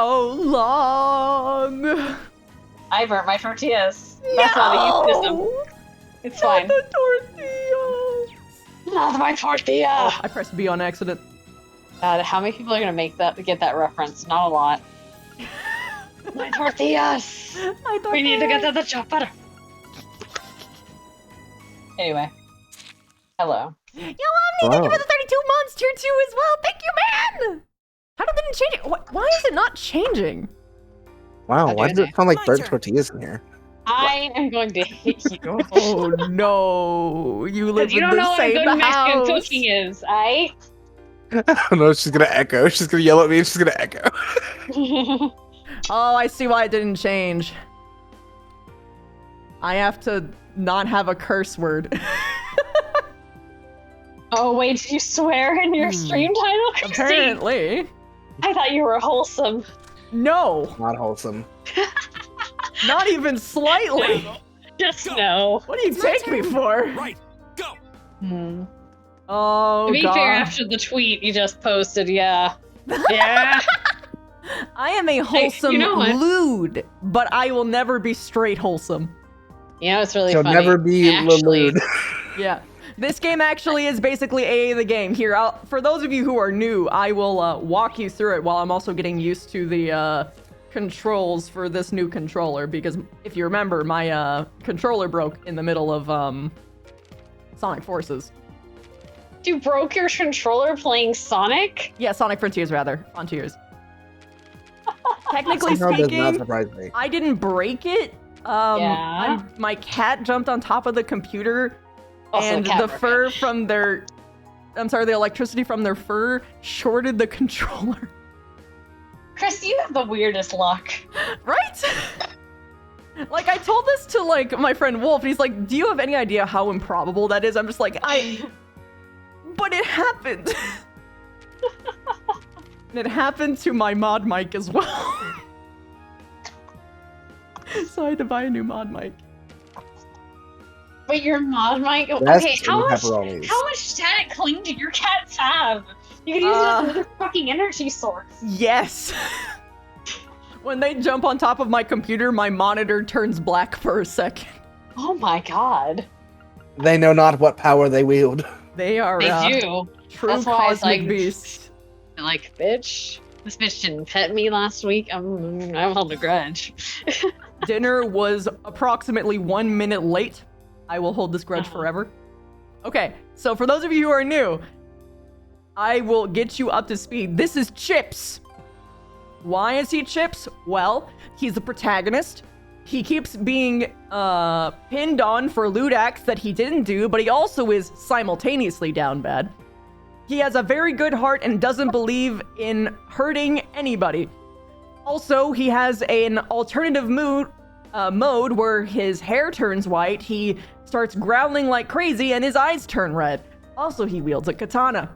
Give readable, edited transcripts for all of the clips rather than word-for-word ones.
so long. I burnt my tortillas. That's not a euphemism. It's fine. The tortillas. Not my tortilla. Oh, I pressed B on accident. God, how many people are gonna get that reference? Not a lot. My tortillas. We need to get to the chopper. Anyway. Hello. Yo, Omni, thank you for the 32 months, tier 2 as well. Thank you, man. How did it change it? Why is it not changing? Wow, why does it sound like burnt tortillas in here? I am going to hit you. Oh no, you live in the same You don't know what a good Mexican house. cooking is, I No, she's gonna echo. She's gonna yell at me and she's gonna echo. Oh, I see why it didn't change. I have to not have a curse word. Oh wait, did you swear in your stream title, Christine? Apparently. I thought you were wholesome. No. Not wholesome. Not even slightly. Just no. What do you take me for? Right, go. Oh, To be God. fair, after the tweet you just posted, yeah. Yeah. I am a wholesome you know what? lewd, but I will never be straight wholesome. You know, it's really She'll funny. never be Actually, lewd. Yeah. This game actually is basically AA the game. Here, for those of you who are new, I will walk you through it while I'm also getting used to the controls for this new controller, because if you remember, my controller broke in the middle of Sonic Forces. You broke your controller playing Sonic? Yeah, Sonic Frontiers rather. Frontiers. Technically Somehow does not speaking, surprise me. I didn't break it. Yeah. My cat jumped on top of the computer, Also, and cat the broke fur it. from their, the electricity from their fur shorted the controller. Chris, you have the weirdest luck. Right? Like, I told this to, like, my friend Wolf, and he's like, do you have any idea how improbable that is? I'm just like, but it happened. And it happened to my mod mic as well. So I had to buy a new mod mic. But your mod mic. Yes, Okay, and how much pepperonis. static cling do your cats have? You could use it as a fucking energy source. Yes. When they jump on top of my computer, my monitor turns black for a second. Oh my god. They know not what power they wield. They are They do. true That's why it's cosmic like- beasts. Like, bitch. This bitch didn't pet me last week. I'm holding a grudge. Dinner was approximately 1 minute late. I will hold this grudge forever. Okay, so for those of you who are new, I will get you up to speed. This is Chips. Why is he Chips? Well, he's the protagonist. He keeps being pinned on for lewd acts that he didn't do, but he also is simultaneously down bad. He has a very good heart and doesn't believe in hurting anybody. Also, he has an alternative mode where his hair turns white, he starts growling like crazy, and his eyes turn red. Also, he wields a katana.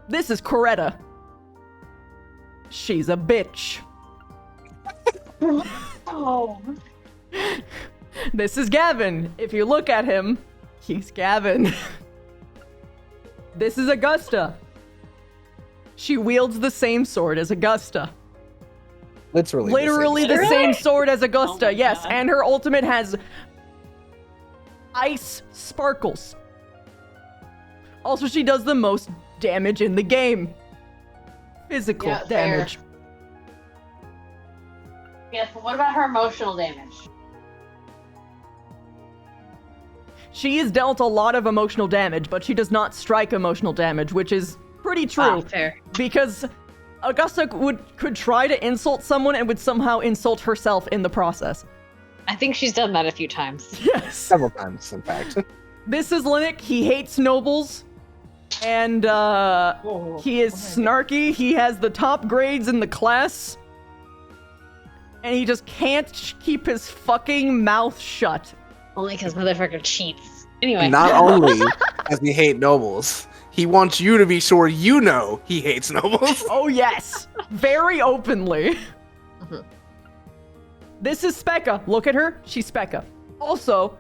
This is Coretta. She's a bitch. Oh. This is Gavin. If you look at him, he's Gavin. This is Augusta. She wields the same sword as Augusta. Literally. The same sword as Augusta, Oh my yes. God. And her ultimate has ice sparkles. Also, she does the most damage in the game. Physical Yeah, fair. damage. Yes, but what about her emotional damage? She is dealt a lot of emotional damage, but she does not strike emotional damage, which is pretty true. Fair. Because Augusta could try to insult someone and would somehow insult herself in the process. I think she's done that a few times. Yes. Several times, in fact. This is Linux. He hates nobles. And he is snarky. He has the top grades in the class. And he just can't keep his fucking mouth shut. Only because motherfucker cheats. Anyway. Not only does he hate nobles, he wants you to be sure you know he hates nobles. Oh, yes. Very openly. Mhm. This is Specca. Look at her. She's Specca. Also,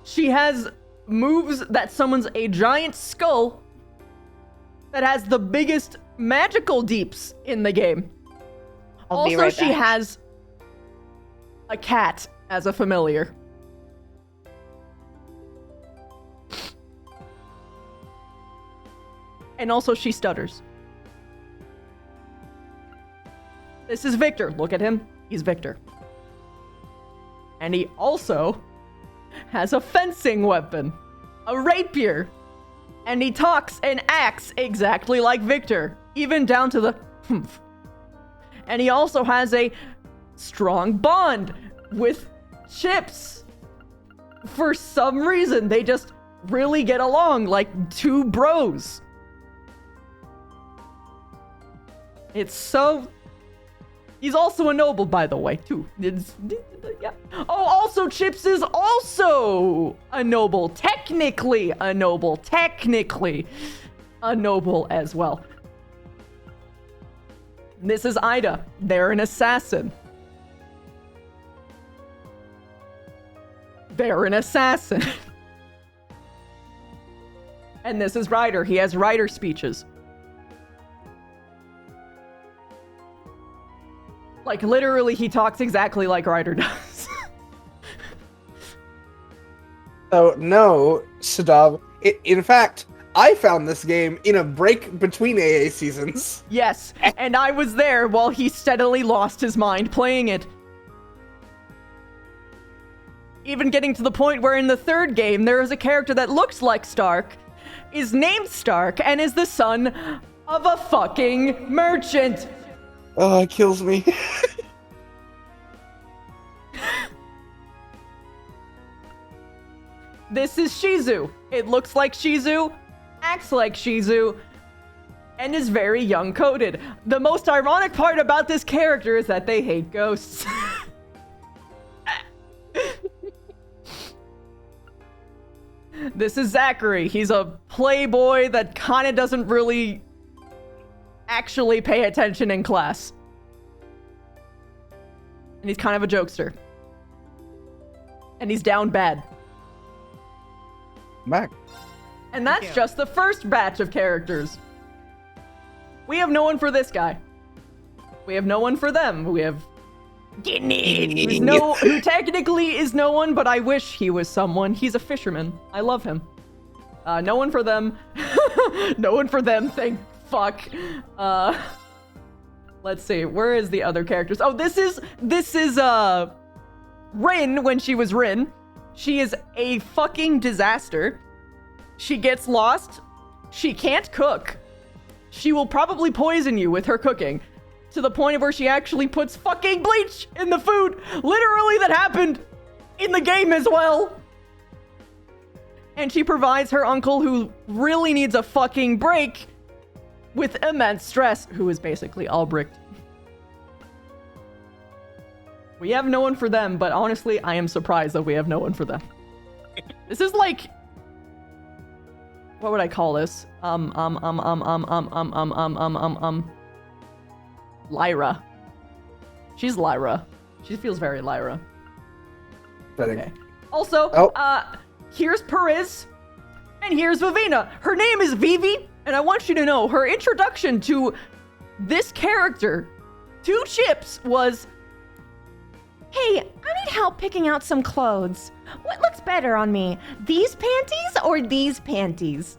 she has moves that summons a giant skull that has the biggest magical deeps in the game. I'll be Also, right she back. has a cat as a familiar. And also, she stutters. This is Victor. Look at him. He's Victor. And he also has a fencing weapon, a rapier. And he talks and acts exactly like Victor, even down to the humph. And he also has a strong bond with Chips. For some reason, they just really get along like two bros. It's so... He's also a noble, by the way, too. Yeah. Oh, also, Chips is also a noble. Technically a noble. Technically a noble as well. This is Ida. They're an assassin. They're an assassin. And this is Ryder. He has Ryder speeches. Like, literally, he talks exactly like Ryder does. So, no, Shadab. In fact, I found this game in a break between AA seasons. Yes, and I was there while he steadily lost his mind playing it. Even getting to the point where in the third game, there is a character that looks like Stark, is named Stark, and is the son of a fucking merchant. Oh, it kills me. This is Shizu. It looks like Shizu, acts like Shizu, and is very young-coded. The most ironic part about this character is that they hate ghosts. This is Zachary. He's a playboy that kind of doesn't really actually pay attention in class. And he's kind of a jokester. And he's down bad. Back. And that's just the first batch of characters. We have no one for this guy. We have no one for them. We have who technically is no one, but I wish he was someone. He's a fisherman. I love him. No one for them. No one for them, thank fuck. Let's see, where is the other characters? Oh, this is Rin when she was Rin. She is a fucking disaster. She gets lost. She can't cook. She will probably poison you with her cooking. To the point of where she actually puts fucking bleach in the food. Literally, that happened in the game as well. And she provides her uncle, who really needs a fucking break, with immense stress, who is basically Albrecht. We have no one for them, but honestly, I am surprised that we have no one for them. This is like... What would I call this? Lyra. She's Lyra. She feels very Lyra. Okay. Also, here's Periz, and here's Vivina. Her name is Vivi, and I want you to know her introduction to this character, to Chips, was, "Hey, I need help picking out some clothes. What looks better on me? These panties or these panties?"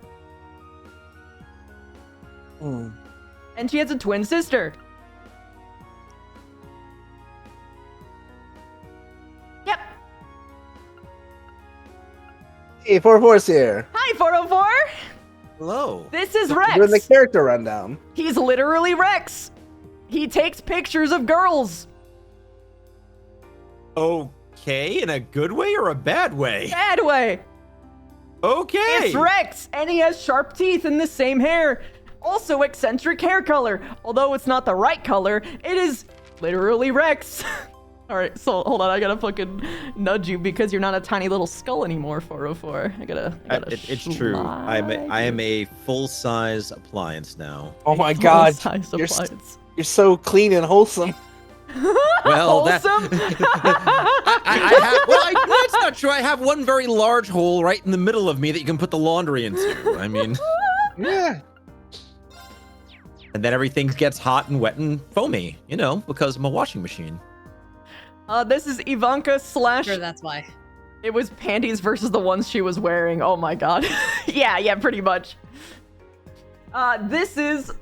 and she has a twin sister. Yep. Hey, 404's here. Hi, 404. Hello. This is Rex. Doing the character rundown. He's literally Rex. He takes pictures of girls. Okay, in a good way or a bad way? Bad way. Okay. It's Rex, and he has sharp teeth and the same hair. Also eccentric hair color. Although it's not the right color, it is literally Rex. Alright, so hold on, I gotta fucking nudge you because you're not a tiny little skull anymore, 404. I gotta It's true. I am a full-size appliance now. Oh my god. Full-size You're, appliance. you're so clean and wholesome. Well, Wholesome? That's not true. I have one very large hole right in the middle of me that you can put the laundry into. I mean, Yeah. And then everything gets hot and wet and foamy, you know, because I'm a washing machine. This is Ivanka slash... Sure, that's why. It was panties versus the ones she was wearing. Oh my god. yeah, pretty much. This is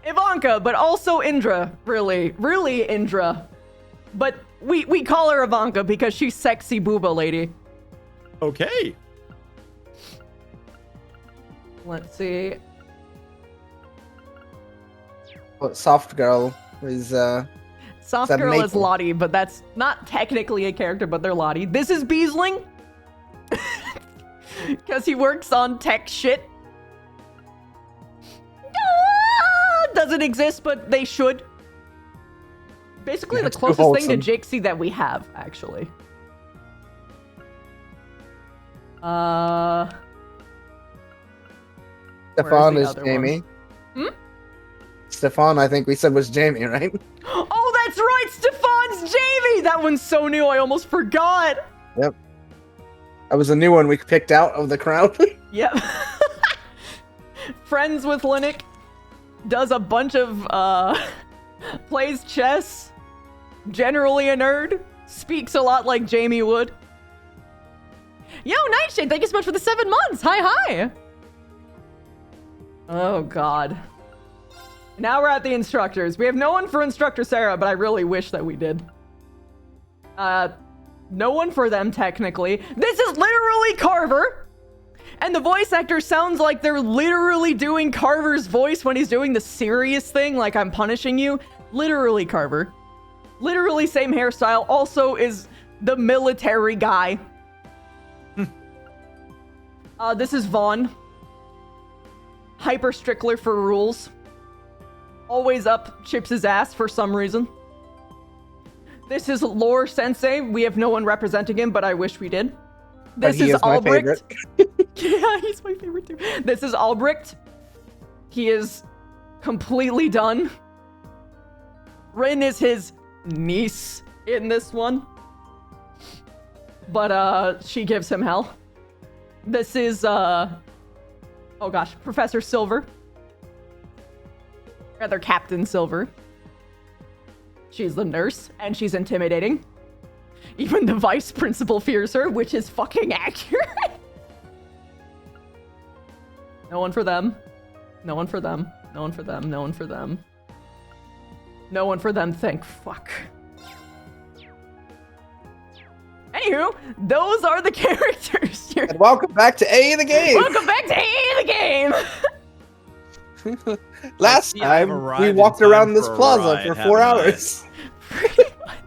Ivanka, but also Indra. Really Indra. But we call her Ivanka because she's sexy booba lady. Okay. Let's see. Well, soft girl is Soft that girl is Maple? Lottie, but that's not technically a character, but they're Lottie. This is Beesling. Because he works on tech shit. Doesn't exist, but they should. Basically, the That's too closest thing to wholesome. Jixie that we have, actually. Stefan the is other Jamie. ones? Stefan, I think we said was Jamie, right? Oh, that's right! Stefan's Jamie! That one's so new, I almost forgot! Yep. That was a new one we picked out of the crowd. Yep. Friends with Linux. Does a bunch of, plays chess. Generally a nerd. Speaks a lot like Jamie would. Yo, Nightshade, thank you so much for the 7 months! Hi! Oh, God. Now we're at the instructors. We have no one for Instructor Sarah, but I really wish that we did. No one for them, technically. This is literally Carver! And the voice actor sounds like they're literally doing Carver's voice when he's doing the serious thing, like I'm punishing you. Literally Carver. Literally same hairstyle. Also is the military guy. This is Vaughn. Hyper Strickler for rules. Always up Chips' ass for some reason. This is Lore Sensei. We have no one representing him, but I wish we did. But This he is is my Albrecht. favorite. Yeah, he's my favorite too. This is Albrecht. He is completely done. Rin is his niece in this one. But she gives him hell. This is oh gosh, Professor Silver. Rather, Captain Silver. She's the nurse, and she's intimidating. Even the vice principal fears her, which is fucking accurate. No one for them. No one for them. No one for them. No one for them. No one for them, thank fuck. Anywho, those are the characters. And welcome back to A the Game! Welcome back to A the Game! Last see I've time, arrived we in walked time around this for a plaza ride, for 4 haven't I? hours. Pretty much.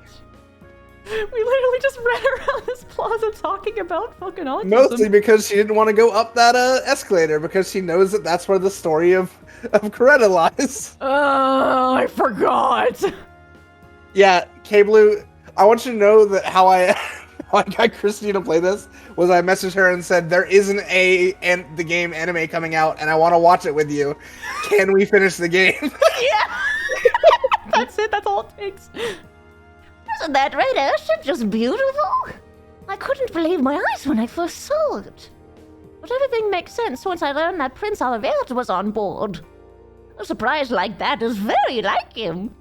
We literally just ran around this plaza talking about fucking autism. Mostly because she didn't want to go up that escalator because she knows that that's where the story of Coretta lies. Oh, I forgot. Yeah, K-Blue, I want you to know that how I got Christy to play this was I messaged her and said, there isn't the game anime coming out and I want to watch it with you. Can we finish the game? Yeah. That's it. That's all it takes. Isn't that red airship just beautiful? I couldn't believe my eyes when I first saw it. But everything makes sense once I learned that Prince Olivert was on board. A surprise like that is very like him.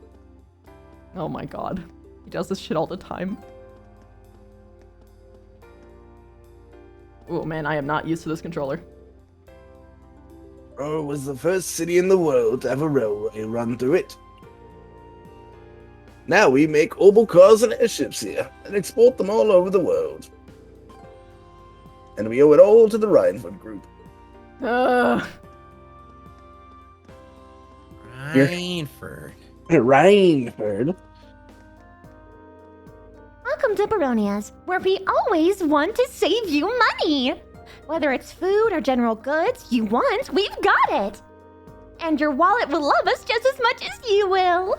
Oh my god. He does this shit all the time. Oh man, I am not used to this controller. Rome was the first city in the world to have a railway run through it. Now we make oval cars and airships here and export them all over the world. And we owe it all to the Rhineford Group. Rainford. Rhineford? Welcome to Baronia's, where we always want to save you money. Whether it's food or general goods you want, we've got it. And your wallet will love us just as much as you will.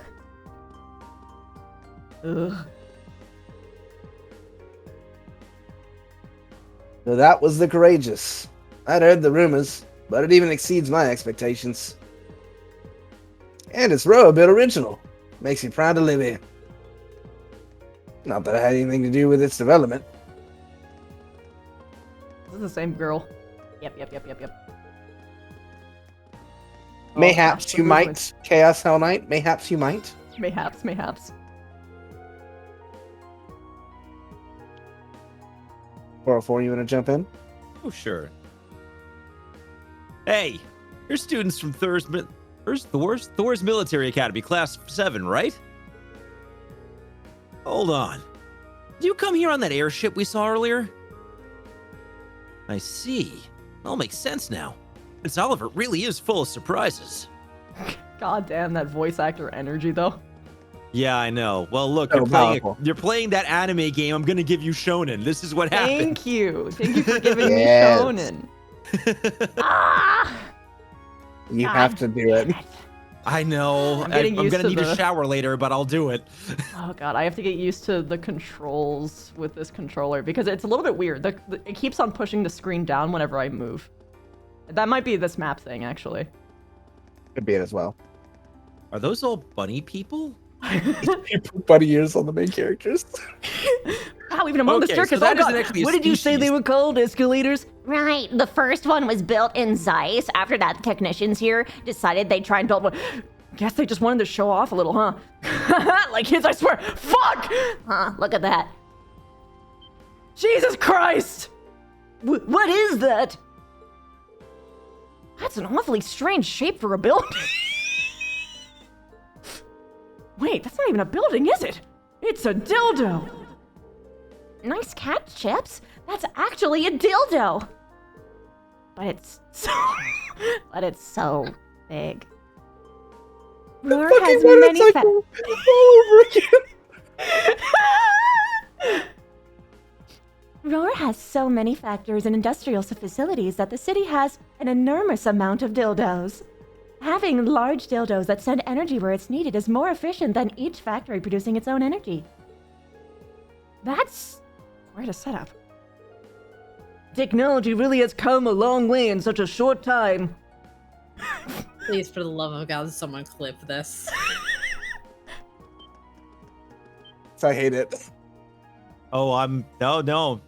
Ugh. So that was the Courageous. I'd heard the rumors, but it even exceeds my expectations. And it's a bit original. Makes me proud to live here. Not that I had anything to do with its development. This is the same girl. Yep. Mayhaps you movement. might, Chaos Hell Knight. Mayhaps you might. Mayhaps, mayhaps. 404, you want to jump in? Oh, sure. Hey, you're students from Thor's Military Academy, Class 7, right? Hold on. Did you come here on that airship we saw earlier? I see. All makes sense now. Prince Oliver really is full of surprises. God damn, that voice actor energy, though. Yeah, I know. Well, look, So you're playing that anime game. I'm gonna give you shonen. This is what happened. Thank you. Thank you for giving Yes. me shonen. Ah! You God have to do it. I know. I'm getting used gonna to need a shower later, but I'll do it. Oh god, I have to get used to the controls with this controller because it's a little bit weird. It keeps on pushing the screen down whenever I move. That might be this map thing, actually. Could be it as well. Are those all bunny people? You put bunny ears on the main characters. Wow, even among the Okay, so circus. that Oh, isn't God. actually a What did you say they species. were called? Escalators? Right, the first one was built in Zeiss after that the technicians here decided they'd try and build one. Guess they just wanted to show off a little, huh? Like kids, I swear. Fuck! Huh, look at that. Jesus Christ! What is that? That's an awfully strange shape for a building. Wait, that's not even a building, is it? It's a dildo. Nice catch, Chips. That's actually a dildo. But it's so, but it's so big. Roar has many all over again. Roar has so many factories and industrial facilities that the city has an enormous amount of dildos. Having large dildos that send energy where it's needed is more efficient than each factory producing its own energy. That's quite a setup. Technology really has come a long way in such a short time. Please, for the love of God, someone clip this. I hate it. Oh, no.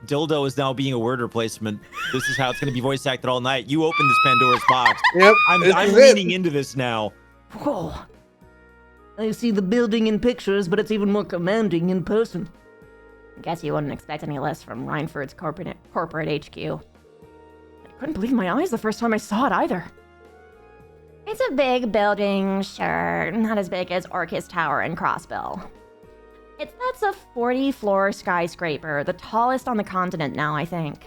Dildo is now being a word replacement. This is how it's gonna be voice acted all night. You open this Pandora's box. Yep. I'm this is leaning it. into this now. Whoa. I see the building in pictures, but it's even more commanding in person. Guess you wouldn't expect any less from Reinford's corporate HQ. I couldn't believe my eyes the first time I saw it either. It's a big building, sure, not as big as Orcus Tower and Crossbill. That's a 40-floor skyscraper, the tallest on the continent now, I think.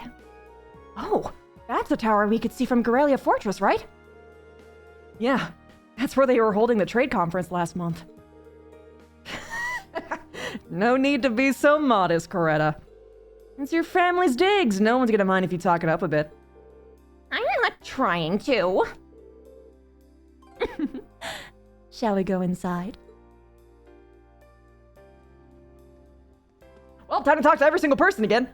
Oh, that's the tower we could see from Gorelia Fortress, right? Yeah, that's where they were holding the trade conference last month. No need to be so modest, Coretta. It's your family's digs. No one's gonna mind if you talk it up a bit. I'm not trying to. Shall we go inside? Well, time to talk to every single person again.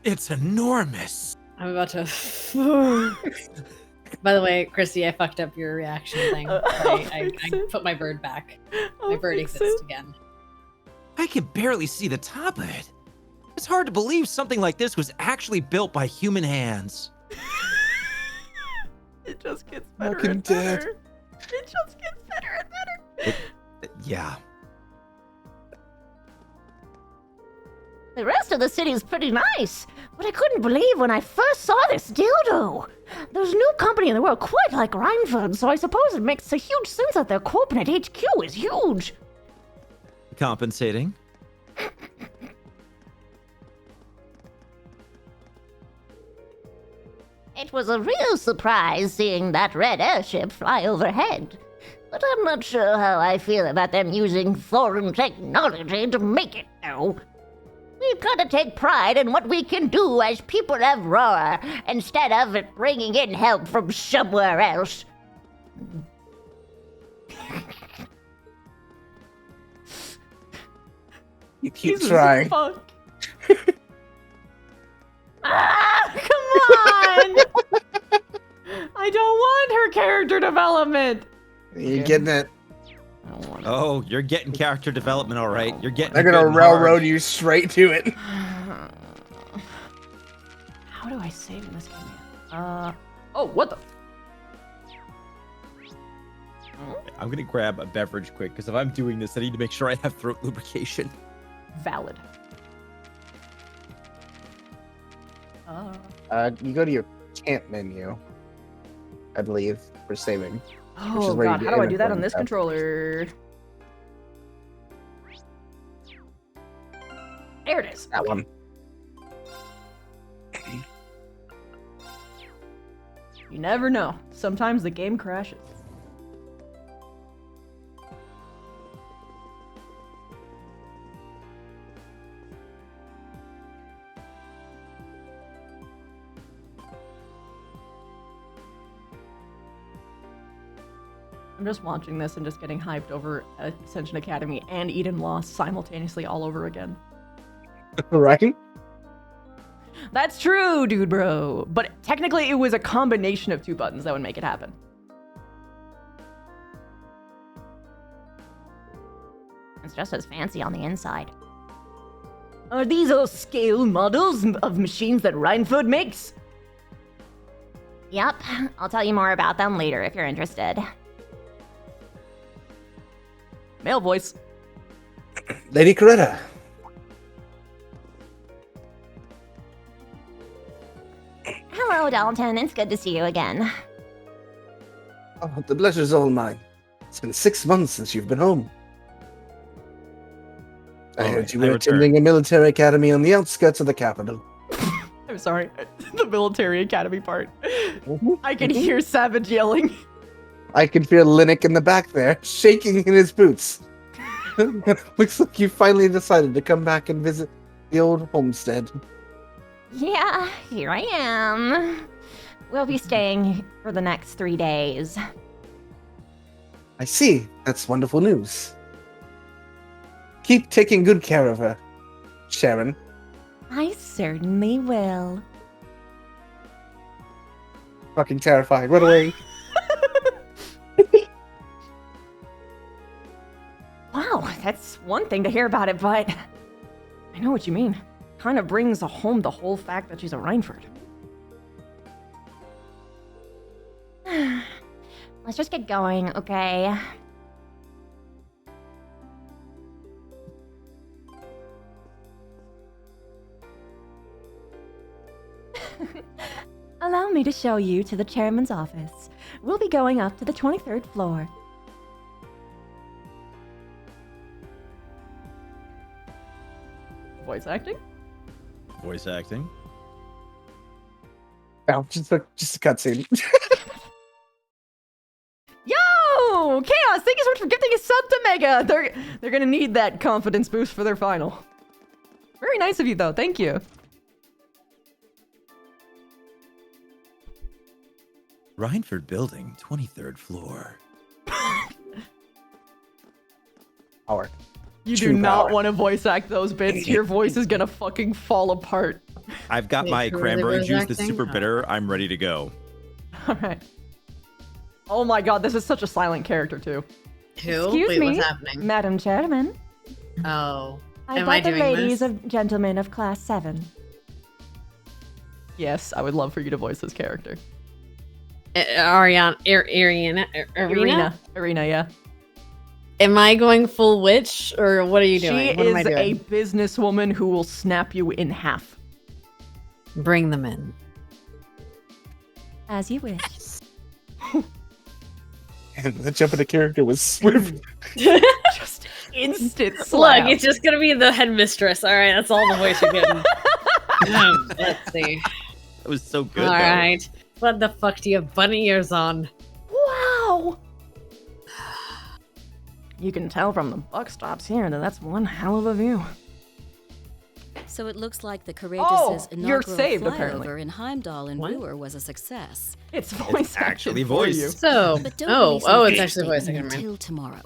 It's enormous. I'm about to. By the way, Christy, I fucked up your reaction thing. I put my bird back. My bird exists again. I can barely see the top of it. It's hard to believe something like this was actually built by human hands. It just gets better Fucking and dead. better. It just gets better and better. Yeah. The rest of the city is pretty nice, but I couldn't believe when I first saw this dildo. There's no company in the world quite like Reinford, so I suppose it makes a huge sense that their corporate HQ is huge. Compensating. It was a real surprise seeing that red airship fly overhead. But I'm not sure how I feel about them using foreign technology to make it, though. We've got to take pride in what we can do as people of Roar, instead of bringing in help from somewhere else. You keep Jesus trying. fuck. Ah, come on! I don't want her character development. You're getting it. I don't want it. Oh, you're getting character development, all right. You're getting. They're it gonna good and railroad hard. you straight to it. How do I save in this game? Oh, what the? I'm gonna grab a beverage quick, because if I'm doing this, I need to make sure I have throat lubrication. Valid. You go to your camp menu, I believe, for saving. Oh where you god, get how do I do that on inventory this tab. controller? There it is. That one. You never know. Sometimes the game crashes. I'm just watching this and just getting hyped over Ascension Academy and Eden Lost simultaneously all over again. Right? That's true, dude bro. But technically it was a combination of two buttons that would make it happen. It's just as fancy on the inside. Are these all scale models of machines that Reinford makes? Yep, I'll tell you more about them later if you're interested. Male voice. Lady Coretta. Hello, Dalton. It's good to see you again. Oh, the pleasure's all mine. It's been 6 months since you've been home. I heard you were attending a military academy on the outskirts of the capital. I'm sorry. The military academy part. Mhm. I can hear Savage yelling. I can feel Linnick in the back there, shaking in his boots. Looks like you finally decided to come back and visit the old homestead. Yeah, here I am. We'll be staying for the next 3 days. I see. That's wonderful news. Keep taking good care of her, Sharon. I certainly will. Fucking terrified. Run away. Wow, that's one thing to hear about it, but I know what you mean. Kind of brings home the whole fact that she's a Reinford. Let's just get going, okay? Allow me to show you to the chairman's office. We'll be going up to the 23rd floor. Voice acting? Voice acting. Oh, just a cutscene. Yo! Chaos, thank you so much for gifting a sub to Mega! They're gonna need that confidence boost for their final. Very nice of you, though. Thank you. Reinford Building, 23rd floor. Power. You do True not power. want to voice act those bits. Your voice is gonna fucking fall apart. I've got Wait, my who are cranberry they juice voice that's acting? super bitter. I'm ready to go. Alright. Oh my god, this is such a silent character, too. Who? Excuse Wait, me, what's happening? Madam Chairman. Oh. I Am brought I the doing ladies this? and gentlemen of Class 7. Yes, I would love for you to voice this character. Ariana, Arena? Arena, yeah. Am I going full witch, or what are you doing? She What am I is a doing? businesswoman who will snap you in half. Bring them in. As you wish. And the jump into character was swift. Just instant slap. Look, it's just gonna be the headmistress. All right, that's all the voice you're getting. Let's see. That was so good. All though. right, what the fuck do you have bunny ears on? Wow! You can tell from the buck stops here that that's one hell of a view. So it looks like the Courageous' you're inaugural saved, flyover apparently. in Heimdall and What? Brewer was a success. It's voice actually acted for voiced. you. So, But don't oh, release oh, an it's official actually voice statement acting. until tomorrow.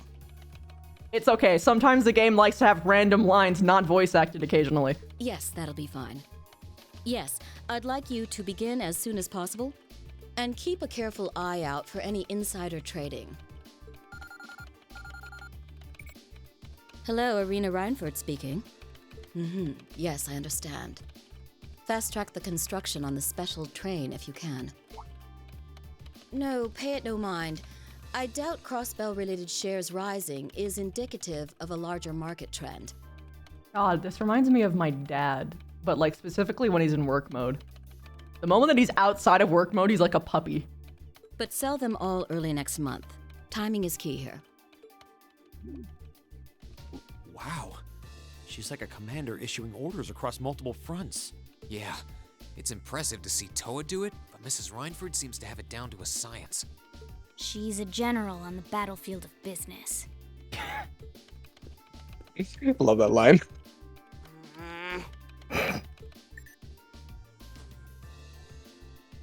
It's okay. Sometimes the game likes to have random lines not voice acted occasionally. Yes, that'll be fine. Yes, I'd like you to begin as soon as possible, and keep a careful eye out for any insider trading. Hello, Arena Reinford speaking. Yes, I understand. Fast-track the construction on the special train if you can. No, pay it no mind. I doubt Crossbell-related shares rising is indicative of a larger market trend. God, this reminds me of my dad, but like specifically when he's in work mode. The moment that he's outside of work mode, he's like a puppy. But sell them all early next month. Timing is key here. Wow. She's like a commander issuing orders across multiple fronts. Yeah, it's impressive to see Toa do it, but Mrs. Reinford seems to have it down to a science. She's a general on the battlefield of business. Love that line.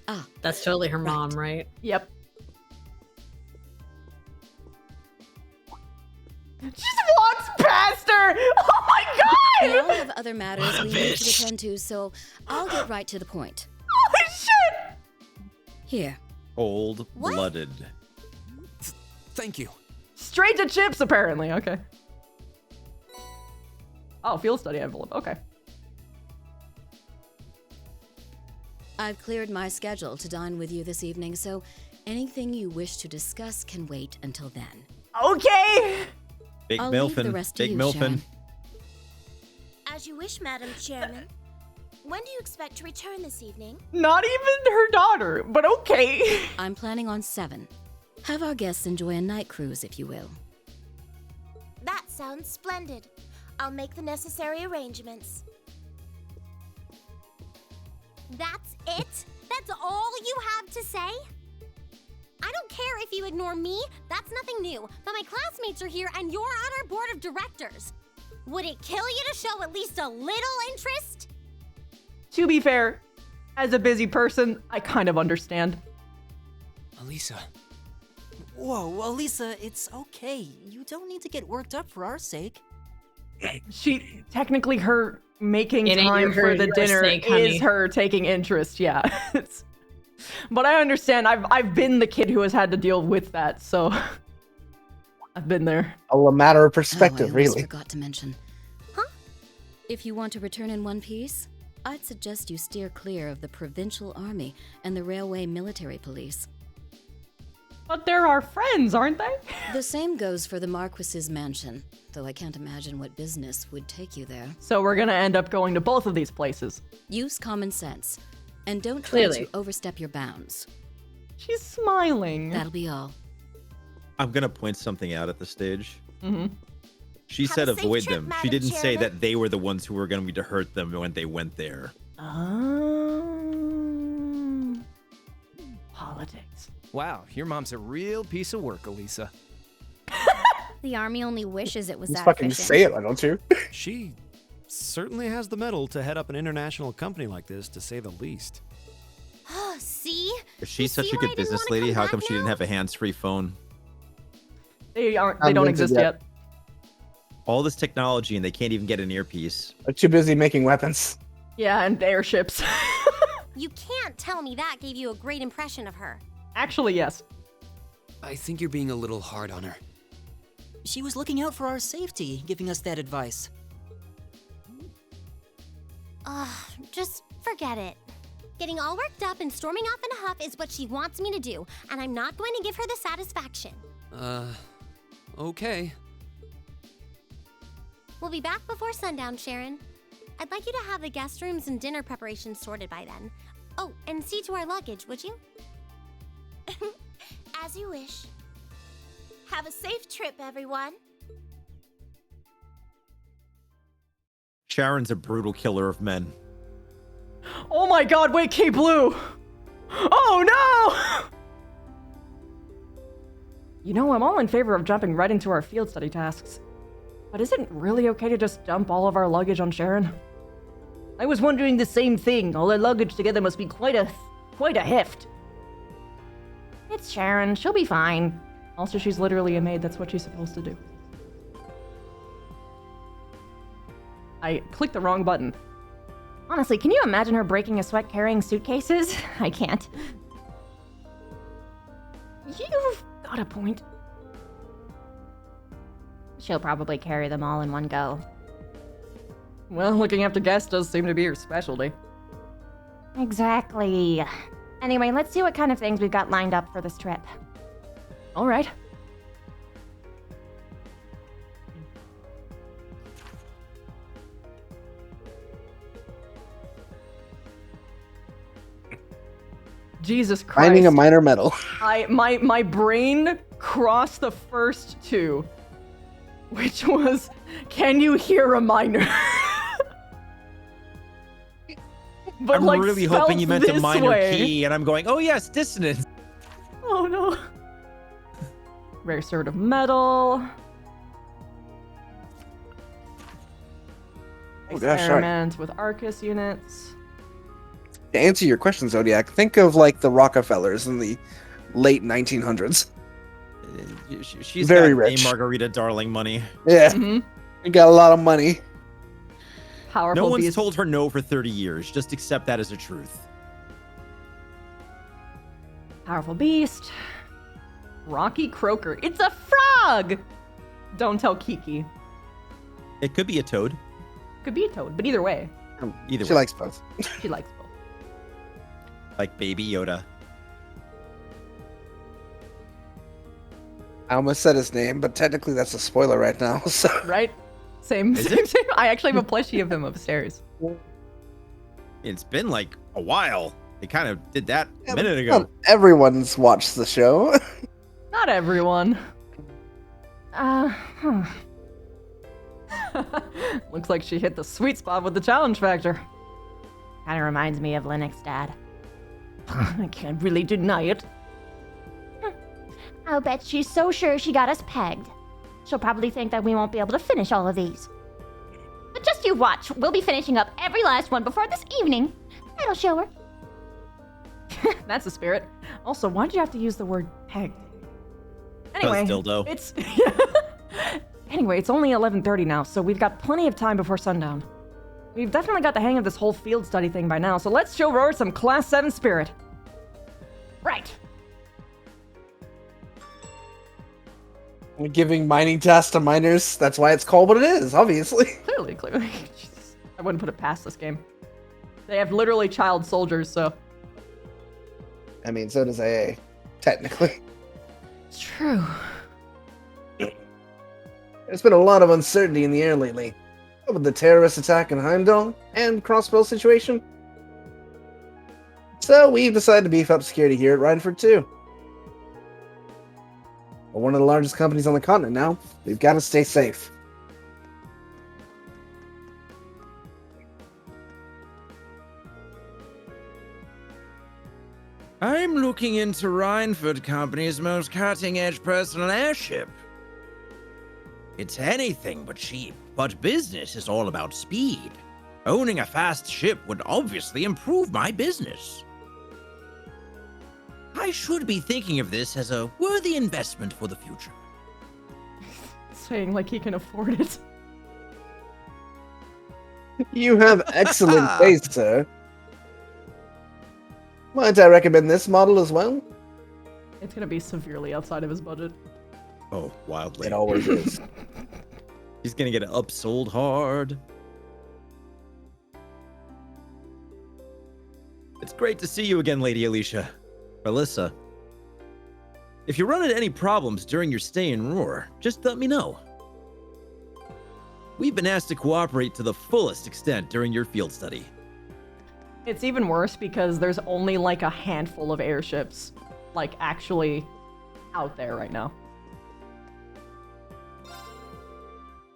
Ah, That's totally her mom, right? Yep. Just walks past her! Oh my we god! all have other matters we need to attend to, so I'll get right to the point. Holy shit! Here. Cold-blooded. Thank you. Straight to chips, apparently. Okay. Oh, field study envelope. Okay. I've cleared my schedule to dine with you this evening, so anything you wish to discuss can wait until then. Okay! Big I'll leave the Milfin. rest to Big you, Milfin. Sharon. As you wish, Madam Chairman. When do you expect to return this evening? Not even her daughter, but okay. I'm planning on 7. Have our guests enjoy a night cruise, if you will. That sounds splendid. I'll make the necessary arrangements. That's it? That's all you have to say? I don't care if you ignore me, that's nothing new, but my classmates are here and you're on our board of directors. Would it kill you to show at least a little interest? To be fair, as a busy person, I kind of understand. Elisa, Whoa, Elisa, it's okay. You don't need to get worked up for our sake. She, technically her making It ain't time for the your dinner sake, honey. is her taking interest, yeah. But I understand, I've been the kid who has had to deal with that, so I've been there. A matter of I perspective, almost really. forgot to mention. Huh? If you want to return in one piece, I'd suggest you steer clear of the Provincial Army and the Railway Military Police. But they're our friends, aren't they? The same goes for the Marquis's mansion, though I can't imagine what business would take you there. So we're gonna end up going to both of these places. Use common sense, and don't try Clearly. to overstep your bounds. She's smiling. That'll be all. I'm gonna point something out at the stage. Mm-hmm. She Have said a safe avoid trip, them. She Madam didn't say Chairman. that they were the ones who were going to hurt them when they went there. Politics. Wow, your mom's a real piece of work, Elisa. The army only wishes it was Just that fucking efficient. say it, why don't you? She certainly has the mettle to head up an international company like this, to say the least. See? If she's You such see a why I good didn't business wanna lady, come how come back she didn't now? have a hands-free phone? They don't Haven't exist yet. yet. All this technology and they can't even get an earpiece. They're too busy making weapons. Yeah, and airships. You can't tell me that gave you a great impression of her. Actually, yes. I think you're being a little hard on her. She was looking out for our safety, giving us that advice. Just forget it. Getting all worked up and storming off in a huff is what she wants me to do, and I'm not going to give her the satisfaction. Okay. We'll be back before sundown, Sharon. I'd like you to have the guest rooms and dinner preparations sorted by then. Oh, and see to our luggage, would you? As you wish. Have a safe trip, everyone. Sharon's a brutal killer of men. Oh my god, wait, K Blue! Oh no! You know, I'm all in favor of jumping right into our field study tasks. But is it really okay to just dump all of our luggage on Sharon? I was wondering the same thing. All our luggage together must be quite a heft. It's Sharon. She'll be fine. Also, she's literally a maid. That's what she's supposed to do. I clicked the wrong button. Honestly, can you imagine her breaking a sweat carrying suitcases? I can't. You've got a point. She'll probably carry them all in one go. Well, looking after guests does seem to be her specialty. Exactly. Anyway, let's see what kind of things we've got lined up for this trip. All right. Jesus Christ. Finding a minor metal. My brain crossed the first two, which was, can you hear a minor? But I'm really hoping you meant a minor way. key, and I'm going, oh yes, dissonance. Oh no. Rare sort of metal. Oh gosh, sorry. Experiment with Arcus units. To answer your question, Zodiac, think of like the Rockefellers in the late 1900s. She's Very got rich. a Margarita Darling money. Yeah, Mhm. you got a lot of money. Powerful No one's beast. told her no for 30 years. Just accept that as a truth. Powerful beast. Rocky Croaker. It's a frog! Don't tell Kiki. It could be a toad. Could be a toad, but either way, Either She way. likes both. she likes both. Like Baby Yoda. I almost said his name, but technically that's a spoiler right now. So Right? Same, Is same, it? same. I actually have a plushie of him upstairs. It's been like a while. They kind of did that Yeah, a minute not ago. everyone's watched the show. Not everyone. Looks like she hit the sweet spot with the challenge factor. Kinda reminds me of Linux, Dad. I can't really deny it. I'll bet she's so sure she got us pegged. She'll probably think that we won't be able to finish all of these. But just you watch. We'll be finishing up every last one before this evening. That'll show her. That's the spirit. Also, why'd you have to use the word pegged? Anyway, dildo. it's anyway, it's only 11:30 now, so we've got plenty of time before sundown. We've definitely got the hang of this whole field study thing by now, so let's show Roar some Class 7 spirit. Right. We're giving mining tasks to miners. That's why it's called what it is, obviously. Clearly. Jesus. I wouldn't put it past this game. They have literally child soldiers, so I mean, so does AA, technically. it's true. There's been a lot of uncertainty in the air lately. With the terrorist attack in Heimdall and Crossbow situation. So we've decided to beef up security here at Rhineford too. We're one of the largest companies on the continent now. We've got to stay safe. I'm looking into Rhineford Company's most cutting-edge personal airship. It's anything but cheap, but business is all about speed. Owning a fast ship would obviously improve my business. I should be thinking of this as a worthy investment for the future. Saying like he can afford it. You have excellent taste, sir. Might I recommend this model as well? It's gonna be severely outside of his budget. Oh, wildly. It always is. He's gonna get upsold hard. It's great to see you again, Lady Alicia. Melissa. If you run into any problems during your stay in Roar, just let me know. We've been asked to cooperate to the fullest extent during your field study. It's even worse because there's only like a handful of airships, like actually out there right now.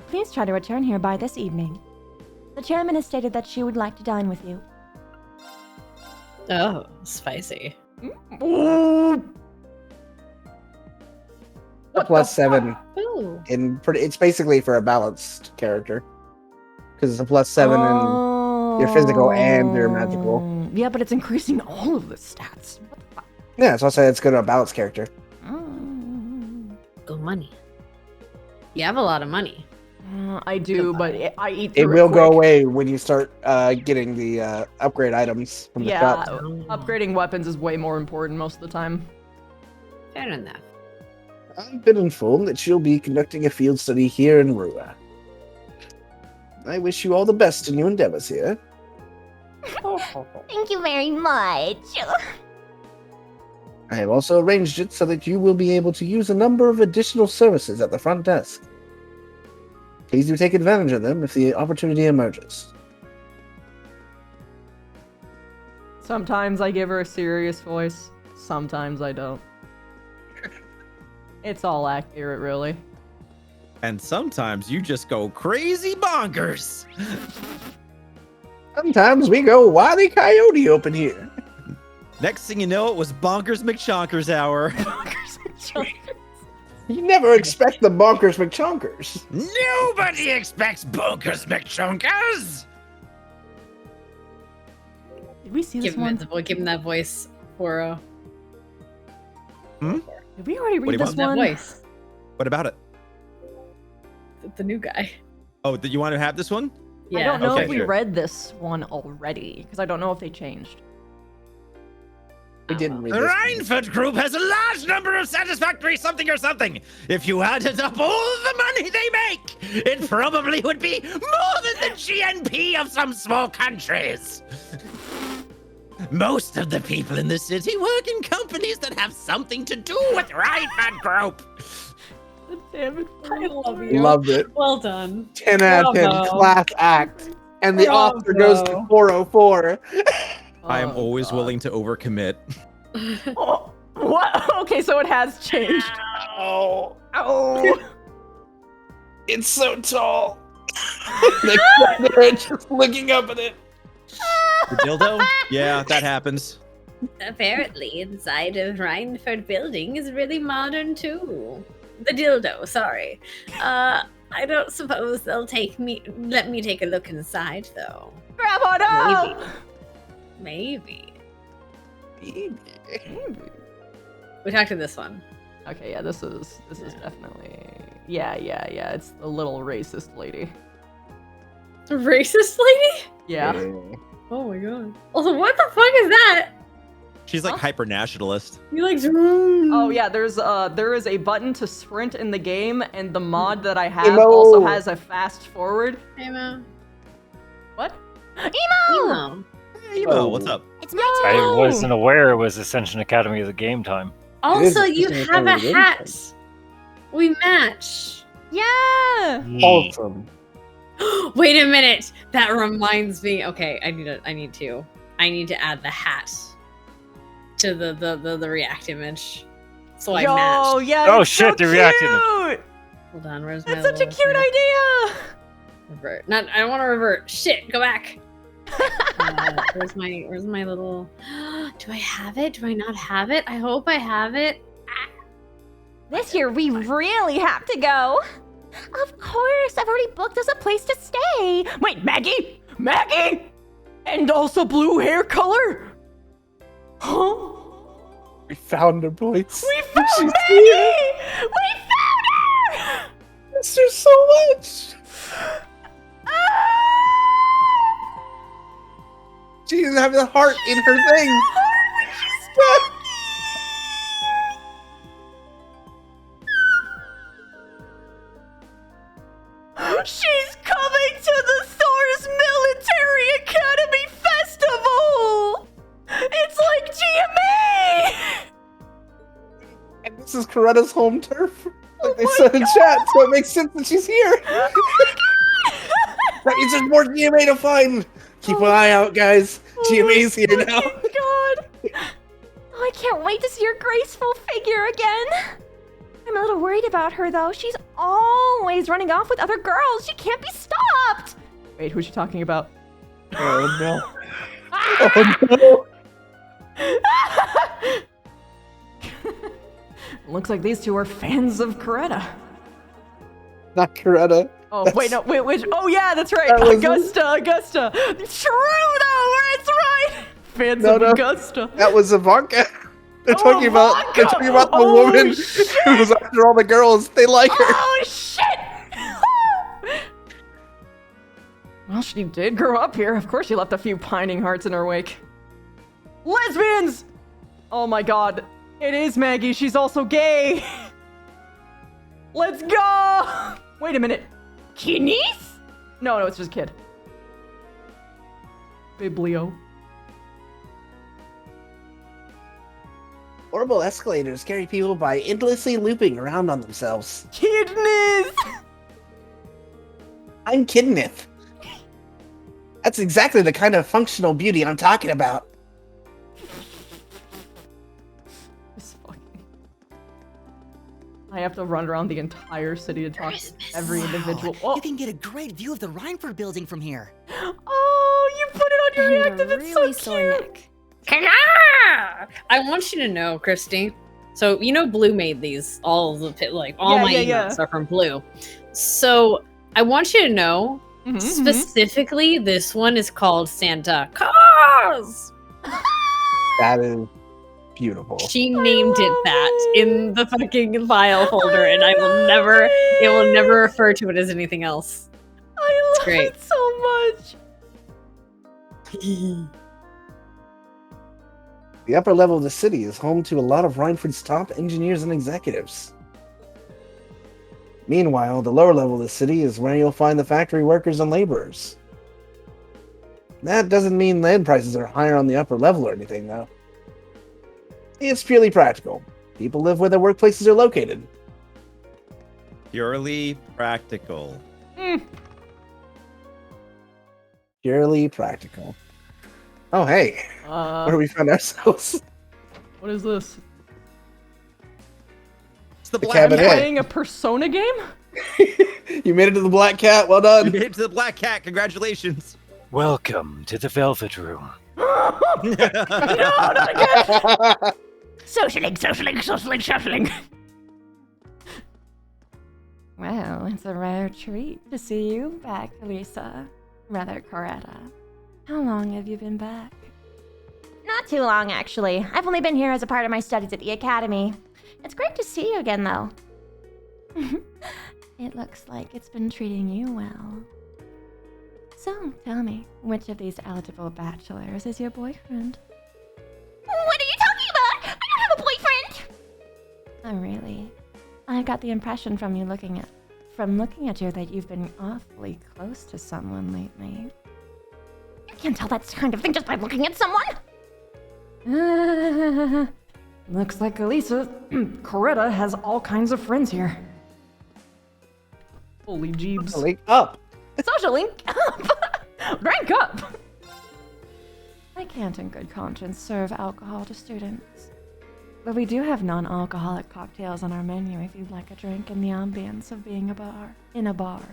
Please try to return here by this evening. The chairman has stated that she would like to dine with you. Oh, spicy. Ooh. A +7 Ooh. in it's basically for a balanced character. Because it's a +7 in your physical and your magical. Yeah, but it's increasing all of the stats. What the fuck? Yeah, so I'll say it's good to a balanced character. Good money. You have a lot of money. I do, but I eat It through will go quick. away when you start getting the upgrade items from the Yeah, shop. upgrading weapons is way more important most of the time. Fair enough. I've been informed that she'll be conducting a field study here in Rua. I wish you all the best in your endeavors here. Thank you very much. I have also arranged it so that you will be able to use a number of additional services at the front desk. Please do take advantage of them if the opportunity emerges. Sometimes I give her a serious voice. Sometimes I don't. It's all accurate, really. And sometimes you just go crazy bonkers. Sometimes we go Wile E. Coyote open here. Next thing you know, it was Bonkers McChonkers hour. You never expect the Bonkers McChonkers. Nobody expects Bonkers McChonkers! Did we see this Give him, one? give him that voice, Foro. Hmm? Did we already What do read you this want? one? That voice. What about it? The new guy. Oh, did you want to have this one? Yeah. I don't know Okay, if we sure. read this one already, because I don't know if they changed. We didn't read The this. Reinfeld Group has a large number of satisfactory something or something. If you added up all the money they make, it probably would be more than the GNP of some small countries. Most of the people in the city work in companies that have something to do with Reinfeld Group. Damn it. I love you. Loved it. Well done. 10 out of 10 Bravo. class act. And the Oscar goes to Bravo. 404. I am Oh, always God. willing to overcommit. Oh, what? Okay, so it has changed. Oh, Oh. it's so tall. They're just looking up at it. The dildo? Yeah, that happens. Apparently, inside of Reinfeld building is really modern too. The dildo, sorry. I don't suppose they'll let me take a look inside though. Grab on up! Maybe. We talked to this one. Okay, yeah, this is definitely yeah. It's the little racist lady. Racist lady? Yeah. Oh my god. Also, what the fuck is that? She's like hyper nationalist. You like Oh yeah, there is a button to sprint in the game, and the mod that I have Emo. also has a fast forward. Emo. What? Emo. Hey, Emo, what's up? It's my I turn. wasn't aware it was Ascension Academy of the game time. Also, It is you Ascension have a Academy game hat. We match. Yeah. Awesome. Wait a minute. That reminds me. Okay, I need to add the hat to the React image. So I match. Yeah. Oh, it's shit, so the reacted cute! Hold on, where's my That's such a little cute idea. revert? Not I don't want to revert. Shit, go back. Where's my little do I have it? Do I not have it? I hope I have it. This year we really have to go. Of course, I've already booked us a place to stay. Wait, Maggie? Maggie? And also blue hair color? Huh? We found her, boys. We found She's Maggie! here. We found her! Miss her so much. She doesn't have the heart in her thing. She's coming to the Thor's Military Academy Festival! It's like GMA! And this is Coretta's home turf, like they said in chat, so it makes sense that she's here. That means there's more GMA to find. Keep an eye out, guys. GMA's here now. God! Oh, I can't wait to see your graceful figure again. I'm a little worried about her, though. She's always running off with other girls. She can't be stopped. Wait, who's she talking about? Oh no. Oh no. Looks like these two are fans of Coretta. Not Coretta. Oh, wait, no, wait, which? Oh, yeah, that's right. That was- Augusta. True, though, it's right. Fans No, of no. Augusta. That was Ivanka. They're Oh, talking about Ivanka! the woman shit! who was after all the girls. They like her. Oh, shit! Well, she did grow up here. Of course she left a few pining hearts in her wake. Lesbians! Oh my god. It is Maggie. She's also gay. Let's go! Wait a minute. Kidneys? No, it's just kid. Biblio. Horrible escalators carry people by endlessly looping around on themselves. Kidneys! I'm Kidnith. That's exactly the kind of functional beauty I'm talking about. This fucking... I have to run around the entire city to talk to every individual. Oh. You can get a great view of the Rhineford building from here. Oh, you put it on your And reactive. a It's really so sore cute. neck. I want you to know, Christy. So you know, Blue made these. All the all my emails are from Blue. So I want you to know specifically, this one is called Santa Claus. That is beautiful. She named it that in the fucking file folder, and I will never. It will never refer to it as anything else. I love great. it so much. The upper level of the city is home to a lot of Rhineford's top engineers and executives. Meanwhile, the lower level of the city is where you'll find the factory workers and laborers. That doesn't mean land prices are higher on the upper level or anything, though. It's purely practical. People live where their workplaces are located. Purely practical. Purely practical. Oh, hey. Where do we find ourselves? What is this? It's the The Black cabinet. Cat. Playing a Persona game? You made it to the Black Cat. Well done. You made it to the Black Cat. Congratulations. Welcome to the Velvet Room. Socialing. Well, it's a rare treat to see you back, Lisa. Rather, Coretta. How long have you been back? Not too long, actually. I've only been here as a part of my studies at the academy. It's great to see you again, though. It looks like it's been treating you well. So, tell me, which of these eligible bachelors is your boyfriend? What are you talking about? I don't have a boyfriend! Oh, really? I got the impression from looking at you that you've been awfully close to someone lately. You can't tell that kind of thing just by looking at someone! Looks like Elisa, Coretta has all kinds of friends here. Holy jeebs. Link up. Social link up! Rank up! I can't in good conscience serve alcohol to students. But we do have non-alcoholic cocktails on our menu if you'd like a drink in the ambience of being in a bar.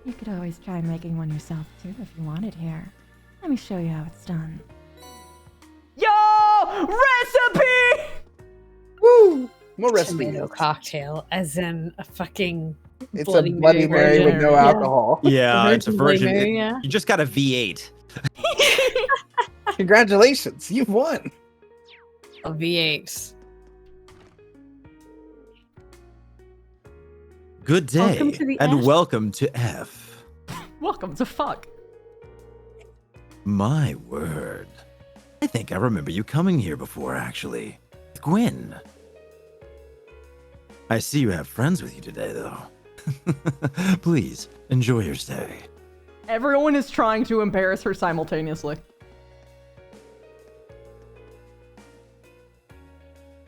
You could always try making one yourself too if you wanted here. Let me show you how it's done. Yo! Recipe! Woo! More recipes. Tomato cocktail, as in a fucking. It's a Bloody Mary with no alcohol. Yeah, it's a Bloody version. Mary, yeah. You just got a V8. Congratulations, you've won. A V8. Good day, Welcome to the and F. welcome to F. Welcome to fuck. My word. I think I remember you coming here before, actually. With Gwen. I see you have friends with you today, though. Please, enjoy your stay. Everyone is trying to embarrass her simultaneously.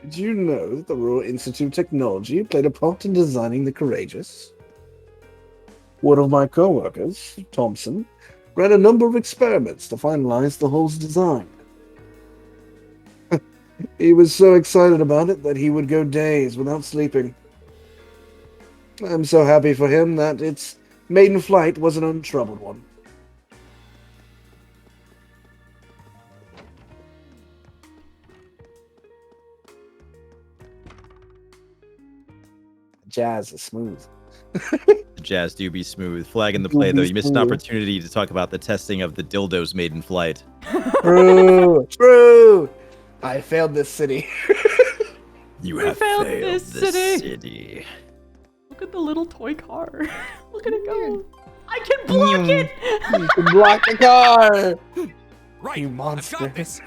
Did you know that the Royal Institute of Technology played a part in designing the Courageous? One of my co-workers, Thompson, ran a number of experiments to finalize the hull's design. He was so excited about it that he would go days without sleeping. I'm so happy for him that its maiden flight was an untroubled one. Jazz is smooth. Jazz do be smooth. Flag in the play, though. You missed an opportunity to talk about the testing of the dildos made in flight. True, true. I failed this city. You have failed failed this this city. city. Look at the little toy car. Look at it go. I can block it! You can block the car. Right, You I've monster. got this.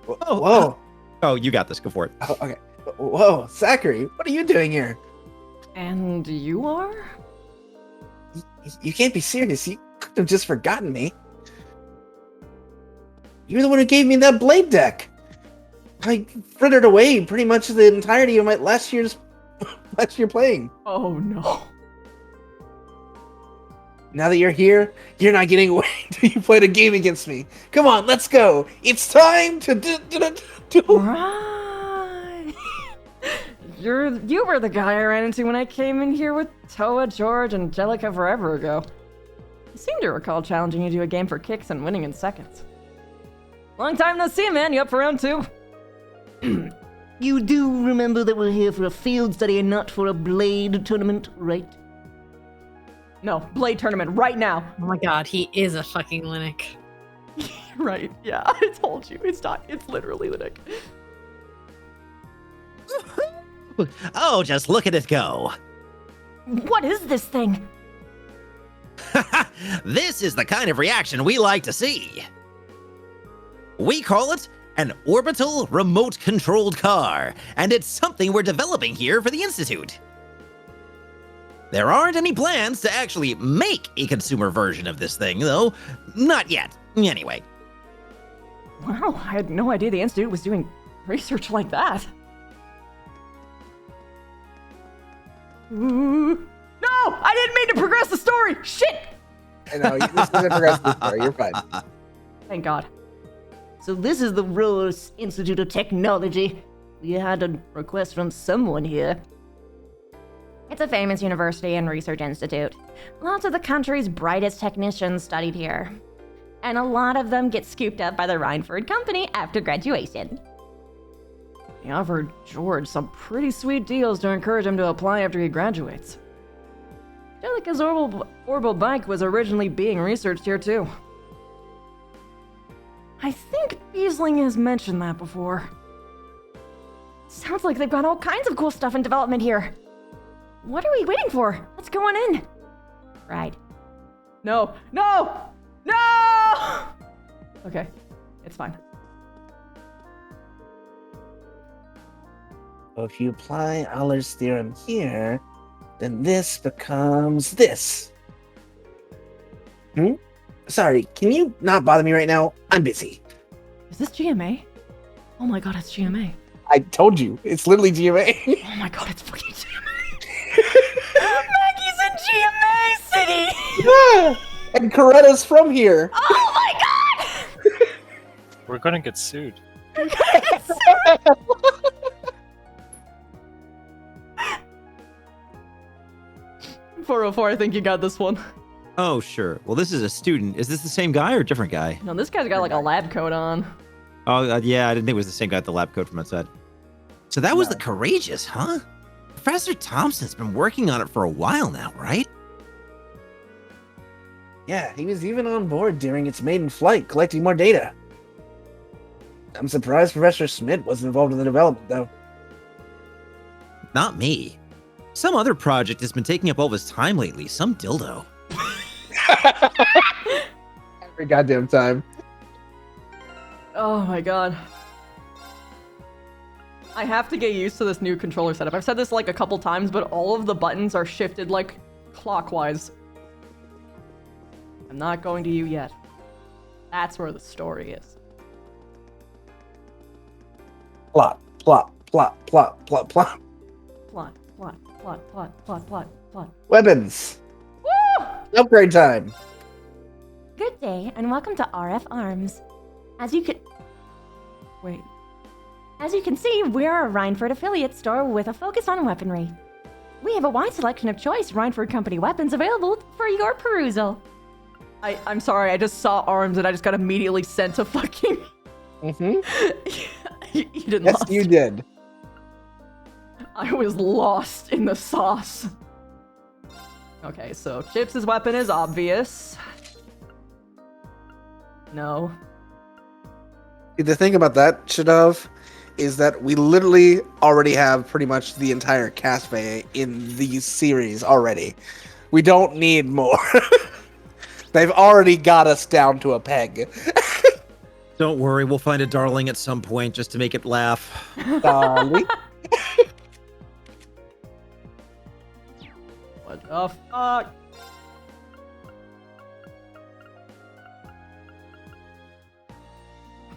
Whoa. Oh, you got this. Go for it. Oh, okay. Whoa, Zachary, what are you doing here? And you are? You can't be serious. You couldn't have just forgotten me. You're the one who gave me that blade deck. I frittered away pretty much the entirety of my last year playing. Oh no. Now that you're here, you're not getting away until you played a game against me. Come on, let's go. It's time to do. Right. You were the guy I ran into when I came in here with Toa, George, and Angelica forever ago. I seem to recall challenging you to a game for kicks and winning in seconds. Long time no see, man. You up for round 2? You do remember that we're here for a field study and not for a blade tournament, right? No, blade tournament right now. Oh my god, he is a fucking Linux. Right, yeah, I told you. It's not, it's literally the Nick. Oh, just look at it go. What is this thing? This is the kind of reaction we like to see. We call it an orbital remote-controlled car, and it's something we're developing here for the Institute. There aren't any plans to actually make a consumer version of this thing, though. Not yet, anyway. Wow, I had no idea the Institute was doing research like that. Ooh. No! I didn't mean to progress the story! Shit! No, this doesn't progress the story. You're fine. Thank God. So this is the Rose Institute of Technology. We had a request from someone here. It's a famous university and research institute. Lots of the country's brightest technicians studied here. And a lot of them get scooped up by the Rhineford Company after graduation. He offered George some pretty sweet deals to encourage him to apply after he graduates. Angelica's orbital bike was originally being researched here too. I think Beesling has mentioned that before. Sounds like they've got all kinds of cool stuff in development here. What are we waiting for? Let's go on in. Right. No, no, no! Okay, it's fine. Well, if you apply Euler's theorem here, then this becomes this. Sorry, can you not bother me right now? I'm busy. Is this GMA? Oh my god, it's GMA. I told you, it's literally GMA. Oh my god, it's fucking GMA. Maggie's in GMA City! Yeah! And Coretta's from here. Oh my god! We're gonna get sued. 404, I think you got this one. Oh, sure. Well, this is a student. Is this the same guy or a different guy? No, this guy's got like a lab coat on. Oh, yeah, I didn't think it was the same guy with the lab coat from outside. So that was the Courageous, huh? Professor Thompson's been working on it for a while now, right? Yeah, he was even on board during its maiden flight, collecting more data. I'm surprised Professor Schmidt wasn't involved in the development, though. Not me. Some other project has been taking up all of his time lately. Some dildo. Every goddamn time. Oh my god. I have to get used to this new controller setup. I've said this like a couple times, but all of the buttons are shifted like clockwise. I'm not going to you yet. That's where the story is. Plot, plot, plot, plot, plot, plot. Plot, plot, plot, plot, plot, plot, plot. Weapons. Woo! Upgrade time. Good day, and welcome to RF Arms. As you can see, we're a Rhineford affiliate store with a focus on weaponry. We have a wide selection of choice Rhineford Company weapons available for your perusal. I'm sorry, I just saw arms and I just got immediately sent to fucking... you didn't Yes, lost. you did. I was lost in the sauce. Okay, so Chips' weapon is obvious. No. The thing about that, Shadov, is that we literally already have pretty much the entire cast in the series already. We don't need more. They've already got us down to a peg. Don't worry, we'll find a darling at some point just to make it laugh. Darling. What the fuck?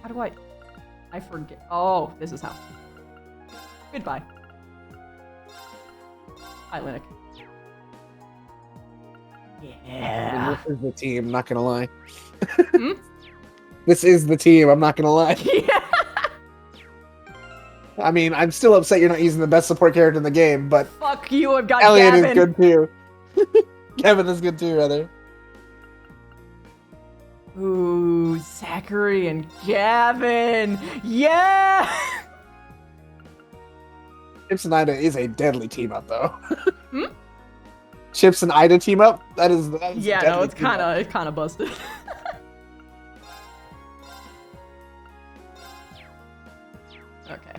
How do I forget. Oh, this is how. Goodbye. Hi, Linux. Yeah. This is the team, not gonna lie. Hmm? This is the team, I'm not gonna lie. Yeah. I mean, I'm still upset you're not using the best support character in the game, but Fuck you, I've got Elliot Gavin. is good too. Kevin is good too, rather. Ooh, Zachary and Gavin. Yeah. Chips and Ida is a deadly team up, though. Hmm? Chips and Ida team up. That is Yeah, a no, deadly it's team up. kind of busted. Okay.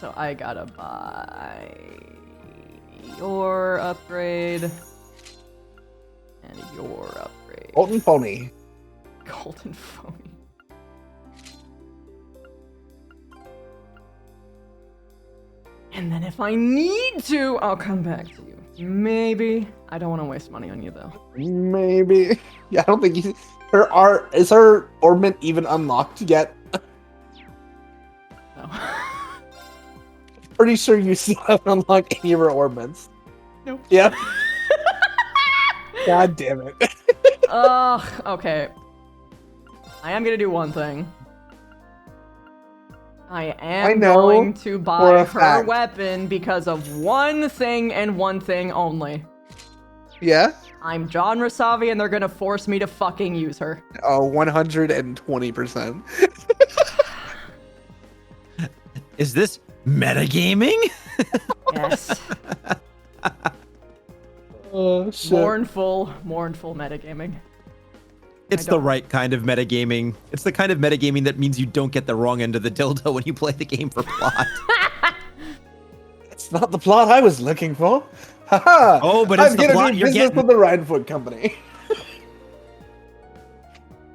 So I gotta buy your upgrade and your upgrade. Golden Pony. Golden phony. And then if I need to, I'll come back to you. Maybe. I don't want to waste money on you though. Maybe. Yeah, I don't think is her ornament even unlocked yet? No. Pretty sure you still haven't unlocked any of her ornaments. Nope. Yep. God damn it. Ugh, okay. I am gonna do one thing. I am going to buy her fact. weapon because of one thing and one thing only. Yeah? I'm John Rasavi and they're gonna force me to fucking use her. Oh, 120%. Is this metagaming? Yes. Oh, shit. Mournful metagaming. It's the right kind of metagaming. It's the kind of metagaming that means you don't get the wrong end of the dildo when you play the game for plot. It's not the plot I was looking for. Haha! Oh, but it's I'm the gonna plot do you're business getting. with the Rhinefoot Company.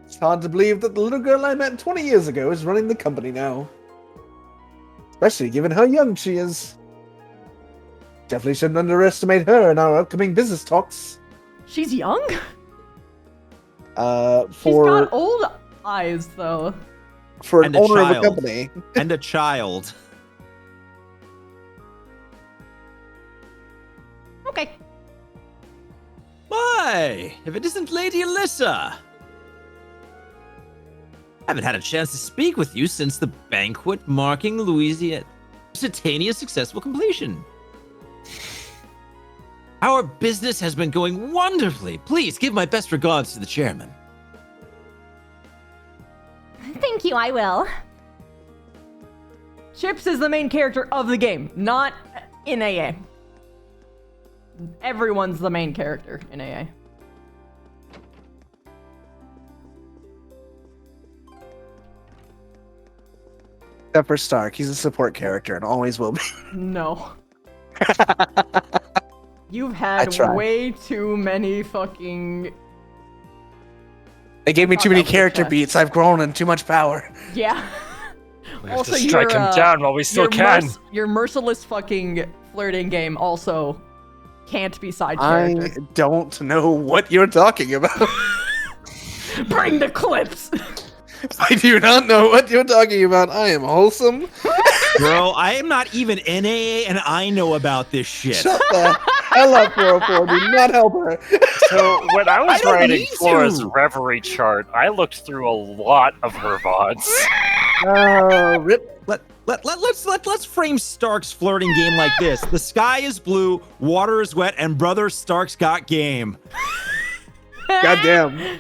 It's hard to believe that the little girl I met 20 years ago is running the company now. Especially given how young she is. Definitely shouldn't underestimate her in our upcoming business talks. She's young? For She's got old eyes though. for an And a owner of a child. company. And a child. Okay. Why? If it isn't Lady Alyssa. Haven't had a chance to speak with you since the banquet marking Lusitania's successful completion. Our business has been going wonderfully. Please give my best regards to the chairman. Thank you, I will. Chips is the main character of the game, not in AA. Everyone's the main character in AA. Except for Stark, he's a support character and always will be. No. You've I had tried. way too many fucking... They gave me thought too many that was a character test. beats. I've grown in too much power. Yeah. We have to strike him down while we still your can. Your merciless fucking flirting game also can't be side I character. don't know what you're talking about. Bring the clips! I do not know what you're talking about. I am wholesome. Bro, I am not even in AA and I know about this shit. Shut the hell up, 404. Do not help her. So when I was don't writing need Flora's to. reverie chart, I looked through a lot of her VODs. Rip. Let's frame Stark's flirting game like this. The sky is blue, water is wet, and brother Stark's got game. Goddamn.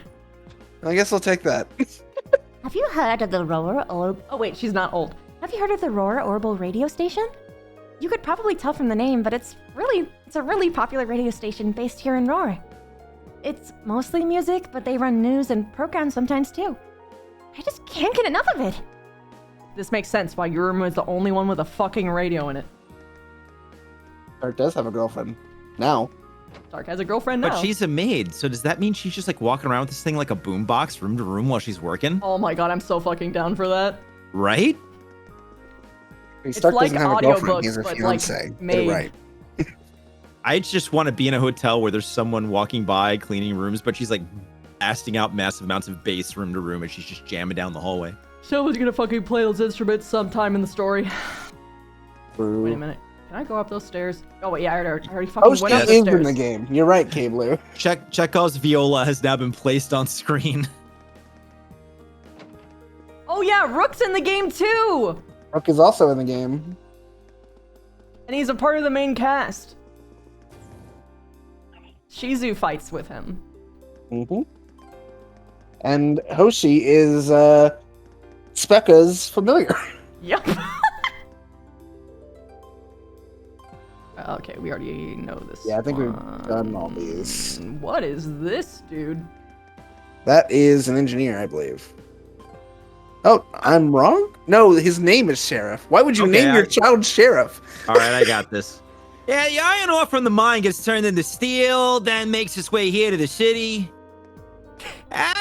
I guess I'll take that. Have you heard of the Roar Orb? Oh wait, she's not old. Have you heard of the Roar Orbital radio station? You could probably tell from the name, but it's a really popular radio station based here in Roar. It's mostly music, but they run news and programs sometimes too. I just can't get enough of it. This makes sense why your room is the only one with a fucking radio in it. Stark does have a girlfriend. Now. Stark has a girlfriend now. But she's a maid, so does that mean she's just like walking around with this thing like a boombox room to room while she's working? Oh my god, I'm so fucking down for that. Right? Stark like doesn't have a girlfriend. audiobooks, He has a but, fiance. like, Get made. it right. I just want to be in a hotel where there's someone walking by cleaning rooms, but she's like blasting out massive amounts of bass room to room, and she's just jamming down the hallway. Someone's gonna fucking play those instruments sometime in the story. True. Wait a minute. Can I go up those stairs? Oh wait, yeah, I already fucking She went up is the in stairs. the game. You're right, K-Blue. Chekhov's viola has now been placed on screen. Oh yeah, Rook's in the game too! Rook is also in the game. And he's a part of the main cast. Shizu fights with him. Mm-hmm. And Hoshi is Specca's familiar. Yep. Okay, we already know this. Yeah, I think we've done all these. What is this, dude? That is an engineer, I believe. Oh, I'm wrong? No, his name is Sheriff. Why would you name your child Sheriff? All right, I got this. Yeah, the iron ore from the mine gets turned into steel, then makes its way here to the city.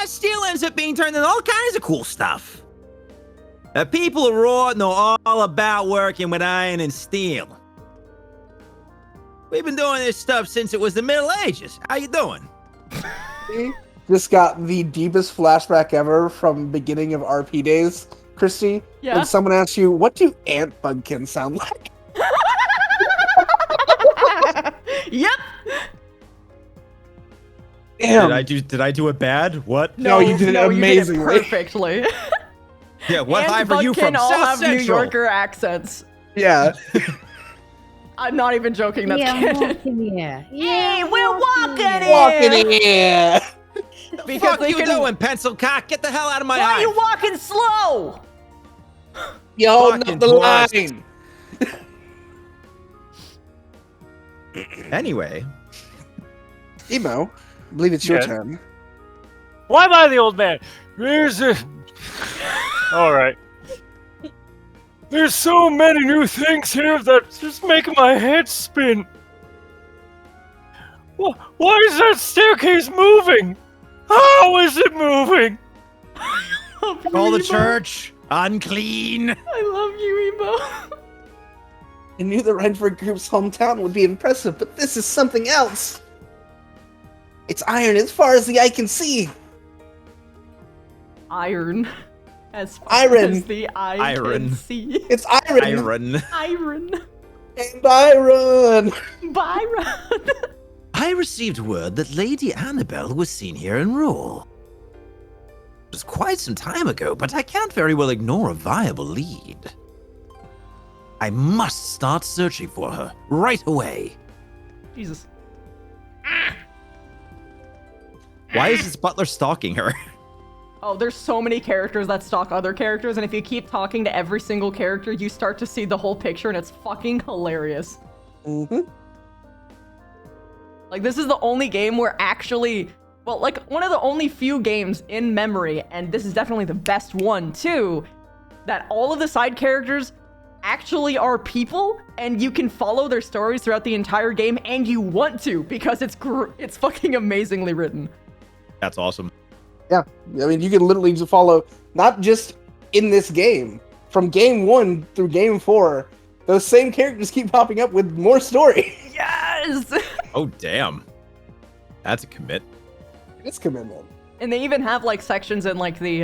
Steel ends up being turned into all kinds of cool stuff. The people of Raw know all about working with iron and steel. We've been doing this stuff since it was the Middle Ages. How you doing? Just got the deepest flashback ever from beginning of RP days, Christy. Yeah. When someone asks you, what do ant buggkins sound like? Yep. Damn. Did I do it bad? What? No, you did it amazingly. You did it perfectly. Yeah, what and hive are you from? all South have Central. New Yorker accents. Yeah. I'm not even joking. That's canon. Hey, we're walking here. Walking here. Because Fuck they you can... doing, pencil cock? Get the hell out of my Why hive. are you walking slow? Yo, Fucking not the tourist. line. Anyway. Emo, I believe it's your Yes. turn. Why am I the old man? There's a... Alright. There's so many new things here that just make my head spin. Why is that staircase moving? How is it moving? Call the church. Unclean. I love you, Emo. I knew the Renford Group's hometown would be impressive, but this is something else. It's iron as far as the eye can see. Iron. As far Iron. as the eye Iron. can see. It's iron. Iron. Iron. And Byron. Byron. I received word that Lady Annabelle was seen here in Rule. It was quite some time ago, but I can't very well ignore a viable lead. I must start searching for her right away. Jesus. Why is this butler stalking her? Oh, there's so many characters that stalk other characters, and if you keep talking to every single character, you start to see the whole picture, and it's fucking hilarious. Mm-hmm. Like, this is the only game where actually, well, like, one of the only few games in memory, and this is definitely the best one, too, that all of the side characters actually are people, and you can follow their stories throughout the entire game, and you want to, because it's fucking amazingly written. That's awesome. Yeah, I mean, you can literally just follow, not just in this game, from game 1 through game 4, those same characters keep popping up with more story. Yes! Oh, damn. That's a commit. It's commitment. And they even have, like, sections in, like, the,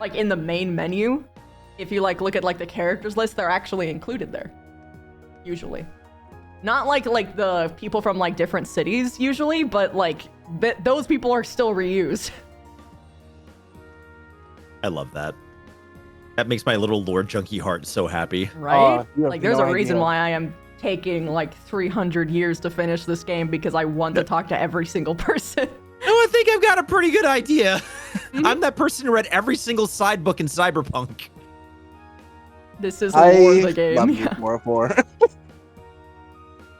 like, in the main menu. If you, like, look at, like, the characters list, they're actually included there. Usually. Not like the people from, like, different cities, usually, but, like, those people are still reused. I love that. That makes my little lore junkie heart so happy. Right? you have Like, there's no a reason idea. why I am taking, like, 300 years to finish this game, because I want to talk to every single person. No, I think I've got a pretty good idea. I'm that person who read every single side book in Cyberpunk. This is the lore of the I game. love Yeah. more and more.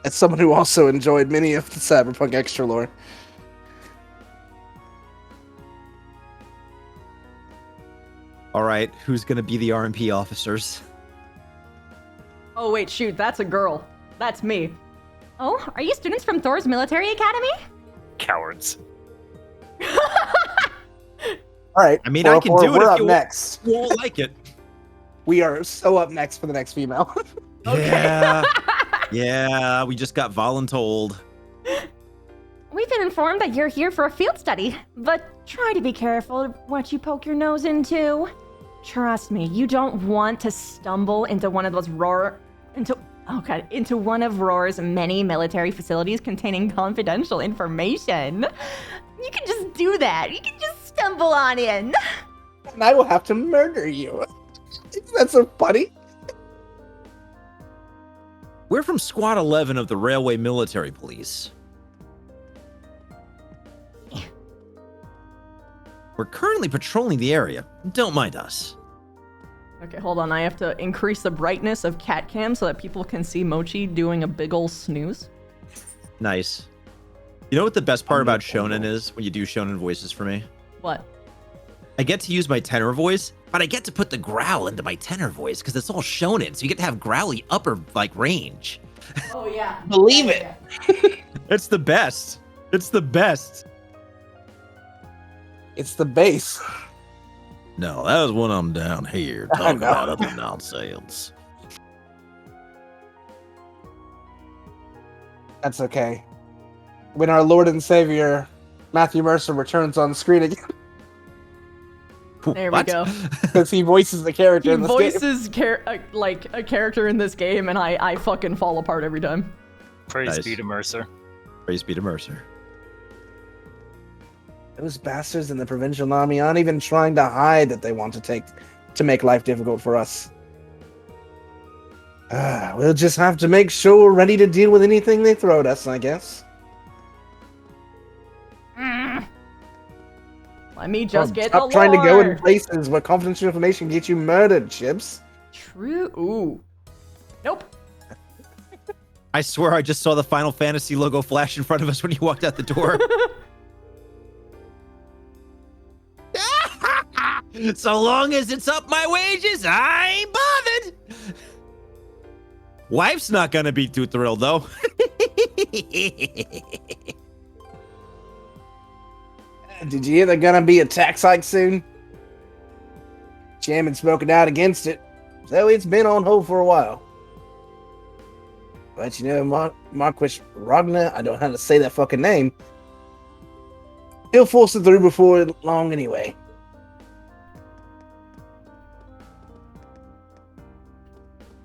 As someone who also enjoyed many of the Cyberpunk extra lore. All right, who's gonna be the RMP officers? Oh, wait, shoot, that's a girl. That's me. Oh, are you students from Thor's military academy? Cowards. All right. I mean, I can do it We're if up you next. won't like it. We are so up next for the next female. Yeah. Yeah, we just got voluntold. We we've been informed that you're here for a field study, but try to be careful what you poke your nose into. Trust me, you don't want to stumble into one of those into one of Roar's many military facilities containing confidential information. You can just do that. You can just stumble on in. And I will have to murder you. Isn't that so funny? We're from Squad 11 of the Railway Military Police. We're currently patrolling the area. Don't mind us. Okay, hold on. I have to increase the brightness of cat cam so that people can see Mochi doing a big ol' snooze. Nice. You know what the best part about Shonen is when you do Shonen voices for me? What? I get to use my tenor voice, but I get to put the growl into my tenor voice because it's all Shonen, so you get to have growly upper range. Oh yeah. Believe it. It's the best. It's the best. It's the bass. No, that was when I'm down here talking about other nonsense. That's okay. When our Lord and Savior, Matthew Mercer, returns on screen again. There we go. Because he voices the character He in this voices like a character in this game, and I fucking fall apart every time. Praise be to Mercer. Praise be to Mercer. Those bastards in the provincial army aren't even trying to hide that they want to make life difficult for us. We'll just have to make sure we're ready to deal with anything they throw at us, I guess. Let me just get Stop the trying to go in lore. places where confidential information gets you murdered, Chips. True. Ooh. Nope. I swear I just saw the Final Fantasy logo flash in front of us when you walked out the door. So long as it's up my wages, I ain't bothered. Wife's not gonna be too thrilled, though. Did you hear they're gonna be a tax hike soon? Chairman's spoken out against it, so it's been on hold for a while. But you know, Marquis Ragnar, I don't know how to say that fucking name. He'll force it through before long anyway.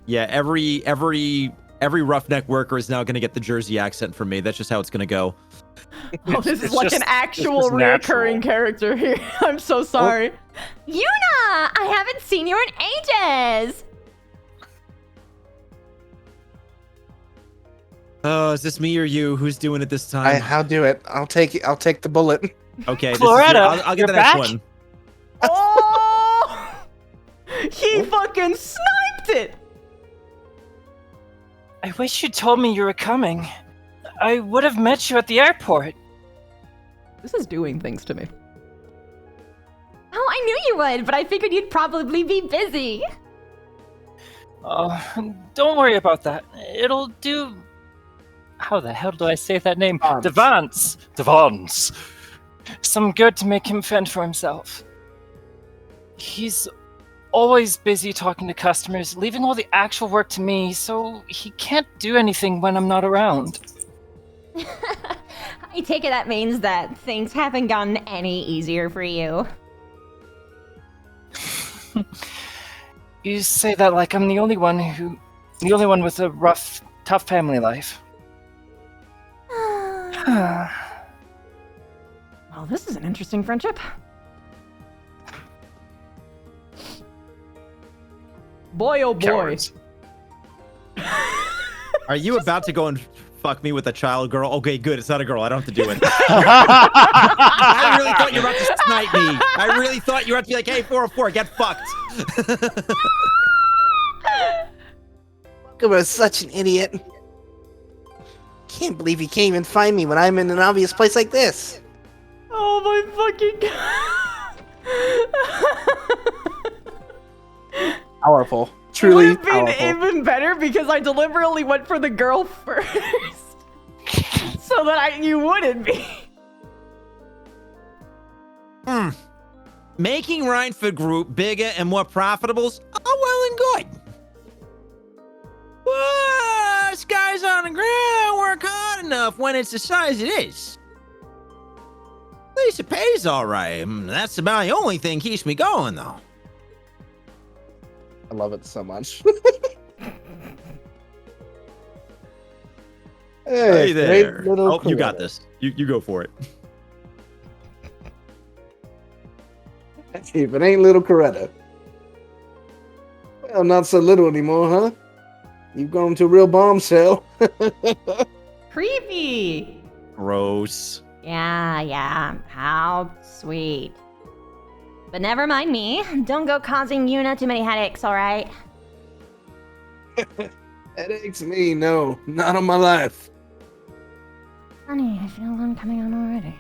Yeah, every roughneck worker is now gonna get the Jersey accent from me. That's just how it's gonna go. Oh, this is like an actual reoccurring character here. I'm so sorry. Yuna! I haven't seen you in ages! Oh, is this me or you? Who's doing it this time? I'll do it. I'll take it. I'll take the bullet. Okay, Floretta, I'll get you're the next back? one. Oh! He fucking sniped it! I wish you told me you were coming. I would have met you at the airport. This is doing things to me. Oh, I knew you would, but I figured you'd probably be busy. Oh, don't worry about that. It'll do... How the hell do I say that name? Devance. Some good to make him fend for himself. He's always busy talking to customers, leaving all the actual work to me, so he can't do anything when I'm not around. I take it that means that things haven't gotten any easier for you. You say that like I'm the only one with a rough, tough family life. Well, this is an interesting friendship. Boy, oh boy. Cowards. Are you about to go and fuck me with a child girl? Okay, good. It's not a girl. I don't have to do it. I really thought you were about to snipe me. I really thought you were about to be like, hey, 404, get fucked. Walker was such an idiot. Can't believe he came and find me when I'm in an obvious place like this. Oh my fucking god. Powerful. Truly It would have been powerful. even better because I deliberately went for the girl first. So that you wouldn't be. Making Rhineford Group bigger and more profitable is all well and good. Whoa, skies on the ground, work hard enough when it's the size it is. least it pays all right. That's about the only thing keeps me going, though. I love it so much. Hey there. great little Oh, you got Coretta. this. You go for it. If it ain't little Coretta. Well, not so little anymore, huh? You've gone to a real bombshell. Creepy. Gross. Yeah, how sweet. But never mind me. Don't go causing Yuna too many headaches, alright? Headaches me, no. Not on my life. Honey, I feel one coming on already.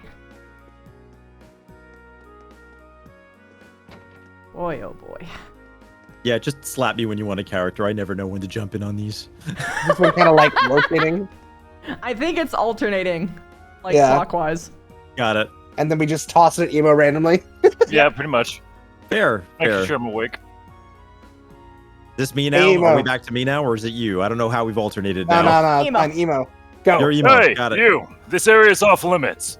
Boy, oh boy. Yeah, just slap me when you want a character. I never know when to jump in on these. This one kind of like rotating. I think it's alternating, like Yeah. clockwise. Got it. And then we just toss it at emo randomly. Yeah, pretty much. Fair. Making Fair. sure I'm awake. This me now? Emo. Are we back to me now, or is it you? I don't know how we've alternated No, now. no, no. Emo. Fine, emo. Go. You're emo. Hey, Got it. you! This area is off limits.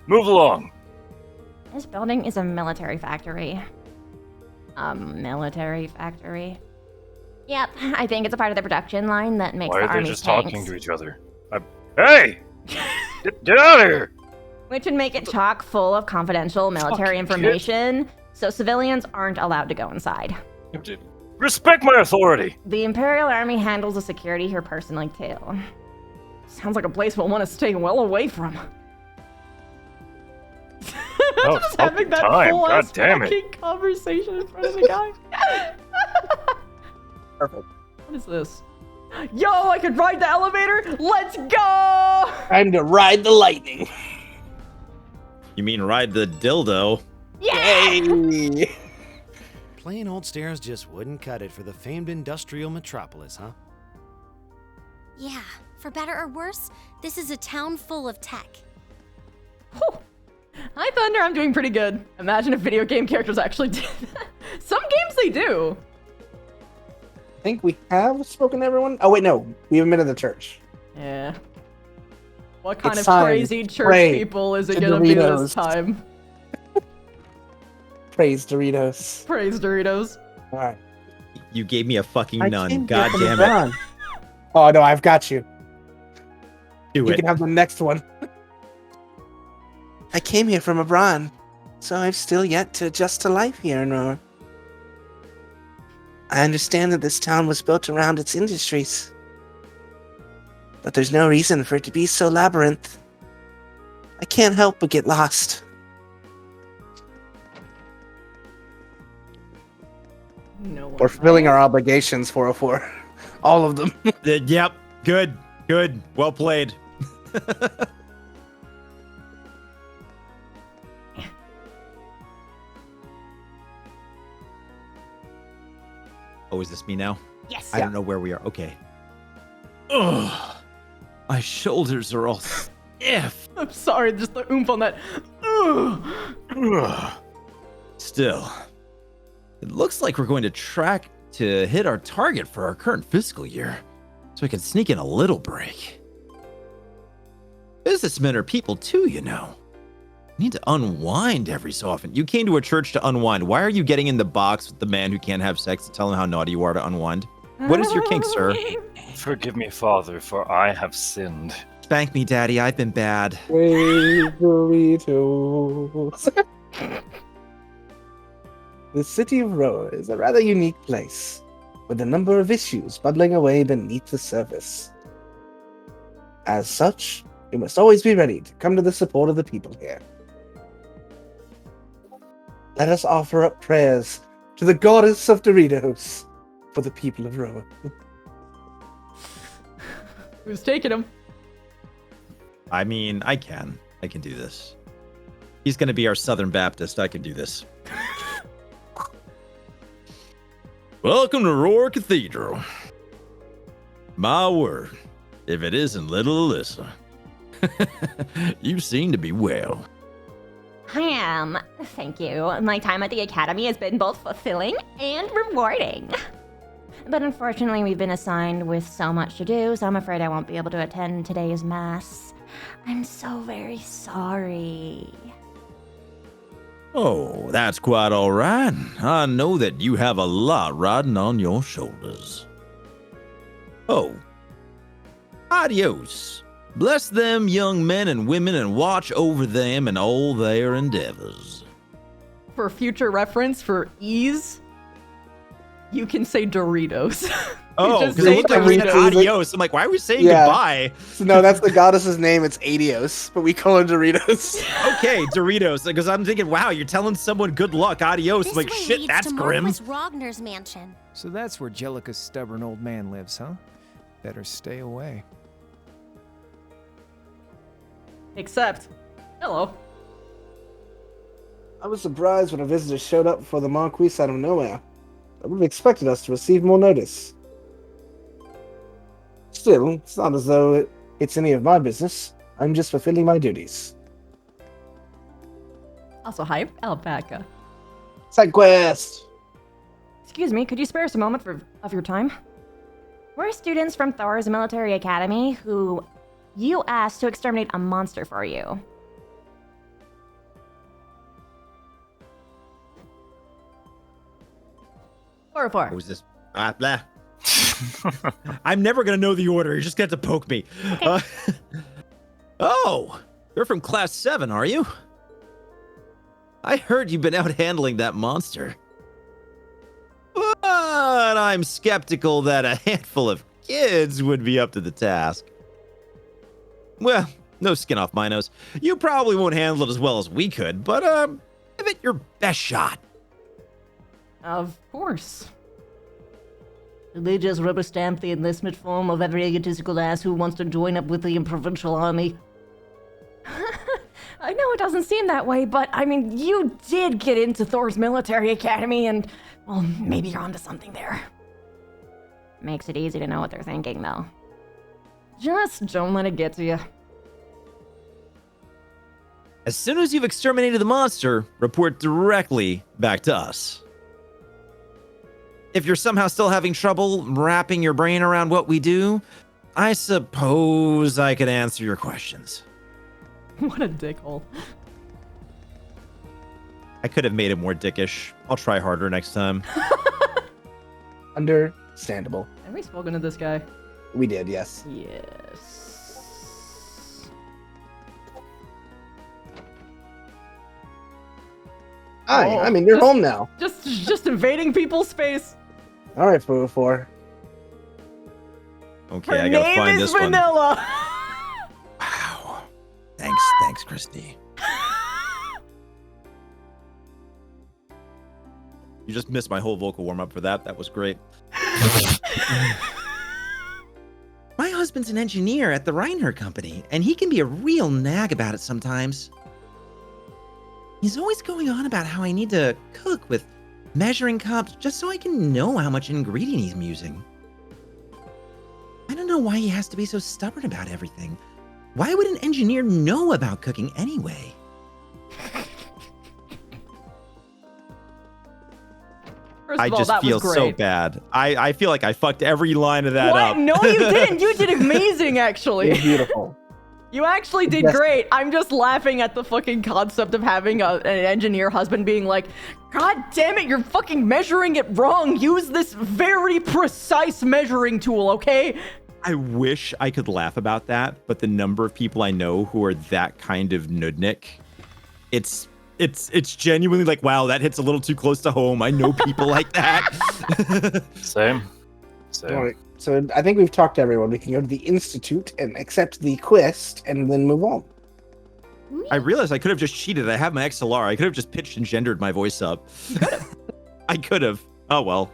Move along. This building is a military factory. A military factory? Yep, I think it's a part of the production line that makes Why the are they army's just tanks. talking to each other? Hey! Get out of here! Which would make it chock full of confidential military Fucking information, so civilians aren't allowed to go inside. Respect my authority! The Imperial Army handles the security here personally, too. Sounds like a place we'll want to stay well away from. Oh, Just having that time. full God ass damn it. fucking conversation in front of the guy. Perfect. What is this? Yo, I could ride the elevator. Let's go! Time to ride the lightning. You mean ride the dildo? Yay! Plain old stairs just wouldn't cut it for the famed industrial metropolis, huh? Yeah, for better or worse, this is a town full of tech. Hi, Thunder. I'm doing pretty good. Imagine if video game characters actually did that. Some games they do. I think we have spoken to everyone. Oh, wait, no. We haven't been to the church. Yeah. What kind It's of time. crazy church Pray people is it to gonna be Doritos. this time? Praise Doritos. Praise Doritos. All right. You gave me a fucking I nun. came God here from damn it. LeBron. Oh, no, I've got you. Do You it. can have the next one. I came here from Abran, so I've still yet to adjust to life here in Roar. I understand that this town was built around its industries. But there's no reason for it to be so labyrinth. I can't help but get lost. No one. We're fulfilling our obligations, 404. All of them. Yep. Good. Good. Well played. Oh, is this me now? Yes. I don't know where we are. Okay. Ugh. My shoulders are all stiff. I'm sorry, just the oomph on that. Ugh. Ugh. Still, it looks like we're going to track to hit our target for our current fiscal year, so we can sneak in a little break. Businessmen are people too, you know. Need to unwind every so often. You came to a church to unwind. Why are you getting in the box with the man who can't have sex to tell him how naughty you are to unwind? What is your kink, sir? Forgive me, Father, for I have sinned. Spank me, Daddy. I've been bad. Praise Doritos. The city of Roa is a rather unique place, with a number of issues bubbling away beneath the surface. As such, you must always be ready to come to the support of the people here. Let us offer up prayers to the goddess of Doritos for the people of Roa. Who's taking him? I mean, I can do this. He's going to be our Southern Baptist. I can do this. Welcome to Roar Cathedral. My word, if it isn't little Alyssa. You seem to be well. I am. Thank you. My time at the academy has been both fulfilling and rewarding. But unfortunately, we've been assigned with so much to do, so I'm afraid I won't be able to attend today's mass. I'm so very sorry. Oh, that's quite all right. I know that you have a lot riding on your shoulders. Oh. Adios. Bless them young men and women and watch over them in all their endeavors. For future reference, for ease, you can say Doritos. Oh, just because it say looked like we said Doritos. adios. I'm like, why are we saying Yeah. goodbye? No, that's the goddess's name. It's Adios, but we call it Doritos. Okay, Doritos. Because I'm thinking, wow, you're telling someone good luck, adios. This I'm like, way shit, leads that's to grim. Marquis Rogner's mansion. So that's where Jellica's stubborn old man lives, huh? Better stay away. Except, hello. I was surprised when a visitor showed up for the Marquis out of nowhere. I would have expected us to receive more notice. Still, it's not as though it's any of my business. I'm just fulfilling my duties. Also, hi, Alpaca. Side quest! Excuse me, could you spare us a moment of your time? We're students from Thor's military academy who you asked to exterminate a monster for you. Four. What was this? Blah. I'm never going to know the order. You're just going to have to poke me. Oh, you're from class 7, are you? I heard you've been out handling that monster. But I'm skeptical that a handful of kids would be up to the task. Well, no skin off my nose. You probably won't handle it as well as we could, but give it your best shot. Of course. They just rubber stamp the enlistment form of every egotistical ass who wants to join up with the provincial army. I know it doesn't seem that way, but I mean, you did get into Thor's military academy, and, well, maybe you're onto something there. Makes it easy to know what they're thinking, though. Just don't let it get to you. As soon as you've exterminated the monster, report directly back to us. If you're somehow still having trouble wrapping your brain around what we do, I suppose I could answer your questions. What a dickhole. I could have made it more dickish. I'll try harder next time. Understandable. Have we spoken to this guy? We did, yes. Yes. Hi, I mean, you're home now. Just invading people's space. All right, 404. Okay, Her I gotta name find is this one. Vanilla. Wow. Thanks, Christy. You just missed my whole vocal warm-up for that. That was great. My husband's an engineer at the Reinhardt Company, and he can be a real nag about it sometimes. He's always going on about how I need to cook with measuring cups just so I can know how much ingredient he's using. I don't know why he has to be so stubborn about everything. Why would an engineer know about cooking anyway? First I of all, just that feel was great. so bad. I feel like I fucked every line of that What? up. No, you didn't. You did amazing, actually. It's beautiful. You actually did Yes. great. I'm just laughing at the fucking concept of having an engineer husband being like, God damn it, you're fucking measuring it wrong. Use this very precise measuring tool, okay? I wish I could laugh about that, but the number of people I know who are that kind of nudnik, it's genuinely like, wow, that hits a little too close to home. I know people like that. Same. All right. So I think we've talked to everyone. We can go to the Institute and accept the quest and then move on. I realized I could have just cheated. I have my XLR. I could have just pitched and gendered my voice up. I could have. Oh, well.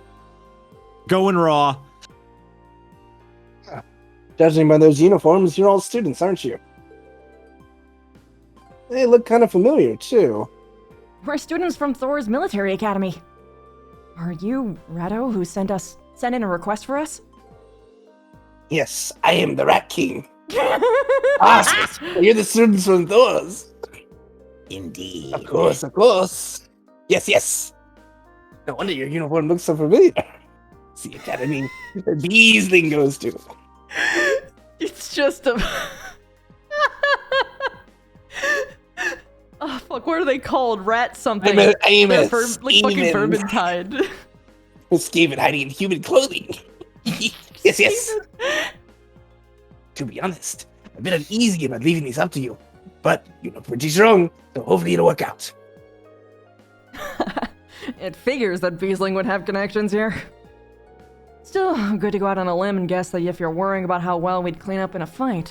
Going raw. Judging by those uniforms, you're all students, aren't you? They look kind of familiar, too. We're students from Thor's military academy. Are you Rado who sent in a request for us? Yes, I am the Rat King. You're the students from Thor's. Indeed. Of course, of course. Yes. No wonder your uniform looks so familiar. It's the academy Beasling goes to. It's just a... Oh, Fuck, what are they called? Rat something. I'm a They're like fucking Steven. vermintide. Skaven hiding in human clothing. Yes, yes. To be honest, a bit uneasy about leaving this up to you. But you look pretty strong, so hopefully it'll work out. It figures that Beesling would have connections here. Still, good to go out on a limb and guess that if you're worrying about how well we'd clean up in a fight.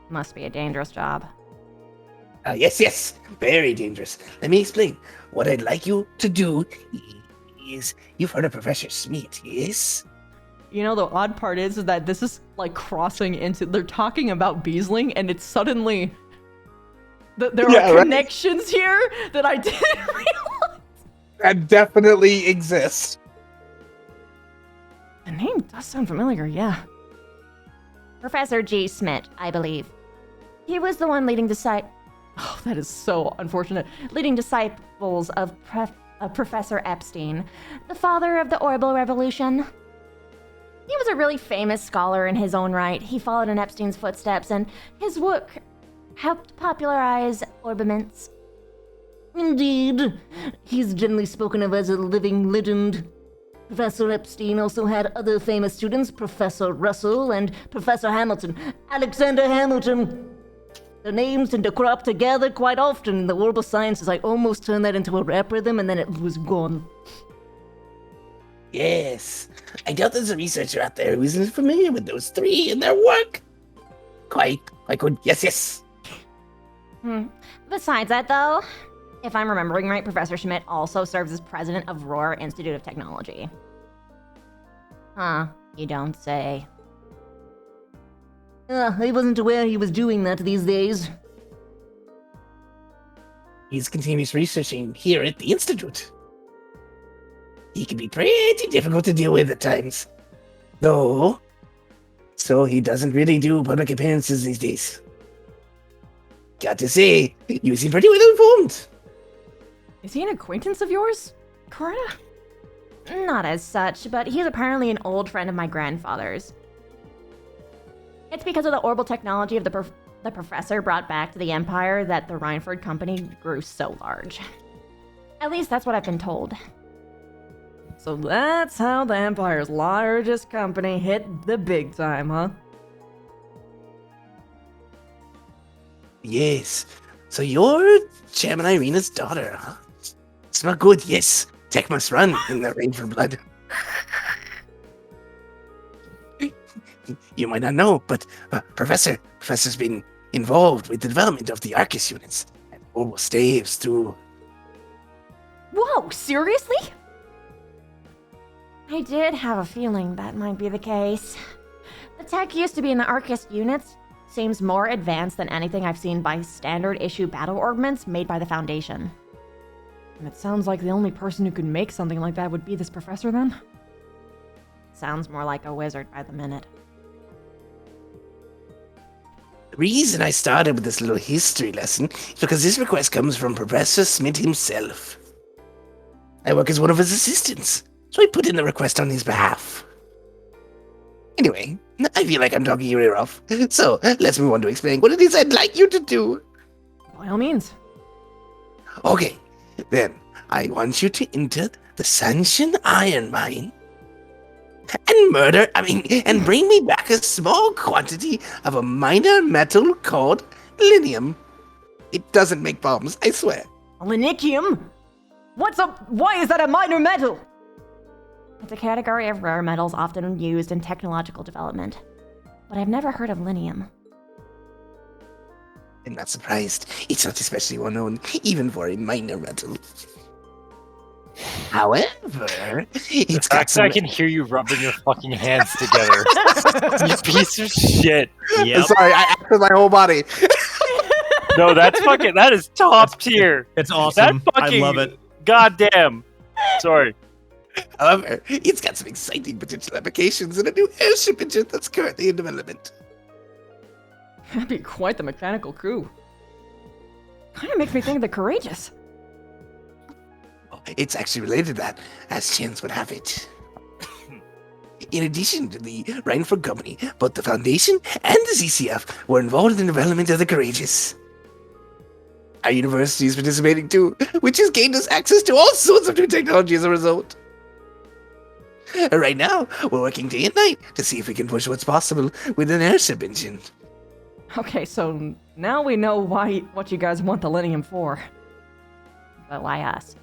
Must be a dangerous job. Yes, yes. Very dangerous. Let me explain. What I'd like you to do is... You've heard of Professor Smith, yes? You know, the odd part is that this is like crossing into... They're talking about Beesling, and it's suddenly... There are connections here that I didn't realize. That definitely exists. The name does sound familiar, yeah. Professor G. Smith, I believe. He was the one leading Oh, that is so unfortunate. leading disciples of Professor Epstein, the father of the Orbital Revolution. He was a really famous scholar in his own right. He followed in Epstein's footsteps, and his work helped popularize orbaments. Indeed. He's generally spoken of as a living legend. Professor Epstein also had other famous students, Professor Russell and Professor Hamilton. Alexander Hamilton. Their names tend to crop together quite often in the world of sciences. I almost turned that into a rap rhythm and then it was gone. Yes. I doubt there's a researcher out there who isn't familiar with those three and their work. Quite good. Yes, yes. Besides that, though, if I'm remembering right, Professor Schmidt also serves as president of Rohr Institute of Technology. Huh, you don't say. I wasn't aware he was doing that these days. He's continuous researching here at the Institute. He can be pretty difficult to deal with at times. Though, so he doesn't really do public appearances these days. Got to say, you seem pretty well informed. Is he an acquaintance of yours, Coretta? Not as such, but he's apparently an old friend of my grandfather's. It's because of the orbital technology of the professor brought back to the Empire that the Rhineford Company grew so large. At least that's what I've been told. So that's how the Empire's largest company hit the big time, huh? Yes. So you're Chairman Irina's daughter, huh? It's not good, yes. Tech must run in the Rainford blood. You might not know, but Professor's been involved with the development of the Arcus units and orbital staves too. Whoa, seriously? I did have a feeling that might be the case. The tech used to be in the Arcus units seems more advanced than anything I've seen by standard issue battle augments made by the Foundation. And it sounds like the only person who could make something like that would be this professor then? Sounds more like a wizard by the minute. The reason I started with this little history lesson is because this request comes from Professor Smith himself. I work as one of his assistants, so I put in the request on his behalf. Anyway, I feel like I'm talking your ear off, so let's move on to explain what it is I'd like you to do. By all means. Okay, then I want you to enter the Sanshin Iron Mine and bring me back a small quantity of a minor metal called linium. It doesn't make bombs, I swear. Linicium? Why is that a minor metal? It's a category of rare metals often used in technological development, but I've never heard of linium. I'm not surprised. It's not especially well known, even for a minor metal. However, it's got some... I can hear you rubbing your fucking hands together. You piece of shit. Yep. Sorry, I acted my whole body. No, that is top tier. It's awesome. I love it. Goddamn. Sorry. However, it's got some exciting potential applications in a new airship engine that's currently in development. That'd be quite the mechanical crew. Kinda makes me think of the Courageous. It's actually related to that, as chance would have it. In addition to the Rhineford Company, both the Foundation and the ZCF were involved in the development of the Courageous. Our university is participating too, which has gained us access to all sorts of new technology as a result. Right now, we're working day and night to see if we can push what's possible with an airship engine. Okay, so now we know what you guys want the Linium for. But why us?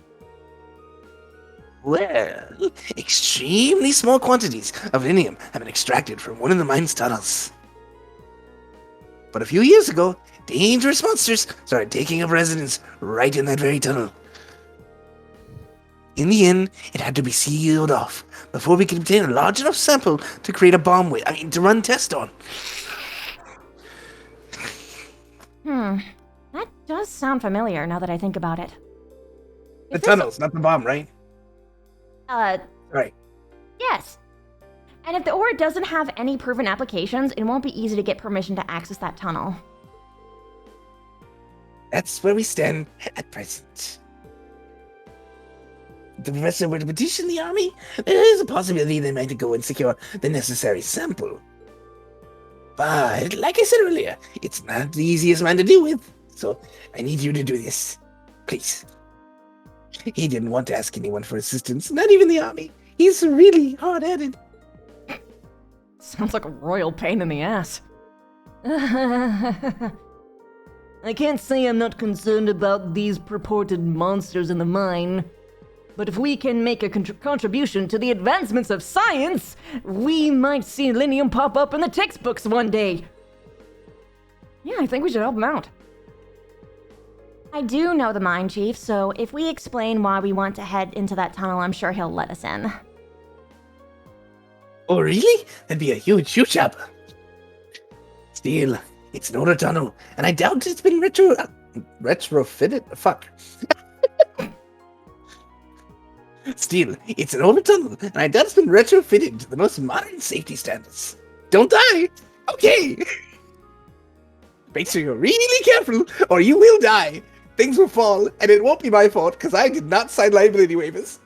Well, extremely small quantities of Linium have been extracted from one of the mine's tunnels. But a few years ago, dangerous monsters started taking up residence right in that very tunnel. In the end, it had to be sealed off before we could obtain a large enough sample to create a bomb with, to run tests on. That does sound familiar now that I think about it. The tunnels, not the bomb, right? Right. Yes. And if the ore doesn't have any proven applications, it won't be easy to get permission to access that tunnel. That's where we stand at present. If the professor were to petition the army, there is a possibility they might go and secure the necessary sample. But, like I said earlier, it's not the easiest man to deal with, so I need you to do this. Please. He didn't want to ask anyone for assistance, not even the army. He's really hard-headed. Sounds like a royal pain in the ass. I can't say I'm not concerned about these purported monsters in the mine. But if we can make a contribution to the advancements of science, we might see Linium pop up in the textbooks one day. Yeah, I think we should help him out. I do know the mine chief, so if we explain why we want to head into that tunnel, I'm sure he'll let us in. Oh, really? That'd be a huge help. Still, it's an older tunnel, and I doubt it's been retrofitted. Fuck. Still, it's an older tunnel, and I doubt it's been retrofitted to the most modern safety standards. Don't die! Okay! Make sure you're really careful, or you will die. Things will fall, and it won't be my fault, because I did not sign liability waivers.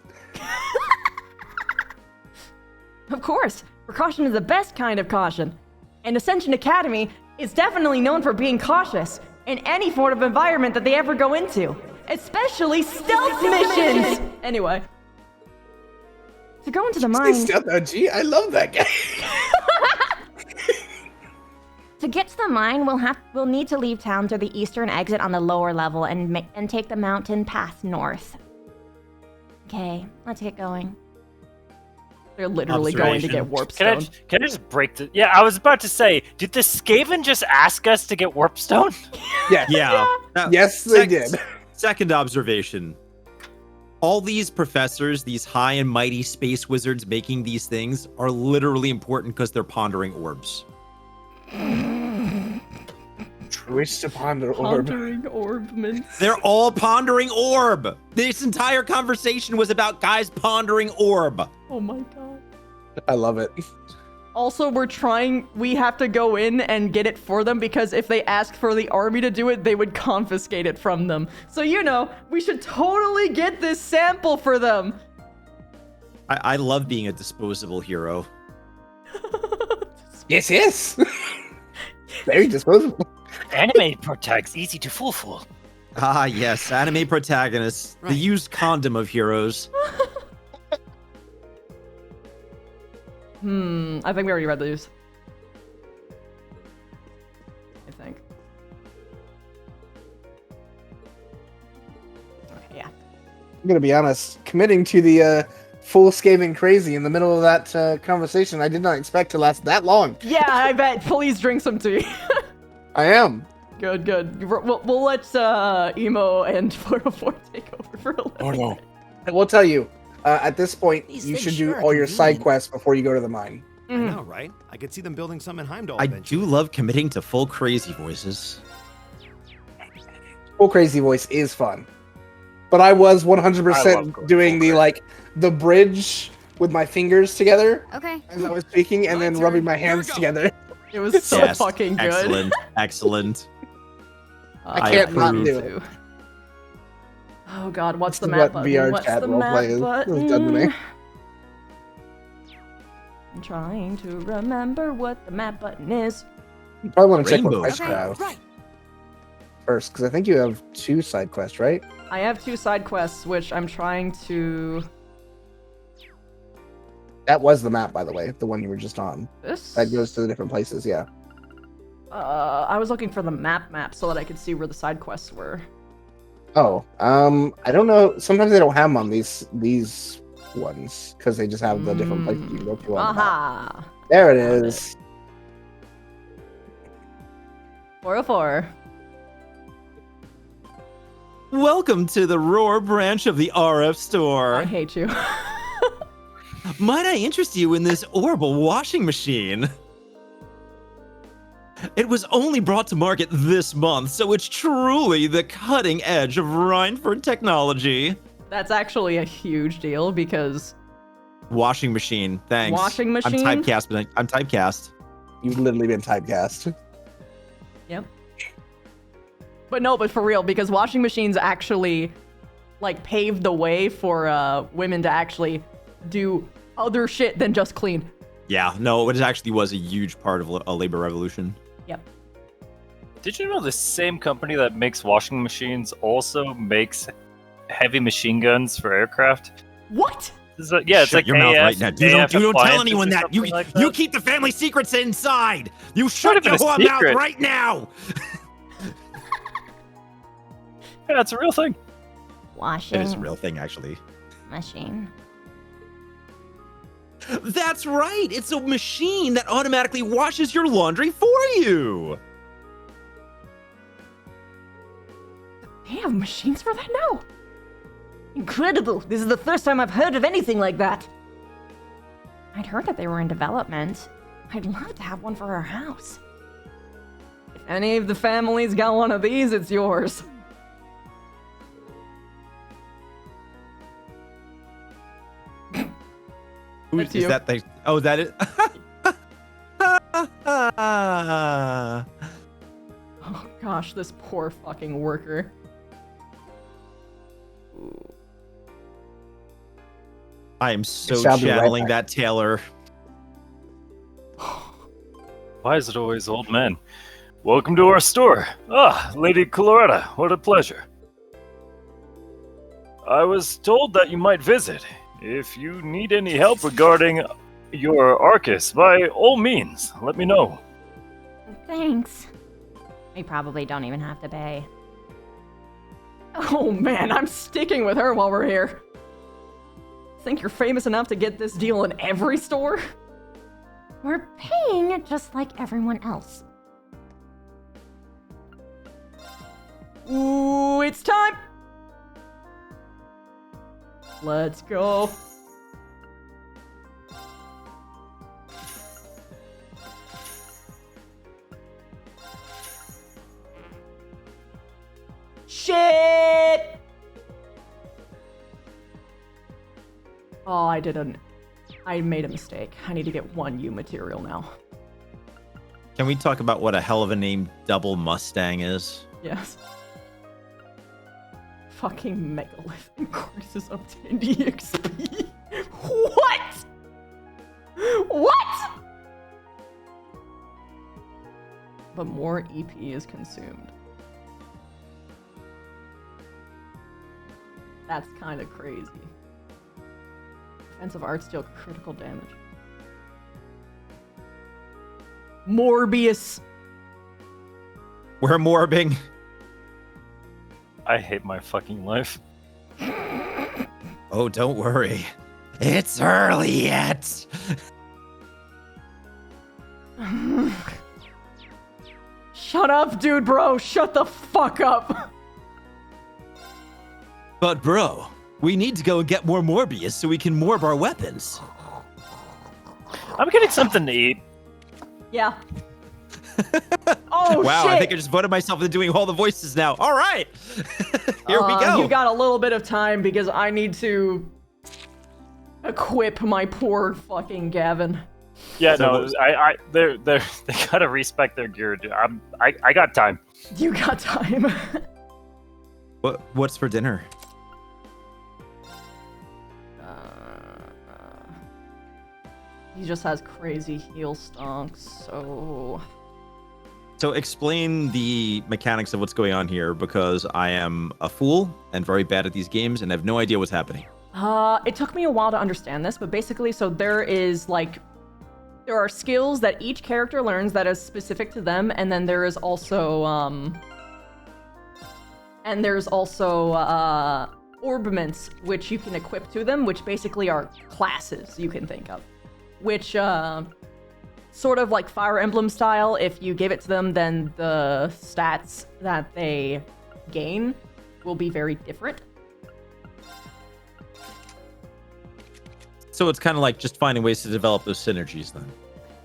Of course, precaution is the best kind of caution. And Ascension Academy is definitely known for being cautious in any sort of environment that they ever go into, especially stealth missions! Anyway. To go into the mine... Stealth OG? I love that guy. To get to the mine, we'll need to leave town through the eastern exit on the lower level and take the mountain path north. Okay, let's get going. They're literally going to get warpstone. Can I just break the... Yeah, I was about to say, did the Skaven just ask us to get warpstone? Yeah. Yes, they did. Second observation. All these professors, these high and mighty space wizards making these things are literally important because they're pondering orbs. Wish to ponder orb. Pondering orbments. They're all pondering orb. This entire conversation was about guys pondering orb. Oh my god. I love it. Also, we have to go in and get it for them because if they ask for the army to do it, they would confiscate it from them. So, we should totally get this sample for them. I love being a disposable hero. Yes. Very disposable. Anime protag's easy to fool. Ah, yes, anime protagonists, the used condom of heroes. I think we already read these. I think. Okay, yeah. I'm gonna be honest. Committing to the full Skaven crazy in the middle of that conversation, I did not expect to last that long. Yeah, I bet. Please drink some tea. I am. Good. We'll let Emo and 404 take over for a little Oh no. I will tell you, at this point, He you said should do sure, all your side convenient. quests before you go to the mine. I know, right? I could see them building some in Heimdall. I do love committing to full crazy voices. Full crazy voice is fun. But I was 100% doing the bridge with my fingers together Okay. as I was speaking and then rubbing my hands together. It was so Yes, fucking good. Excellent. I can't not do it. Oh god, what's the This is map what button? VR What's chat the roleplay map is. button? It's done to me. I'm trying to remember what the map button is. You probably want to check what Rainbow. price Okay, I have. Right. first? Because I think you have 2 side quests, right? I have 2 side quests, which I'm trying to... That was the map, by the way, the one you were just on. This? That goes to the different places, yeah. I was looking for the map so that I could see where the side quests were. Oh, I don't know. Sometimes they don't have them on these ones because they just have the different places you can go to on the map. Aha! There it is. 404. Welcome to the Roar branch of the RF store. I hate you. Might I interest you in this orbital washing machine? It was only brought to market this month, so it's truly the cutting edge of Rhineford technology. That's actually a huge deal because... Washing machine, thanks. Washing machine? I'm typecast. You've literally been typecast. Yep. But for real, because washing machines actually, like, paved the way for women to actually do other shit than just clean. Yeah, no, it actually was a huge part of a labor revolution. Yep. Did you know the same company that makes washing machines also makes heavy machine guns for aircraft? What? It's it's Shut like your mouth right now. You don't tell appliances anyone or that. something like You keep the family secrets inside. You shut Not your even a whore mouth secret. right now. Yeah, it's a real thing. Washing It is a real thing, actually. machine. That's right. It's a machine that automatically washes your laundry for you. They have machines for that now? Incredible! This is the first time I've heard of anything like that. I'd heard that they were in development. I'd love to have one for our house. If any of the families got one of these, it's yours. Who That's is you. that? Oh, that is. Oh gosh, this poor fucking worker. I am so Shall be right channeling back. that Taylor. Why is it always old men? Welcome to our store. Ah, Lady Coloretta, what a pleasure. I was told that you might visit. If you need any help regarding your Arcus, by all means, let me know. Thanks. We probably don't even have to pay. Oh man, I'm sticking with her while we're here. Think you're famous enough to get this deal in every store? We're paying just like everyone else. Ooh, it's time! Let's go. Shit! Oh, I made a mistake. I need to get 1 U material now. Can we talk about what a hell of a name Double Mustang is? Yes. Fucking megalith increases up to EXP. What? What? But more EP is consumed. That's kind of crazy. Defensive arts deal critical damage. Morbius. We're morbing. I hate my fucking life. Oh, don't worry. It's early yet. Shut up, dude, bro. Shut the fuck up. But bro, we need to go and get more Morbius so we can morb our weapons. I'm getting something to eat. Yeah. Oh, wow, shit. I think I just voted myself into doing all the voices now. All right. Here we go. You got a little bit of time because I need to equip my poor fucking Gavin. Yeah, no, they gotta respect their gear. Dude. I got time. You got time. What's for dinner? He just has crazy heel stonks, so So explain the mechanics of what's going on here, because I am a fool and very bad at these games and have no idea what's happening. It took me a while to understand this, but basically, so there are skills that each character learns that is specific to them, and then there is also, orbaments, which you can equip to them, which basically are classes you can think of, which, sort of like Fire Emblem style, if you give it to them, then the stats that they gain will be very different. So it's kind of like just finding ways to develop those synergies then.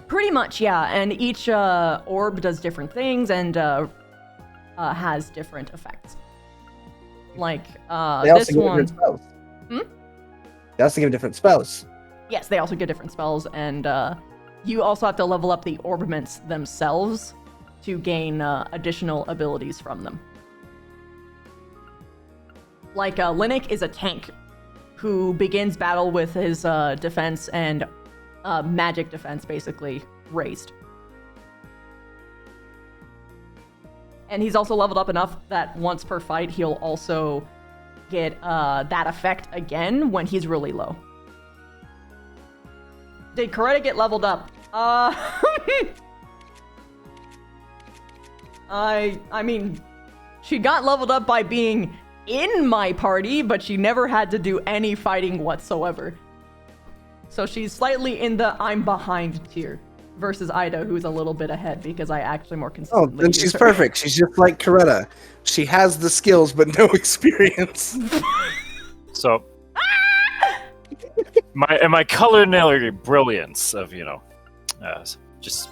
Pretty much, yeah. And each orb does different things and has different effects. Like They also this give one. different spells. Hmm? They also give different spells. Yes, they also get different spells, and you also have to level up the orbaments themselves to gain additional abilities from them. Like Linux is a tank who begins battle with his defense and magic defense basically raised. And he's also leveled up enough that once per fight, he'll also get that effect again when he's really low. Did Coretta get leveled up? I mean, she got leveled up by being in my party, but she never had to do any fighting whatsoever. So she's slightly in the I'm behind tier versus Ida, who's a little bit ahead because I actually more Oh, consistently then use she's her. perfect. She's just like Coretta. She has the skills, but no experience. So, my culinary brilliance of, just,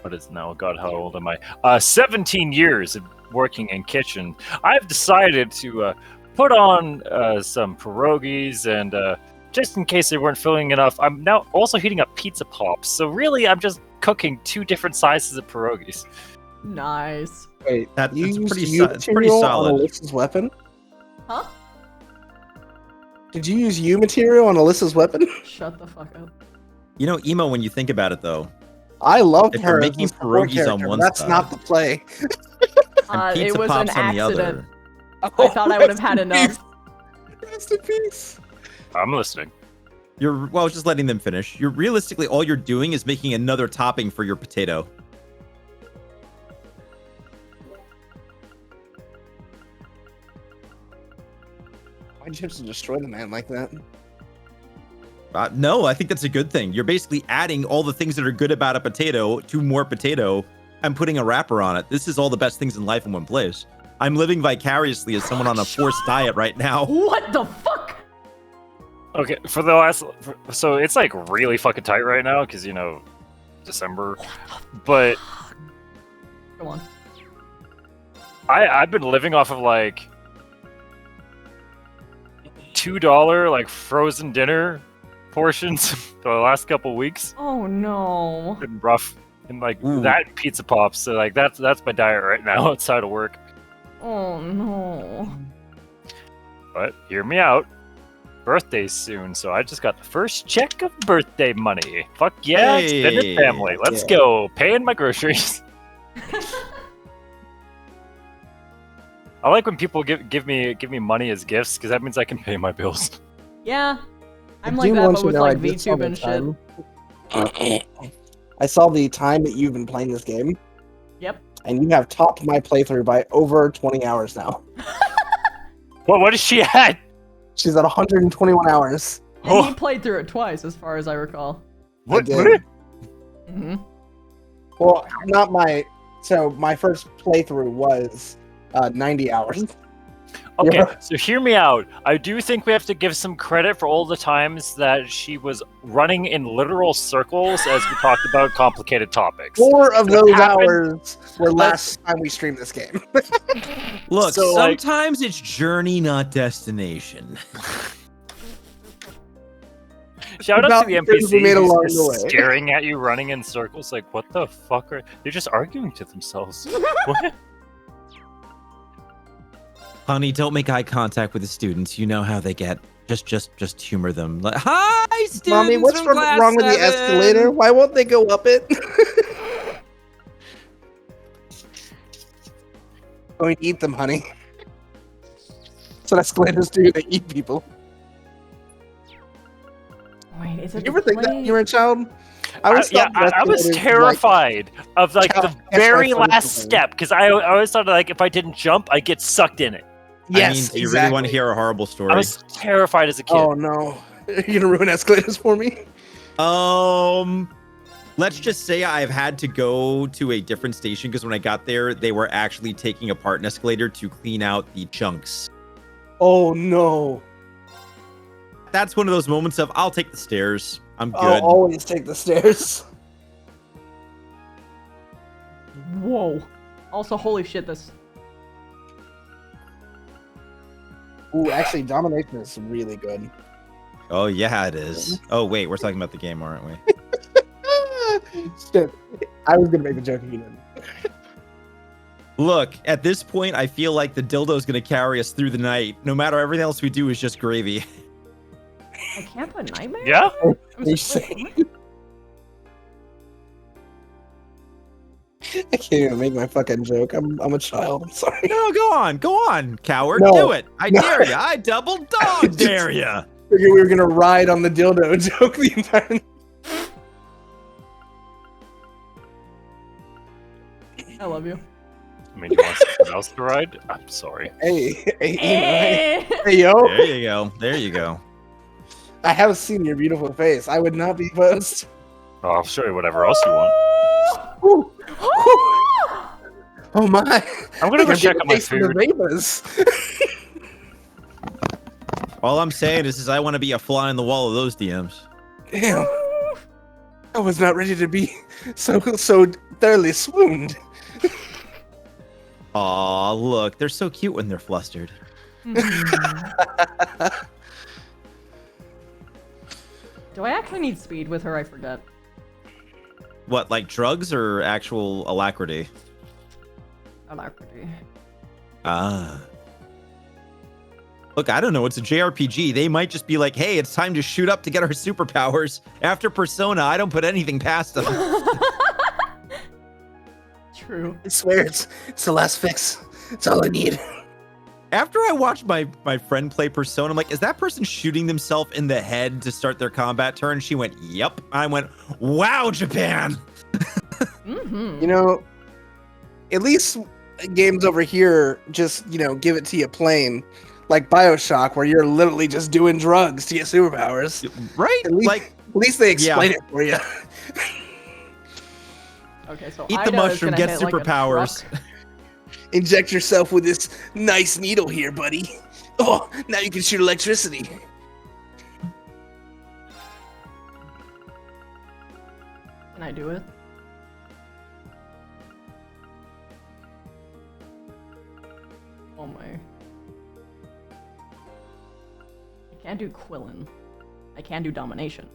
what is now? God, how old am I? 17 years of working in kitchen. I've decided to put on some pierogies, and just in case they weren't filling enough, I'm now also heating up pizza pops. So really, I'm just cooking 2 different sizes of pierogies. Nice. Wait, That's you used pretty U it's pretty material on solid. Alyssa's weapon? Huh? Did you use U material on Alyssa's weapon? Shut the fuck up. You know, Emo, when you think about it, though, I loved if her. you're as making the support pierogies character, on but one that's side not the play. and It pizza was an pops on the accident. other, I thought I would have had enough. Rest in peace. I'm listening. well, just letting them finish. You're realistically all you're doing is making another topping for your potato. Why'd you have to destroy the man like that? No, I think that's a good thing. You're basically adding all the things that are good about a potato to more potato and putting a wrapper on it. This is all the best things in life in one place. I'm living vicariously as someone on a forced diet right now. What the fuck? Okay, for the last, so it's like really fucking tight right now because December, but Go on. I've been living off of like $2 like frozen dinner portions for the last couple weeks. Oh no. Been rough, and like that and pizza pops. So like that's my diet right now outside of work. Oh no. But hear me out. Birthday's soon, so I just got the first check of birthday money. Fuck yeah, extended Hey. family. Let's go. Paying my groceries. I like when people give me money as gifts because that means I can pay my bills. Yeah. I'm I like do that, want but you with to know like I just saw VTube the and shit. time. I saw the time that you've been playing this game. Yep. And you have topped my playthrough by over 20 hours now. What is she at? She's at 121 hours. And he played through it twice, as far as I recall. I did. Mm-hmm. Well, not my... So, my first playthrough was 90 hours. Okay, Yeah. so hear me out. I do think we have to give some credit for all the times that she was running in literal circles as we talked about complicated topics. 4 of That those happened- hours were last time we streamed this game. Look, So, like- sometimes it's journey, not destination. Shout out About to the the things we NPCs made along who's the just way. staring at you running in circles like, what the fuck are... They're just arguing to themselves. What? Honey, don't make eye contact with the students. You know how they get. Just humor them. Like, hi, students. Mommy, what's from class wrong with the 7." escalator? Why won't they go up it? going to eat them, honey. That's what escalators do. They eat people. Wait, is it Did you ever think that when you were a child? I was escalators, terrified of like the catch very my foot or last something. step because I always thought like if I didn't jump, I'd get sucked in it. I mean, do you really want to hear a horrible story? I was terrified as a kid. Oh no. Are you gonna ruin escalators for me? Let's just say I've had to go to a different station because when I got there, they were actually taking apart an escalator to clean out the chunks. Oh no. That's one of those moments of I'll take the stairs. I'm good. I'll always take the stairs. Whoa. Also, holy shit, this. Ooh, actually, domination is really good. Oh yeah, it is. Oh wait, we're talking about the game, aren't we? Shit. I was gonna make a joke if you didn't. Look, at this point, I feel like the dildo's gonna carry us through the night. No matter everything else we do is just gravy. I can't put nightmare? Yeah? You're saying. I can't even make my fucking joke. I'm a child. I'm sorry. No, go on, coward. No. Do it. I No. dare you. I double dog dare you. Figured we were gonna ride on the dildo joke the entire. I love you. I mean, you want something else to ride? I'm sorry. Hey, hey, yo. There you go. There you go. I have seen your beautiful face. I would not be opposed. Oh, I'll show you whatever else you want. Ooh. Oh my! I'm gonna go I'm check getting on my taste of the food. vapors. All I'm saying is I want to be a fly in the wall of those DMs. Damn. I was not ready to be so thoroughly swooned. Aw, look, they're so cute when they're flustered. Do I actually need speed with her? I forget. What, like drugs or actual alacrity? Alacrity. Ah. Look, I don't know. It's a JRPG. They might just be like, hey, it's time to shoot up to get our superpowers. After Persona, I don't put anything past them. True. I swear it's the last fix. It's all I need. After I watched my friend play Persona, I'm like, is that person shooting themselves in the head to start their combat turn? She went, yep. I went, wow, Japan. You know, at least games over here just, give it to you plain. Like BioShock, where you're literally just doing drugs to get superpowers. Right? At least they explain it for you. Okay, so Eat the mushroom, get superpowers. Inject yourself with this nice needle here, buddy. Oh, now you can shoot electricity. Can I do it? Oh my. I can't do Quillen. I can do Domination.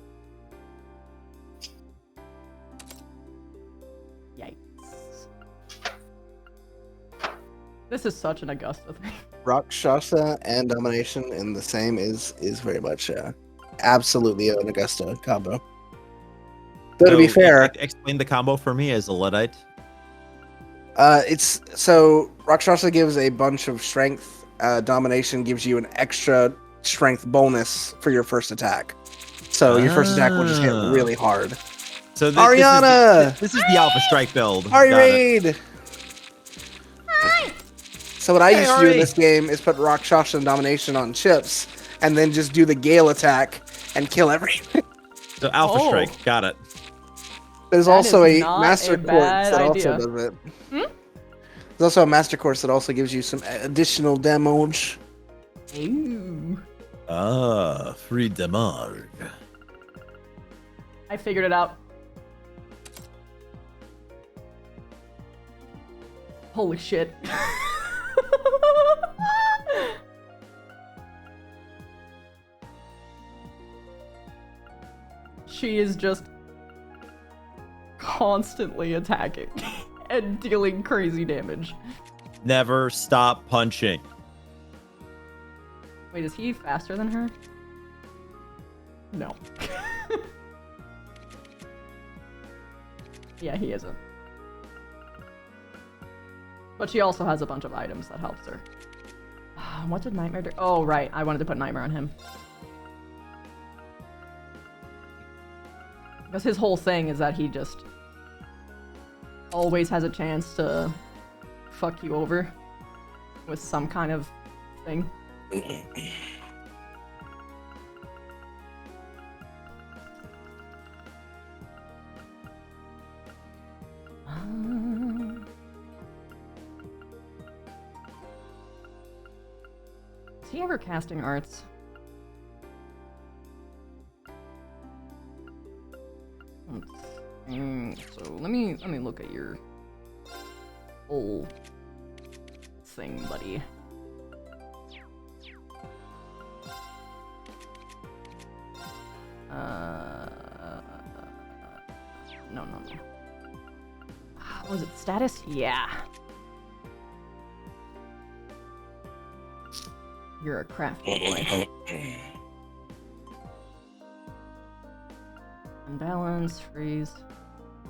Yikes. This is such an Augusta thing. Rakshasa and Domination in the same is very much absolutely an Augusta combo. Though to be fair, Explain the combo for me as a Luddite. it's so Rakshasa gives a bunch of strength. Domination gives you an extra strength bonus for your first attack. So your first attack will just hit really hard. So Ariana! This is the Alpha Strike build. Ari Got it. Raid! So what I used to do in this game is put Rakshasa and Domination on chips, and then just do the Gale attack and kill everything. So Alpha Strike, got it. There's That also is a not Master a Course bad that idea. also does it. There's also a Master Course that also gives you some additional damage. Ooh. Ah, free damage. I figured it out. Holy shit. She is just constantly attacking and dealing crazy damage. Never stop punching. Wait, is he faster than her? No. Yeah, he isn't. But she also has a bunch of items that helps her. What did Nightmare do? Oh, right. I wanted to put Nightmare on him. Because his whole thing is that he just always has a chance to fuck you over with some kind of thing. Is he ever casting arts? So let me look at your whole thing, buddy. No. Was it status? Yeah. You're a crafty boy. Unbalance, freeze.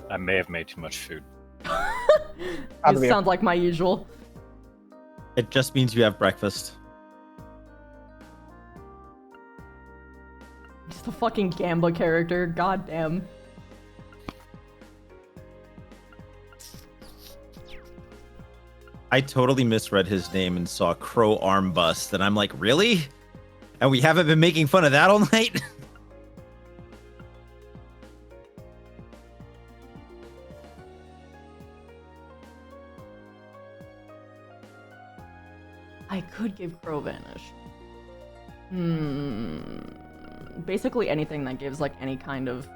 I may have made too much food. This sounds like my usual. It just means you have breakfast. Just a fucking Gamba character. Goddamn. I totally misread his name and saw Crow Arm Bust, and I'm like, really? And we haven't been making fun of that all night? I could give Crow Vanish. Basically anything that gives like any kind of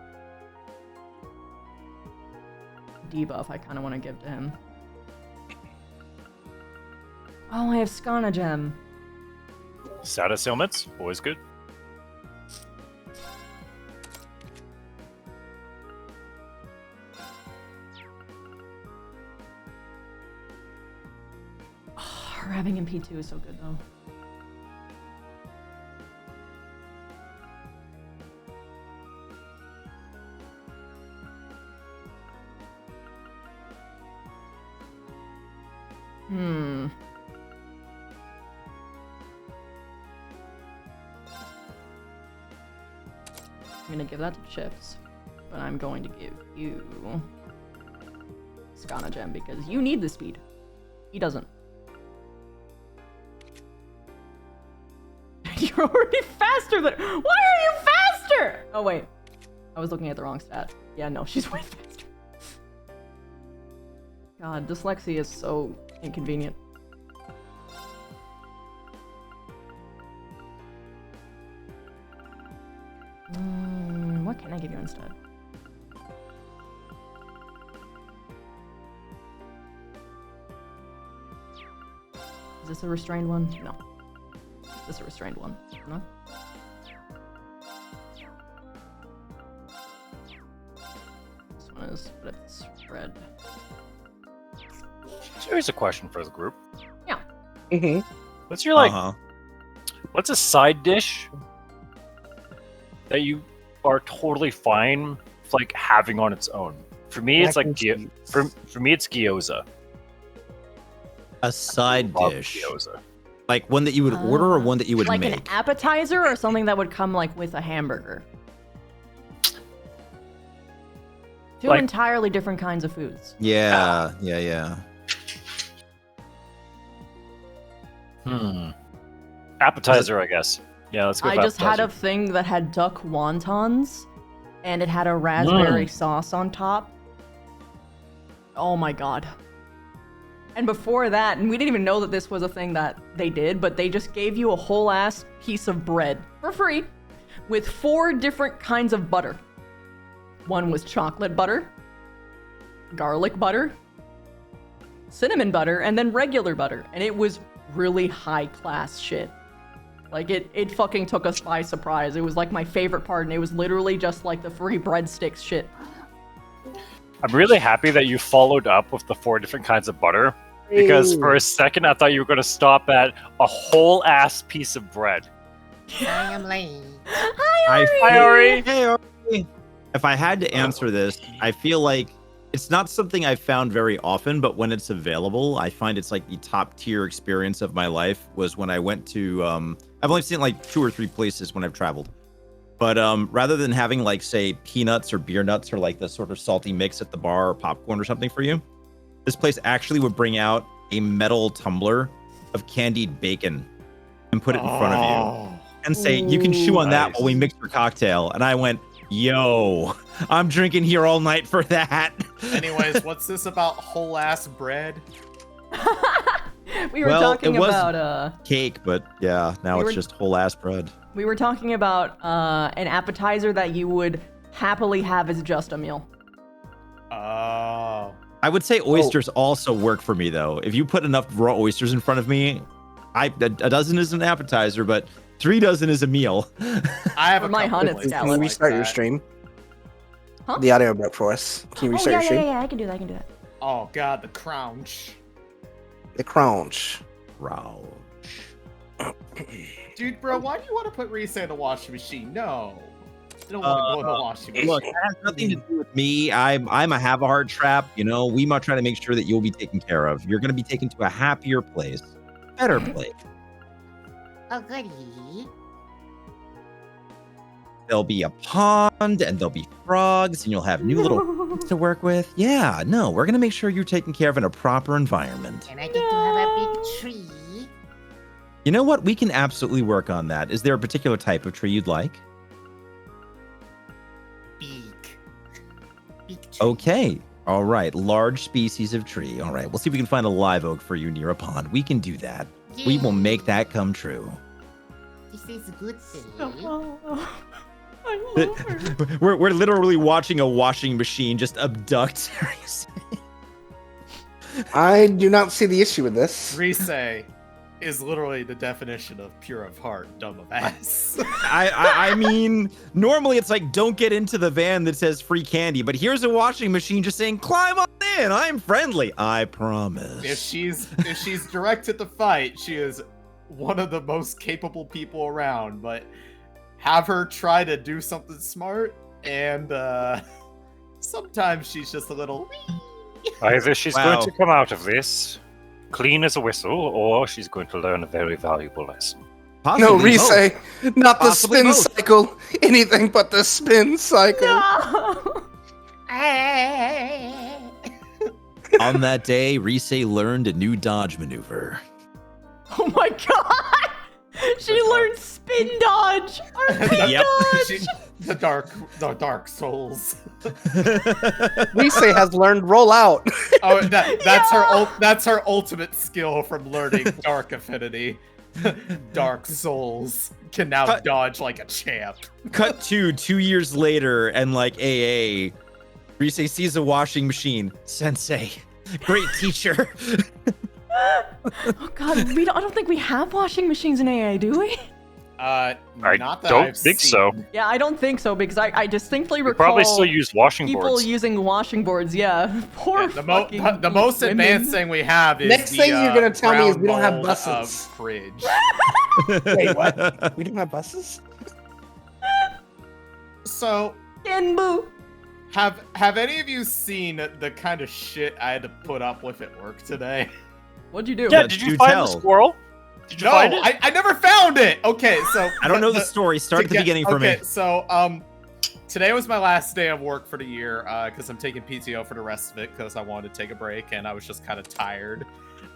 debuff I kind of want to give to him. Oh, I have Skana Gem. Status ailments, always good. Her having MP2 is so good though. I'm gonna give that to Chips, but I'm going to give you Skana Gem because you need the speed. He doesn't. You're already faster than— Why are you faster? Oh wait, I was looking at the wrong stat. Yeah, no, she's way faster. God, dyslexia is so inconvenient. What can I give you instead? Is this a restrained one? No. Is this a restrained one? No? This one is, but it's red. So here's a question for the group. Yeah. What's your what's a side dish that you are totally fine with, like, having on its own? For me, it's like for me it's gyoza. A side dish. Gyoza. Like one that you would order or one that you would like make? an appetizer or something that would come like with a hamburger? Two Like- entirely different kinds of foods. Yeah. Appetizer, I guess. Yeah, let's go. I just had a thing that had duck wontons, and it had a raspberry sauce on top. Oh my god. And before that, and we didn't even know that this was a thing that they did, but they just gave you a whole ass piece of bread for free with 4 different kinds of butter. One was chocolate butter, garlic butter, cinnamon butter, and then regular butter. And it was really high class shit. Like it fucking took us by surprise. It was like my favorite part, and it was literally just like the free breadsticks shit. I'm really happy that you followed up with the 4 different kinds of butter, because for a second I thought you were going to stop at a whole ass piece of bread. I am late. Hi, Ari. Hey, Ari. If I had to answer this, I feel like It's not something I've found very often, but when it's available, I find it's like the top tier experience of my life was when I went to, I've only seen like 2 or 3 places when I've traveled. But rather than having like, say, peanuts or beer nuts or like the sort of salty mix at the bar or popcorn or something for you, this place actually would bring out a metal tumbler of candied bacon and put it in front of you and say, you can chew on that while we mix your cocktail. And I went, yo, I'm drinking here all night for that. Anyways, what's this about whole ass bread? We were talking it was about cake, but yeah, now it's just whole ass bread. we were talking about an appetizer that you would happily have as just a meal. Oh. I would say oysters also work for me though. If you put enough raw oysters in front of me, a dozen is an appetizer, but 3 dozen is a meal. I have a my hunted Can scallops. you restart your stream? Huh? The audio broke for us. Can you restart your stream? Yeah, I can do that. Oh god, the crunch. The crunch. Dude, bro, why do you want to put Risa in the washing machine? No. I don't want to go in the washing machine. Look, it has nothing to do with me. I'm a have a heart trap. You know, we might try to make sure that you'll be taken care of. You're going to be taken to a happier place, better place. Oh, goody. There'll be a pond and there'll be frogs and you'll have new little to work with. Yeah, no, we're going to make sure you're taken care of in a proper environment. And I get to have a big tree. You know what? We can absolutely work on that. Is there a particular type of tree you'd like? Big tree. Okay. All right. Large species of tree. All right. We'll see if we can find a live oak for you near a pond. We can do that. We will make that come true. This is a good thing. We're literally watching a washing machine just abduct. I do not see the issue with this. Risa is literally the definition of pure of heart, dumb of ass. I mean, normally it's like, don't get into the van that says free candy, but here's a washing machine just saying, climb on in. I'm friendly. I promise. If she's directed to fight, she is one of the most capable people around, but have her try to do something smart, and sometimes she's just a little... Either she's going to come out of this clean as a whistle, or she's going to learn a very valuable lesson. No, Risa, not the Possibly spin both. cycle. Anything but the spin cycle. On that day, Rise learned a new dodge maneuver. Oh my god! She learned spin dodge! Arcade Yep. dodge! The dark souls. Risa has learned roll out. Oh, that's her ultimate skill from learning Dark Affinity. Dark Souls can now dodge like a champ. Cut to 2 years later, and like AA, Rise sees a washing machine. Sensei, great teacher. Oh god, I don't think we have washing machines in AA, do we? I not that don't I've think seen. so. Yeah, I don't think so because I distinctly We recall probably still use washing people boards. using washing boards. Yeah, poor The fucking most women. advanced thing we have is Next the, thing you're gonna tell me is brown we don't have mold buses. of fridge. Wait, what? We don't have buses? So, Genbu. have any of you seen the kind of shit I had to put up with at work today? What'd you do? Yeah, did you find the squirrel? Did you No, find it? I never found it. Okay, so I don't know the story. Start at the beginning for me. Okay, so today was my last day of work for the year because I'm taking PTO for the rest of it because I wanted to take a break and I was just kind of tired.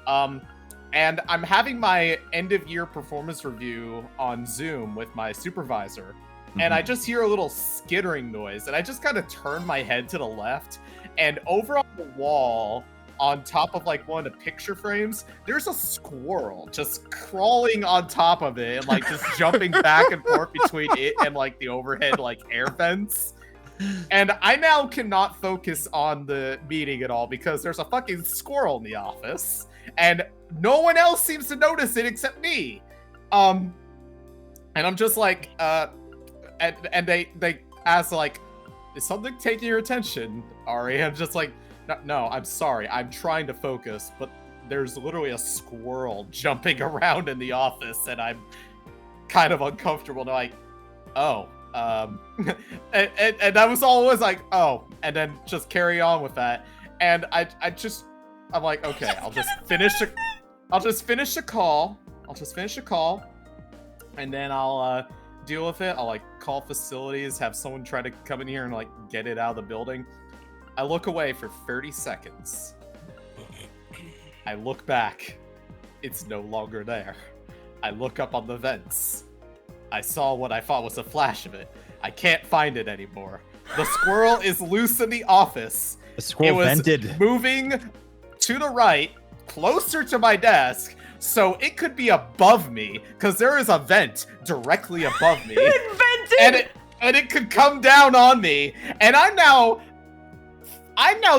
And I'm having my end of year performance review on Zoom with my supervisor. And I just hear a little skittering noise, and I just kind of turn my head to the left, and over on the wall, on top of like one of the picture frames, there's a squirrel just crawling on top of it and like just jumping back and forth between it and like the overhead like air vents. And I now cannot focus on the meeting at all because there's a fucking squirrel in the office, and no one else seems to notice it except me. And I'm just like, and they ask like, is something taking your attention, Ari? I'm just like, no, I'm sorry. I'm trying to focus, but there's literally a squirrel jumping around in the office, and I'm kind of uncomfortable. And they're like, oh, and that was always like, oh, and then just carry on with that. And I'm like, okay, I'll just finish the call. And then I'll deal with it. I'll like call facilities, have someone try to come in here and like get it out of the building. I look away for 30 seconds. I look back. It's no longer there. I look up on the vents. I saw what I thought was a flash of it. I can't find it anymore. The squirrel is loose in the office. The squirrel vented. It was moving to the right, closer to my desk, so it could be above me, because there is a vent directly above me. It vented! And it could come down on me, and I'm now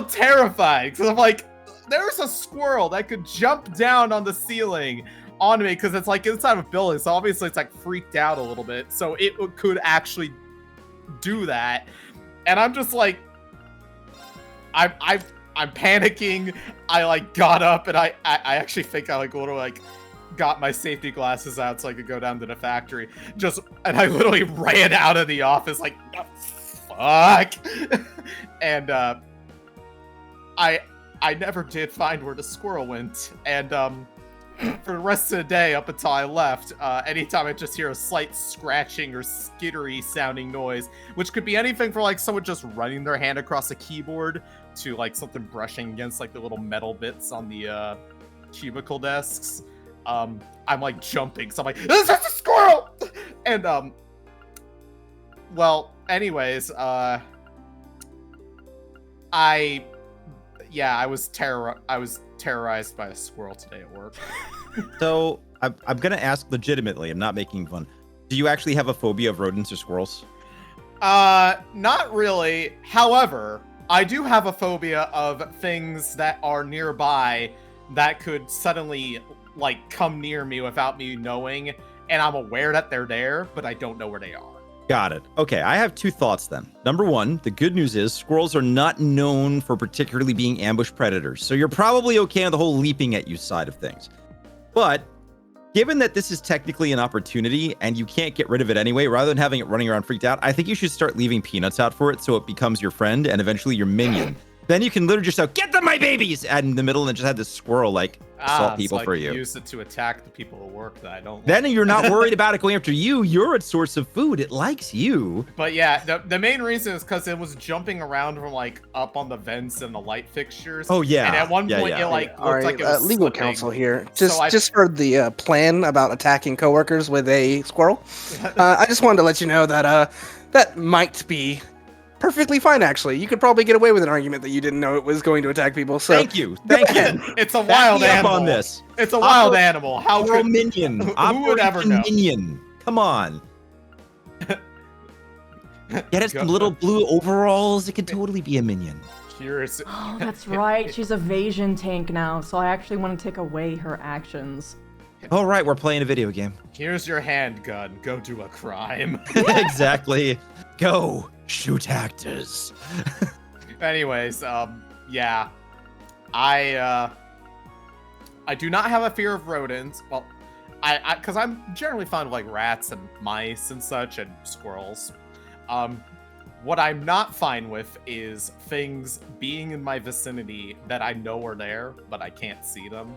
terrified, because I'm like, there's a squirrel that could jump down on the ceiling on me, because it's like inside of a building, so obviously it's like freaked out a little bit, so it could actually do that. And I'm just like, I'm panicking. I like got up and I actually think I like literally like got my safety glasses out so I could go down to the factory. And I literally ran out of the office like, oh, fuck. And I never did find where the squirrel went. And for the rest of the day, up until I left, anytime I just hear a slight scratching or skittery sounding noise, which could be anything from like someone just running their hand across a keyboard to like something brushing against like the little metal bits on the cubicle desks, I'm like jumping. So I'm like, this is a squirrel! And well, anyways, I was terrorized by a squirrel today at work. So I'm gonna ask legitimately. I'm not making fun. Do you actually have a phobia of rodents or squirrels? Not really. However, I do have a phobia of things that are nearby that could suddenly like come near me without me knowing, and I'm aware that they're there, but I don't know where they are. Got it. Okay, I have two thoughts then. Number one, the good news is squirrels are not known for particularly being ambush predators, so you're probably okay on the whole leaping at you side of things. But given that this is technically an opportunity and you can't get rid of it anyway, rather than having it running around freaked out, I think you should start leaving peanuts out for it so it becomes your friend and eventually your minion. Then you can literally just shout, "Get them, my babies!" and in the middle and just have this squirrel like assault people so for I you. can use it to attack the people at work that I don't Then like. you're not worried about it going after you. You're a source of food. It likes you. But yeah, the main reason is because it was jumping around from like up on the vents and the light fixtures. Oh yeah. And at one point it like All looked right, like it was legal slipping. counsel here. So I- Just for the plan about attacking coworkers with a squirrel. I just wanted to let you know that that might be perfectly fine. Actually, you could probably get away with an argument that you didn't know it was going to attack people. So thank you. It's a wild animal. on this. It's a wild animal. How could minion? Who would ever know? Minion. Come on. Get us some little blue overalls. It could totally be a minion. Here's. Oh, that's right. She's evasion tank now, so I actually want to take away her actions. All right, we're playing a video game. Here's your handgun. Go do a crime. Exactly. Go shoot actors. Anyways, yeah, I do not have a fear of rodents. Well, because I'm generally fond of like rats and mice and such and squirrels. What I'm not fine with is things being in my vicinity that I know are there, but I can't see them.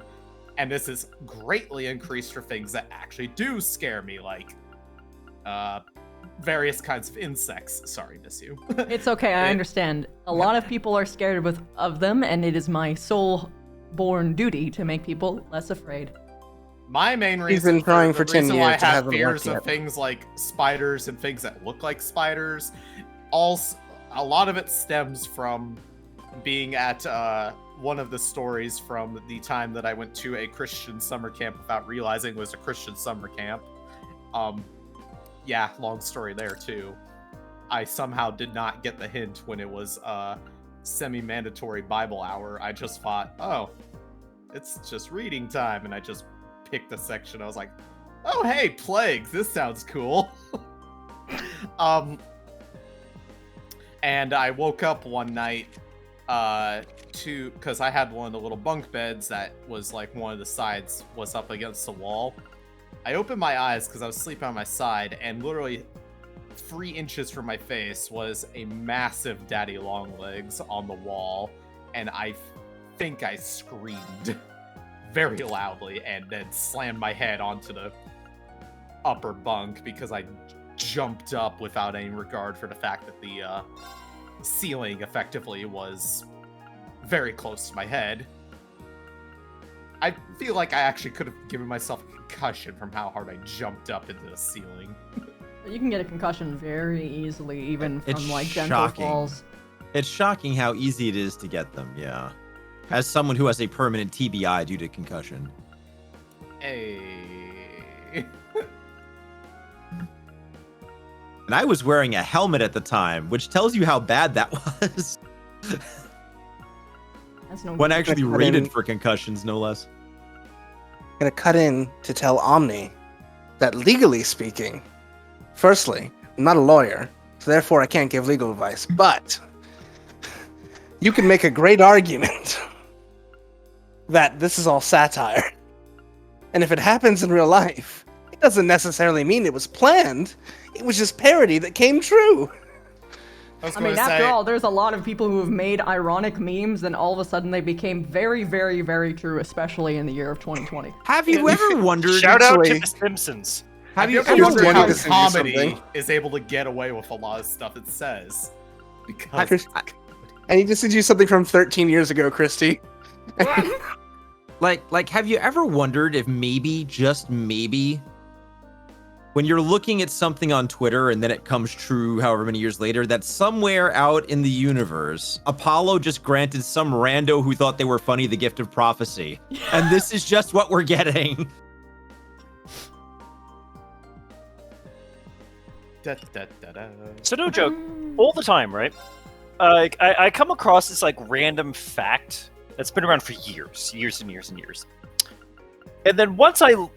And this is greatly increased for things that actually do scare me, like various kinds of insects. Sorry, miss you. It's okay, I understand. A lot of people are scared of them, and it is my soul-born duty to make people less afraid. My main reason He's been trying for 10 reason why I years. It have hasn't fears worked of yet. things like spiders and things that look like spiders. Also, a lot of it stems from being at one of the stories from the time that I went to a Christian summer camp without realizing it was a Christian summer camp. Yeah, long story there too. I somehow did not get the hint when it was semi-mandatory Bible hour. I just thought, oh, it's just reading time, and I just picked a section. I was like, oh hey, plagues, this sounds cool. And I woke up one night because I had one of the little bunk beds that was like one of the sides was up against the wall. I opened my eyes because I was sleeping on my side, and literally 3 inches from my face was a massive daddy long legs on the wall, and I think I screamed very loudly and then slammed my head onto the upper bunk because I jumped up without any regard for the fact that the ceiling effectively was very close to my head. I feel like I actually could have given myself a concussion from how hard I jumped up into the ceiling. You can get a concussion very easily, even from It's like gentle shocking. falls. It's shocking how easy it is to get them, yeah. As someone who has a permanent TBI due to concussion. Hey. And I was wearing a helmet at the time, which tells you how bad that was. That's no When good. actually rated for concussions, no less. I'm gonna cut in to tell Omni that legally speaking, firstly, I'm not a lawyer, so therefore I can't give legal advice, but you can make a great argument that this is all satire. And if it happens in real life, it doesn't necessarily mean it was planned. It was just parody that came true. I mean, after all, there's a lot of people who have made ironic memes, and all of a sudden they became very, very, very true, especially in the year of 2020. Have you ever wondered? Shout out to The Simpsons. Have you ever wondered how comedy is able to get away with a lot of stuff it says? Because I need to send you something from 13 years ago, Christy. Like, have you ever wondered if maybe, just maybe, when you're looking at something on Twitter and then it comes true however many years later, that somewhere out in the universe, Apollo just granted some rando who thought they were funny the gift of prophecy. And this is just what we're getting. So no joke, all the time, right? I come across this like random fact that's been around for years and years and years. And then once I'll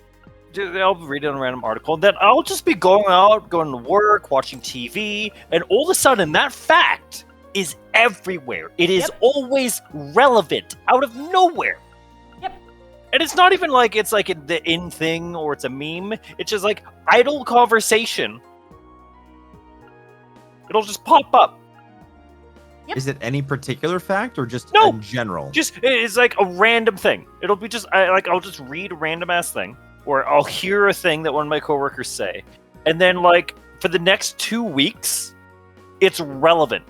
read it on a random article, and then I'll just be going to work, watching TV, and all of a sudden that fact is everywhere. It is always relevant out of nowhere. Yep. And it's not even like it's like the in thing or it's a meme. It's just like idle conversation. It'll just pop up. Is it any particular fact or just No, in general? Just it's like a random thing. It'll be just I'll just read a random ass thing, or I'll hear a thing that one of my coworkers say, and then like for the next 2 weeks, it's relevant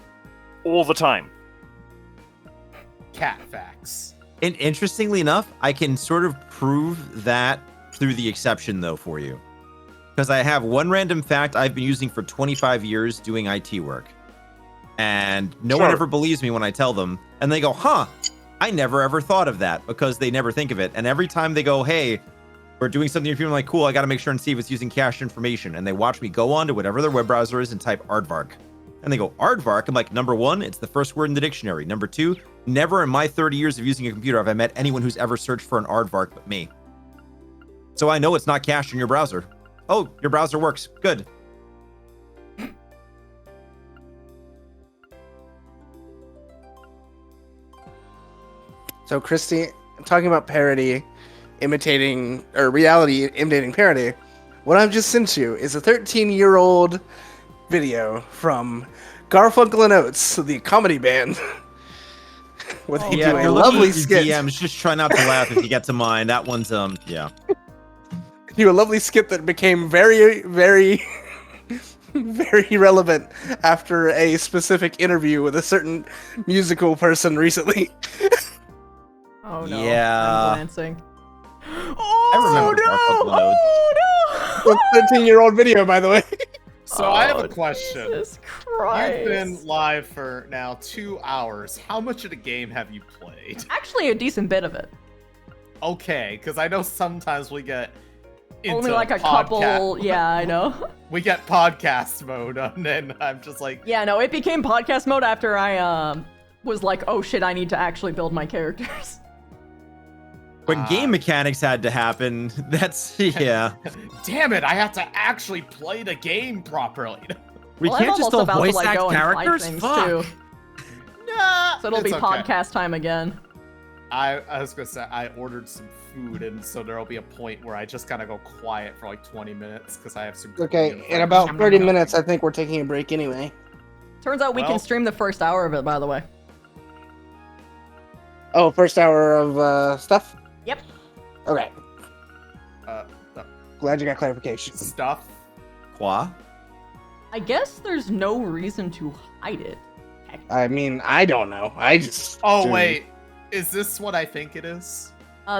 all the time. Cat facts. And interestingly enough, I can sort of prove that through the exception though for you. Because I have one random fact I've been using for 25 years doing IT work. And no one ever believes me when I tell them. And they go, huh, I never ever thought of that, because they never think of it. And every time they go, hey, we're doing something, I'm like, cool, I got to make sure and see if it's using cached information. And they watch me go on to whatever their web browser is and type aardvark. And they go, aardvark? I'm like, number one, it's the first word in the dictionary. Number two, never in my 30 years of using a computer have I met anyone who's ever searched for an aardvark but me. So I know it's not cached in your browser. Oh, your browser works. Good. So, Christy, talking about parody imitating, or reality imitating parody, what I've just sent you is a 13-year-old video from Garfunkel and Oates, the comedy band, where they do a lovely skit. DMs, just try not to laugh if you get to mine. That one's, yeah. Do a lovely skit that became very, very, very relevant after a specific interview with a certain musical person recently. Oh no. Yeah. I'm glancing. I remember Garfunkel and Oates. 13-year-old video, by the way. So I have a question. Jesus Christ. You've been live for now 2 hours. How much of the game have you played? Actually, a decent bit of it. Okay, because I know sometimes we get into Only like a couple. Yeah, I know. We get podcast mode, and then I'm just like, Yeah, no, it became podcast mode after I was like, oh shit, I need to actually build my characters. When game mechanics had to happen, that's, yeah. damn it, I have to actually play the game properly. We Well, can't I'm just almost all about to, voice like, act go and fight characters? things, Fuck. too. Nah, So it'll be it's okay. podcast time again. I was gonna say I ordered some food, and so there'll be a point where I just kind of go quiet for like 20 minutes because I have some. Okay, in about 30 minutes, I think we're taking a break anyway. Turns out we can stream the first hour of it, by the way. Oh, first hour of stuff? Yep. Okay. Glad you got clarification. Stuff? Qua? I guess there's no reason to hide it. I mean, I don't know. I just... Oh, wait. Is this what I think it is?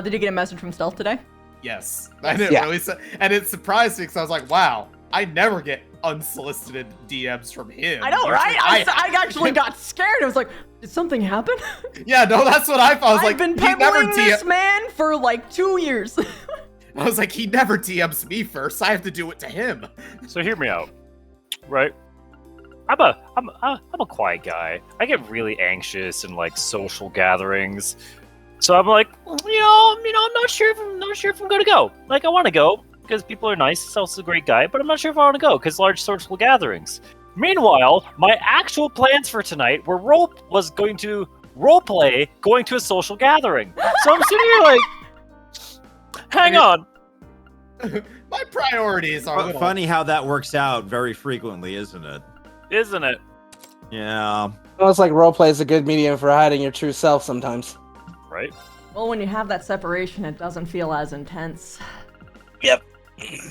Did you get a message from Stealth today? Yes. I didn't really say... And it surprised me because I was like, wow, I never get unsolicited DMs from him. I know, Usually right? I actually got scared. I was like, did something happen? Yeah, no, that's what I thought. I was like, I've been he never pebbling this man for like 2 years. I was like, he never DMs me first. I have to do it to him. So hear me out, right? I'm a quiet guy. I get really anxious in like social gatherings. So I'm like, I'm not sure if I'm gonna go. Like, I want to go because people are nice. Stealth's a great guy, but I'm not sure if I want to go because large social gatherings. Meanwhile, my actual plans for tonight was going to roleplay going to a social gathering. So I'm sitting here like, hang on. My priorities are little... Funny how that works out very frequently, isn't it? Isn't it? Yeah. Well, it's like roleplay is a good medium for hiding your true self sometimes. Right? Well, when you have that separation, it doesn't feel as intense. Yep.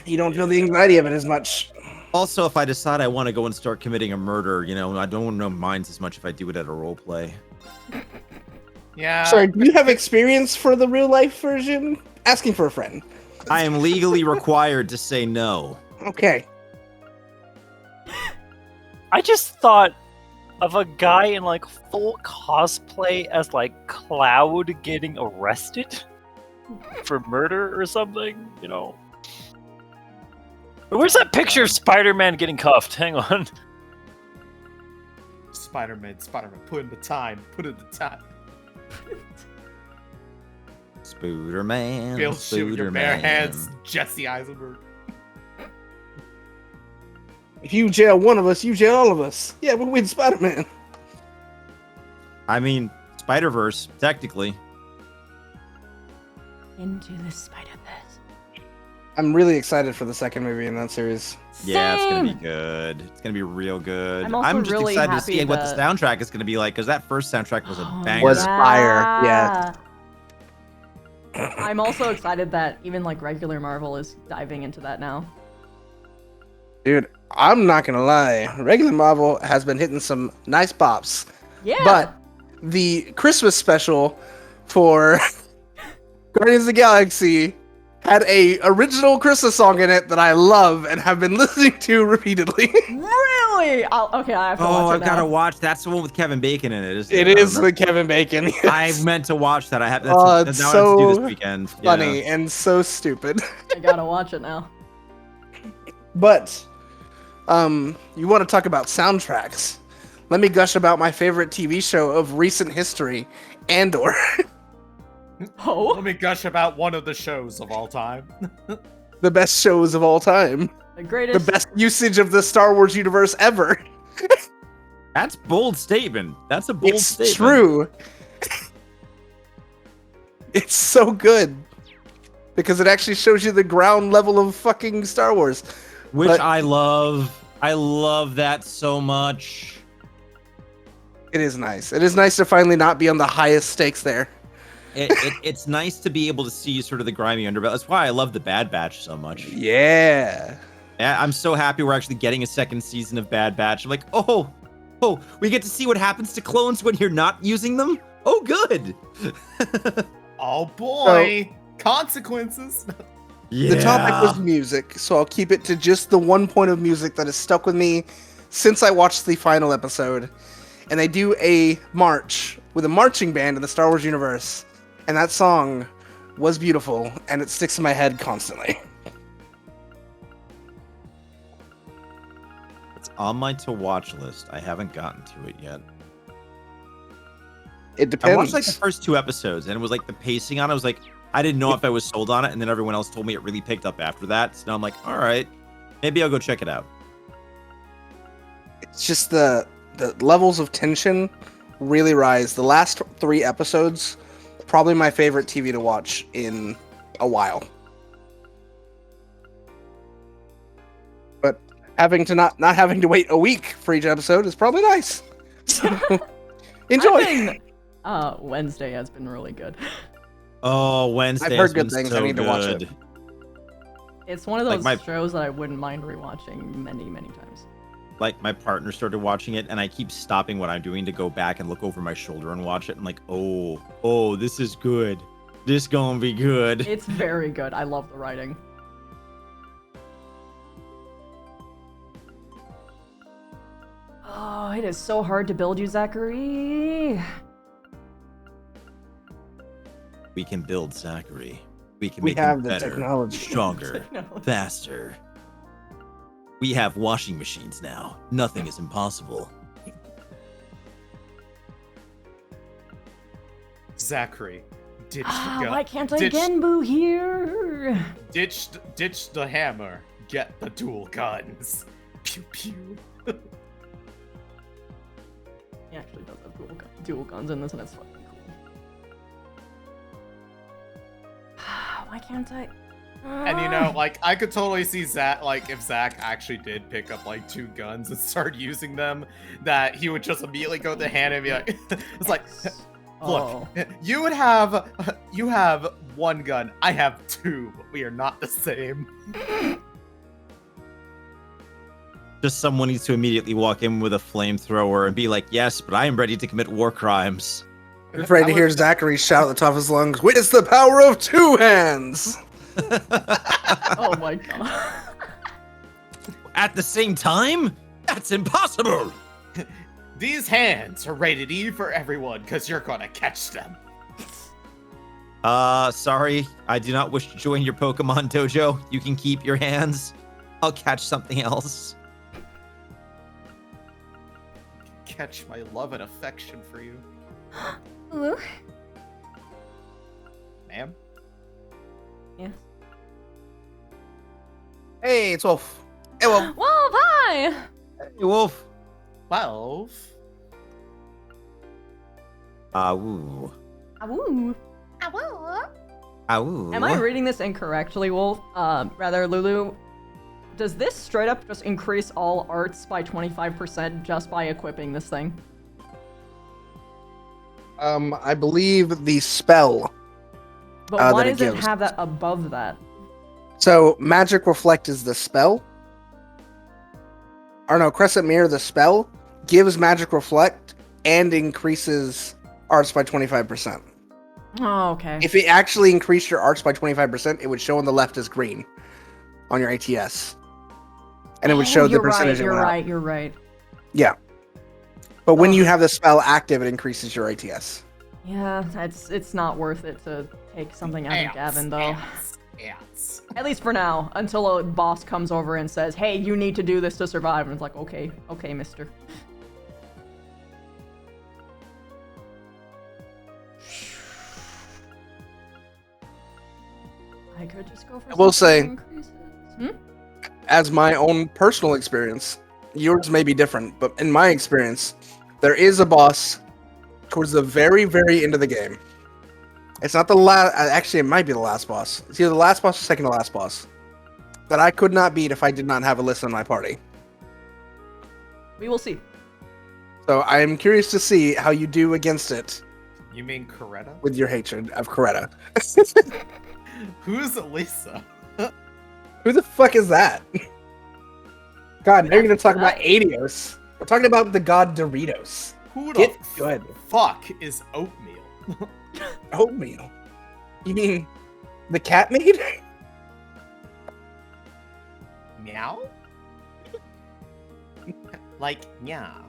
You don't feel the anxiety of it as much. Also, if I decide I want to go and start committing a murder, I don't know minds as much if I do it at a roleplay. Yeah. Sorry, do you have experience for the real life version? Asking for a friend. I am legally required to say no. Okay. I just thought of a guy in like full cosplay as like Cloud getting arrested for murder or something, Where's that picture of Spider-Man getting cuffed? Hang on. Spider-Man, put in the time. Spooderman. Bill shoot your bare hands, Jesse Eisenberg. If you jail one of us, you jail all of us. Yeah, we're with Spider-Man. I mean, Spider-Verse, technically. Into the Spider-Verse. I'm really excited for the second movie in that series. Yeah, it's gonna be good. It's gonna be real good. I'm also just really excited to see what the soundtrack is gonna be like, because that first soundtrack was a banger. Was fire, yeah. I'm also excited that even like regular Marvel is diving into that now. Dude, I'm not gonna lie. Regular Marvel has been hitting some nice pops. Yeah. But the Christmas special for Guardians of the Galaxy had a original Christmas song in it that I love and have been listening to repeatedly. Really? Okay, I have to watch it I've now. gotta watch. That's the one with Kevin Bacon in it, isn't It is with Kevin Bacon. Yes. I meant to watch that. I have. It's now I have so to do this weekend. funny Yeah. and so stupid. I gotta watch it now. But, you want to talk about soundtracks? Let me gush about my favorite TV show of recent history, Andor. Oh? Let me gush about one of the shows of all time. The best shows of all time. The greatest. The best usage of the Star Wars universe ever. That's bold statement. That's a bold statement. It's true. It's so good. Because it actually shows you the ground level of fucking Star Wars. Which I love. I love that so much. It is nice. It is nice to finally not be on the highest stakes there. It's nice to be able to see sort of the grimy underbelly. That's why I love the Bad Batch so much. Yeah. I'm so happy we're actually getting a second season of Bad Batch. I'm like, oh, we get to see what happens to clones when you're not using them? Oh, good. Oh, boy. Consequences. Yeah. The topic was music, so I'll keep it to just the one point of music that has stuck with me since I watched the final episode. And they do a march with a marching band in the Star Wars universe. And that song was beautiful, and it sticks in my head constantly. It's on my to-watch list. I haven't gotten to it yet. It depends. I watched like the first 2 episodes, and it was like the pacing on it. I was like, I didn't know if I was sold on it, and then everyone else told me it really picked up after that. So now I'm like, all right, maybe I'll go check it out. It's just the levels of tension really rise. The last 3 episodes, probably my favorite TV to watch in a while. But having to not having to wait a week for each episode is probably nice. So enjoy. Wednesday has been really good. Oh, Wednesday. I've heard has good been things. So I need to watch it. good. It's one of those Like shows that I wouldn't mind rewatching many, many times. Like my partner started watching it, and I keep stopping what I'm doing to go back and look over my shoulder and watch it. And like, oh, this is good. This gonna be good. It's very good. I love the writing. Oh, it is so hard to build you, Zachary. We can build Zachary. We can We make have him the better, technology. stronger, Technology. faster. We have washing machines now. Nothing is impossible. Zachary, ditch the gun. Why can't I Genbu here? Ditch the hammer. Get the dual guns. Pew pew. He actually does have dual guns in this, and it's fucking cool. Why can't I? And you know, like, I could totally see Zach, like, if Zach actually did pick up, like, 2 guns and start using them, that he would just immediately go to hand and be like, it's like, look, you have 1 gun, I have 2, but we are not the same. Just someone needs to immediately walk in with a flamethrower and be like, yes, but I am ready to commit war crimes. I'm afraid to hear Zachary shout at the top of his lungs, "Witness the power of 2 hands!" Oh my god. At the same time? That's impossible! These hands are rated E for everyone, because you're gonna catch them. Sorry. I do not wish to join your Pokemon dojo. You can keep your hands. I'll catch something else. Catch my love and affection for you. Ooh. Ma'am? Yes. Hey, it's Wolf. Hey, Wolf. Wolf, hi! Hey, Wolf. Wolf. Awoo. Awoo. Awoo. Am I reading this incorrectly, Wolf? Rather, Lulu, does this straight up just increase all arts by 25% just by equipping this thing? I believe the spell. But why that it does it gives. have that above that? So, Magic Reflect is the spell. Or no, Crescent Mirror, the spell, gives Magic Reflect and increases arts by 25%. Oh, okay. If it actually increased your arts by 25%, it would show on the left as green on your ATS. And it would show the percentage. You're right. Yeah. But when you have the spell active, it increases your ATS. Yeah, it's not worth it to take something out of Gavin, though. Ants. At least for now, until a boss comes over and says, hey, you need to do this to survive. And it's like, okay, mister. I could just go for I will say, increases. as my own personal experience, yours may be different, but in my experience, there is a boss towards the very, very end of the game. It's not the last. Actually, it might be the last boss. It's either the last boss or second to last boss that I could not beat if I did not have a list in my party. We will see. So I am curious to see how you do against it. You mean Coretta? With your hatred of Coretta. Who's Lisa? Who the fuck is that? God, now you're gonna talk about Adios. We're talking about the god Doritos. Who Get the good. fuck is oatmeal? Oatmeal? You mean the cat maid? Meow? Like, meow.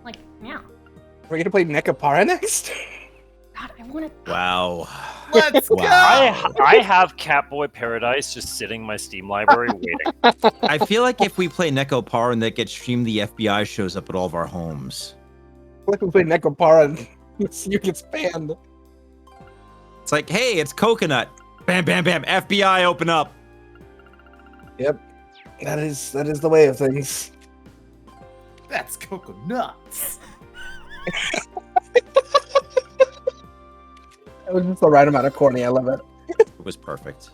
Like, meow. We're gonna play Nekapara next? God, I want to. Wow. Let's go! I have Catboy Paradise just sitting in my Steam library waiting. I feel like if we play Neko Par and that gets streamed, the FBI shows up at all of our homes. Like we play Nekapara and you get spammed. It's like, hey, it's Coconut. Bam, bam, bam. FBI, open up. Yep. That is the way of things. That's coconuts. That was just the right amount of corny. I love it. was perfect.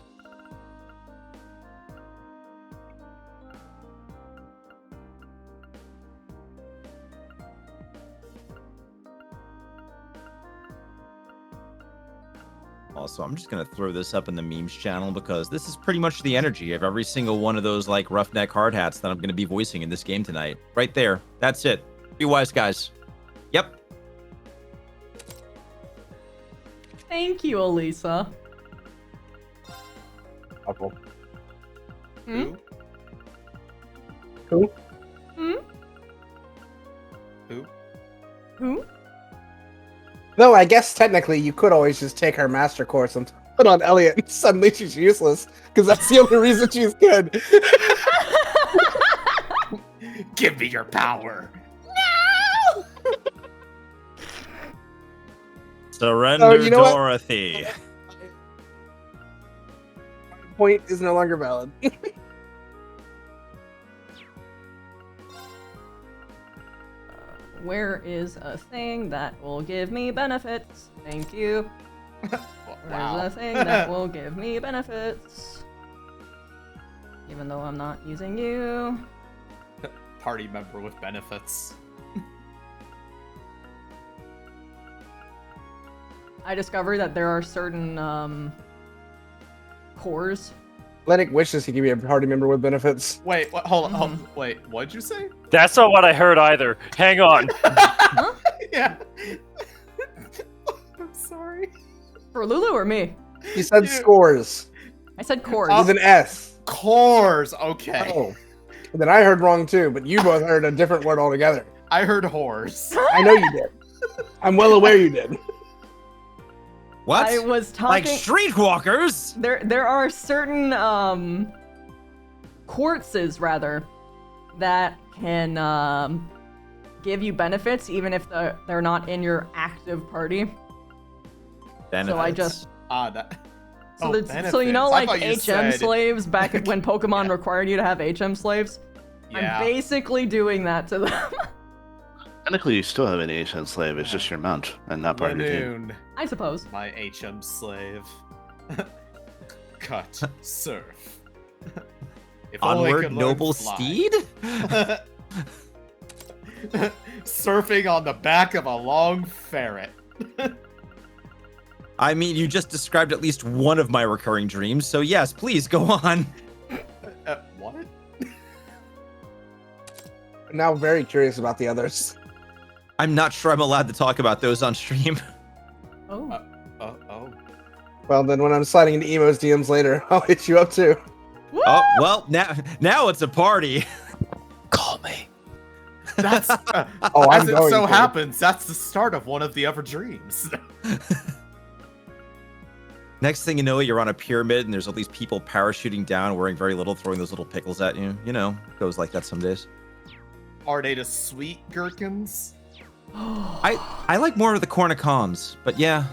Also, I'm just gonna throw this up in the memes channel because this is pretty much the energy of every single one of those like roughneck hard hats that I'm gonna be voicing in this game tonight. Right there. That's it. Be wise, guys. Yep. Thank you, Elisa. Apple. Hmm? Who? Hmm? Who? Who? Though I guess technically you could always just take her master course and put on Elliot and suddenly she's useless because that's the only reason she's good. Give me your power. No! Surrender, Oh, you know what? Dorothy. Point is no longer valid. Where is a thing that will give me benefits? Thank you. Wow. Where's a thing that will give me benefits? Even though I'm not using you. Party member with benefits. I discovered that there are certain cores. Lennox wishes he could be a party member with benefits. Wait, what, hold on. Wait, what'd you say? That's not what I heard either. Hang on. Yeah. I'm sorry. For Lulu or me? He said scores. I said cores. With an S. Cores, okay. Oh. Then I heard wrong too, but you both heard a different word altogether. I heard whores. I know you did. I'm well aware you did. What? I was Like talking. streetwalkers? There are certain courses rather that can give you benefits even if they're not in your active party. Benefits. So I just that. so, Oh, so you know, benefits. I like thought you HM said- slaves back when Pokemon required you to have HM slaves. Yeah. I'm basically doing that to them. Technically, you still have an HM slave. It's just your mount and not part of your team. Lanoon, I suppose. my HM slave. Cut. Surf. If only I Onward, could learn noble fly. steed? Surfing on the back of a long ferret. I mean, you just described at least one of my recurring dreams, so yes, please go on. What? I'm now very curious about the others. I'm not sure I'm allowed to talk about those on stream. Oh. Oh. Well, then when I'm sliding into Emo's DMs later, I'll hit you up too. Oh, well, now it's a party. Call me. That's Oh, as I'm it going so to. happens, that's the start of one of the other dreams. Next thing you know, you're on a pyramid and there's all these people parachuting down, wearing very little, throwing those little pickles at you. You know, goes like that some days. Are they the sweet gherkins? I like more of the cornicons, but yeah.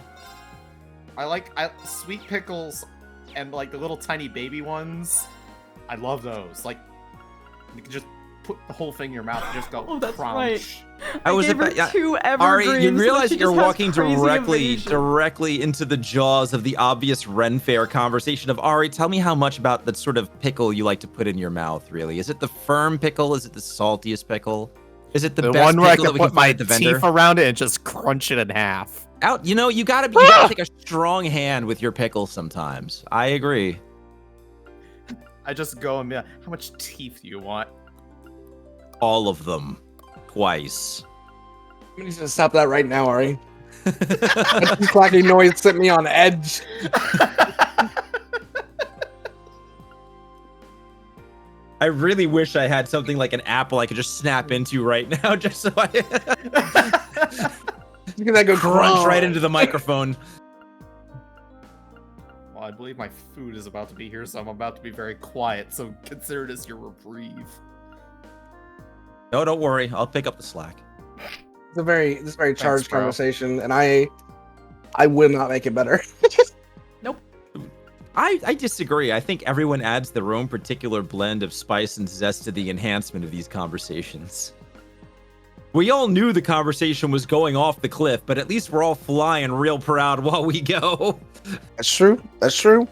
I like sweet pickles and like the little tiny baby ones. I love those. Like you can just put the whole thing in your mouth and just go Oh, that's crunch. right. I was gave her about- two Ari, evergreens. you so that realize she you're just has walking crazy evasion. directly into the jaws of the obvious Ren Fair conversation of Ari. Tell me how much about the sort of pickle you like to put in your mouth, really. Is it the firm pickle? Is it the saltiest pickle? Is it the The best one where I pickle that can we can put my find at the vendor? teeth around it and just crunch it in half. Out, you know, you gotta take a strong hand with your pickles sometimes. I agree. I just go and be like, how much teeth do you want? All of them. Twice. I'm gonna stop that right now, Ari. That clacking noise set me on edge. I really wish I had something like an apple I could just snap into right now, just so I Look at that go crunch right into the microphone. Well, I believe my food is about to be here, so I'm about to be very quiet. So consider this your reprieve. No, don't worry. I'll pick up the slack. It's a very charged bro. conversation, and I will not make it better. I disagree. I think everyone adds their own particular blend of spice and zest to the enhancement of these conversations. We all knew the conversation was going off the cliff, but at least we're all flying real proud while we go. That's true. That's true.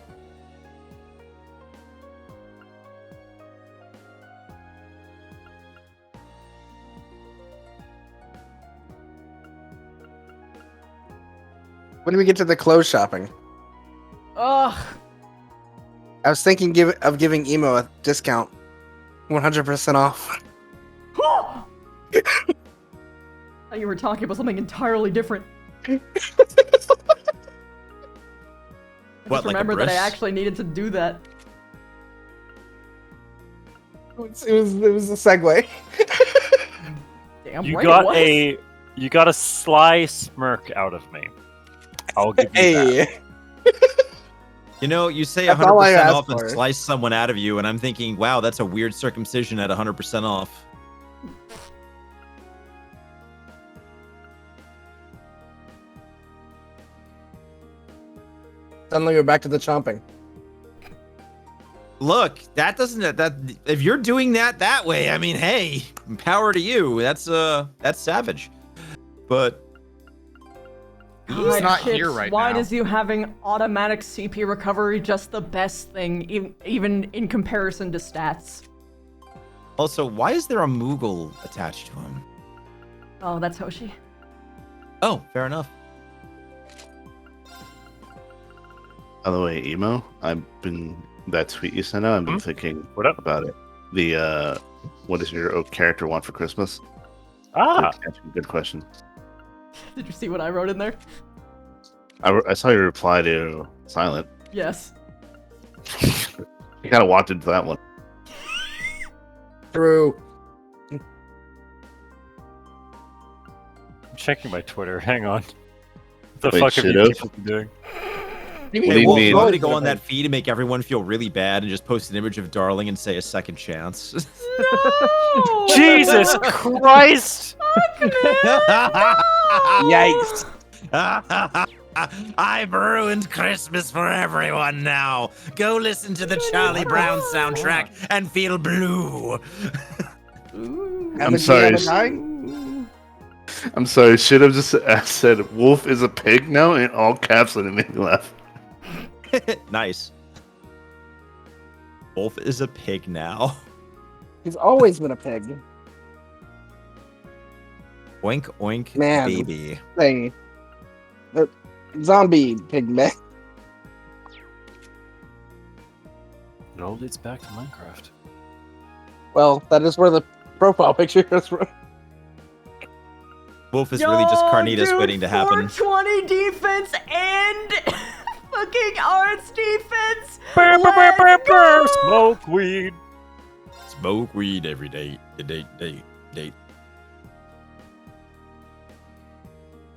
When do we get to the clothes shopping? Ugh. I was thinking of giving Emo a discount. 100% off. I thought you were talking about something entirely different. I What, just like a remember that I breast? actually needed to do that. It was a segue. Damn You right got it was. you got a sly smirk out of me. I'll give you that. You know, you say That's all I 100% asked off and for. slice someone out of you, and I'm thinking, wow, that's a weird circumcision at 100% off. Suddenly we're back to the chomping. Look, that doesn't that if you're doing that way, I mean, hey, power to you. That's savage. But God, not Chips, here right why now. does you having automatic CP recovery just the best thing, even in comparison to stats? also, why is there a Moogle attached to him? Oh, that's Hoshi. Oh, fair enough. By the way, Emo, that tweet you sent out, I've been thinking about it. The what does your character want for Christmas? Good question. Did you see what I wrote in there? I saw your reply to Silent. Yes. You kind of walked into that one. True. I'm checking my Twitter. Hang on. What the Wait, fuck have you should've? people been doing? What do Hey, you Wolf, mean? you want me to go on that feed and make everyone feel really bad and just post an image of Darling and say a second chance? Jesus Christ! Yikes. I've ruined Christmas for everyone now. Go listen to the Charlie Brown soundtrack and feel blue. I'm sorry. I'm sorry. Should have just said Wolf is a pig now in all caps and it made me laugh. Nice. Wolf is a pig now. He's always been a pig. Oink oink, Man. baby. Hey. The zombie pig man. It all leads back to Minecraft. Well, that is where the profile picture is from. Wolf is really just Carnitas dude, waiting to happen. 420 defense and fucking arts defense. Let's go. Smoke weed. Smoke weed every day. Day.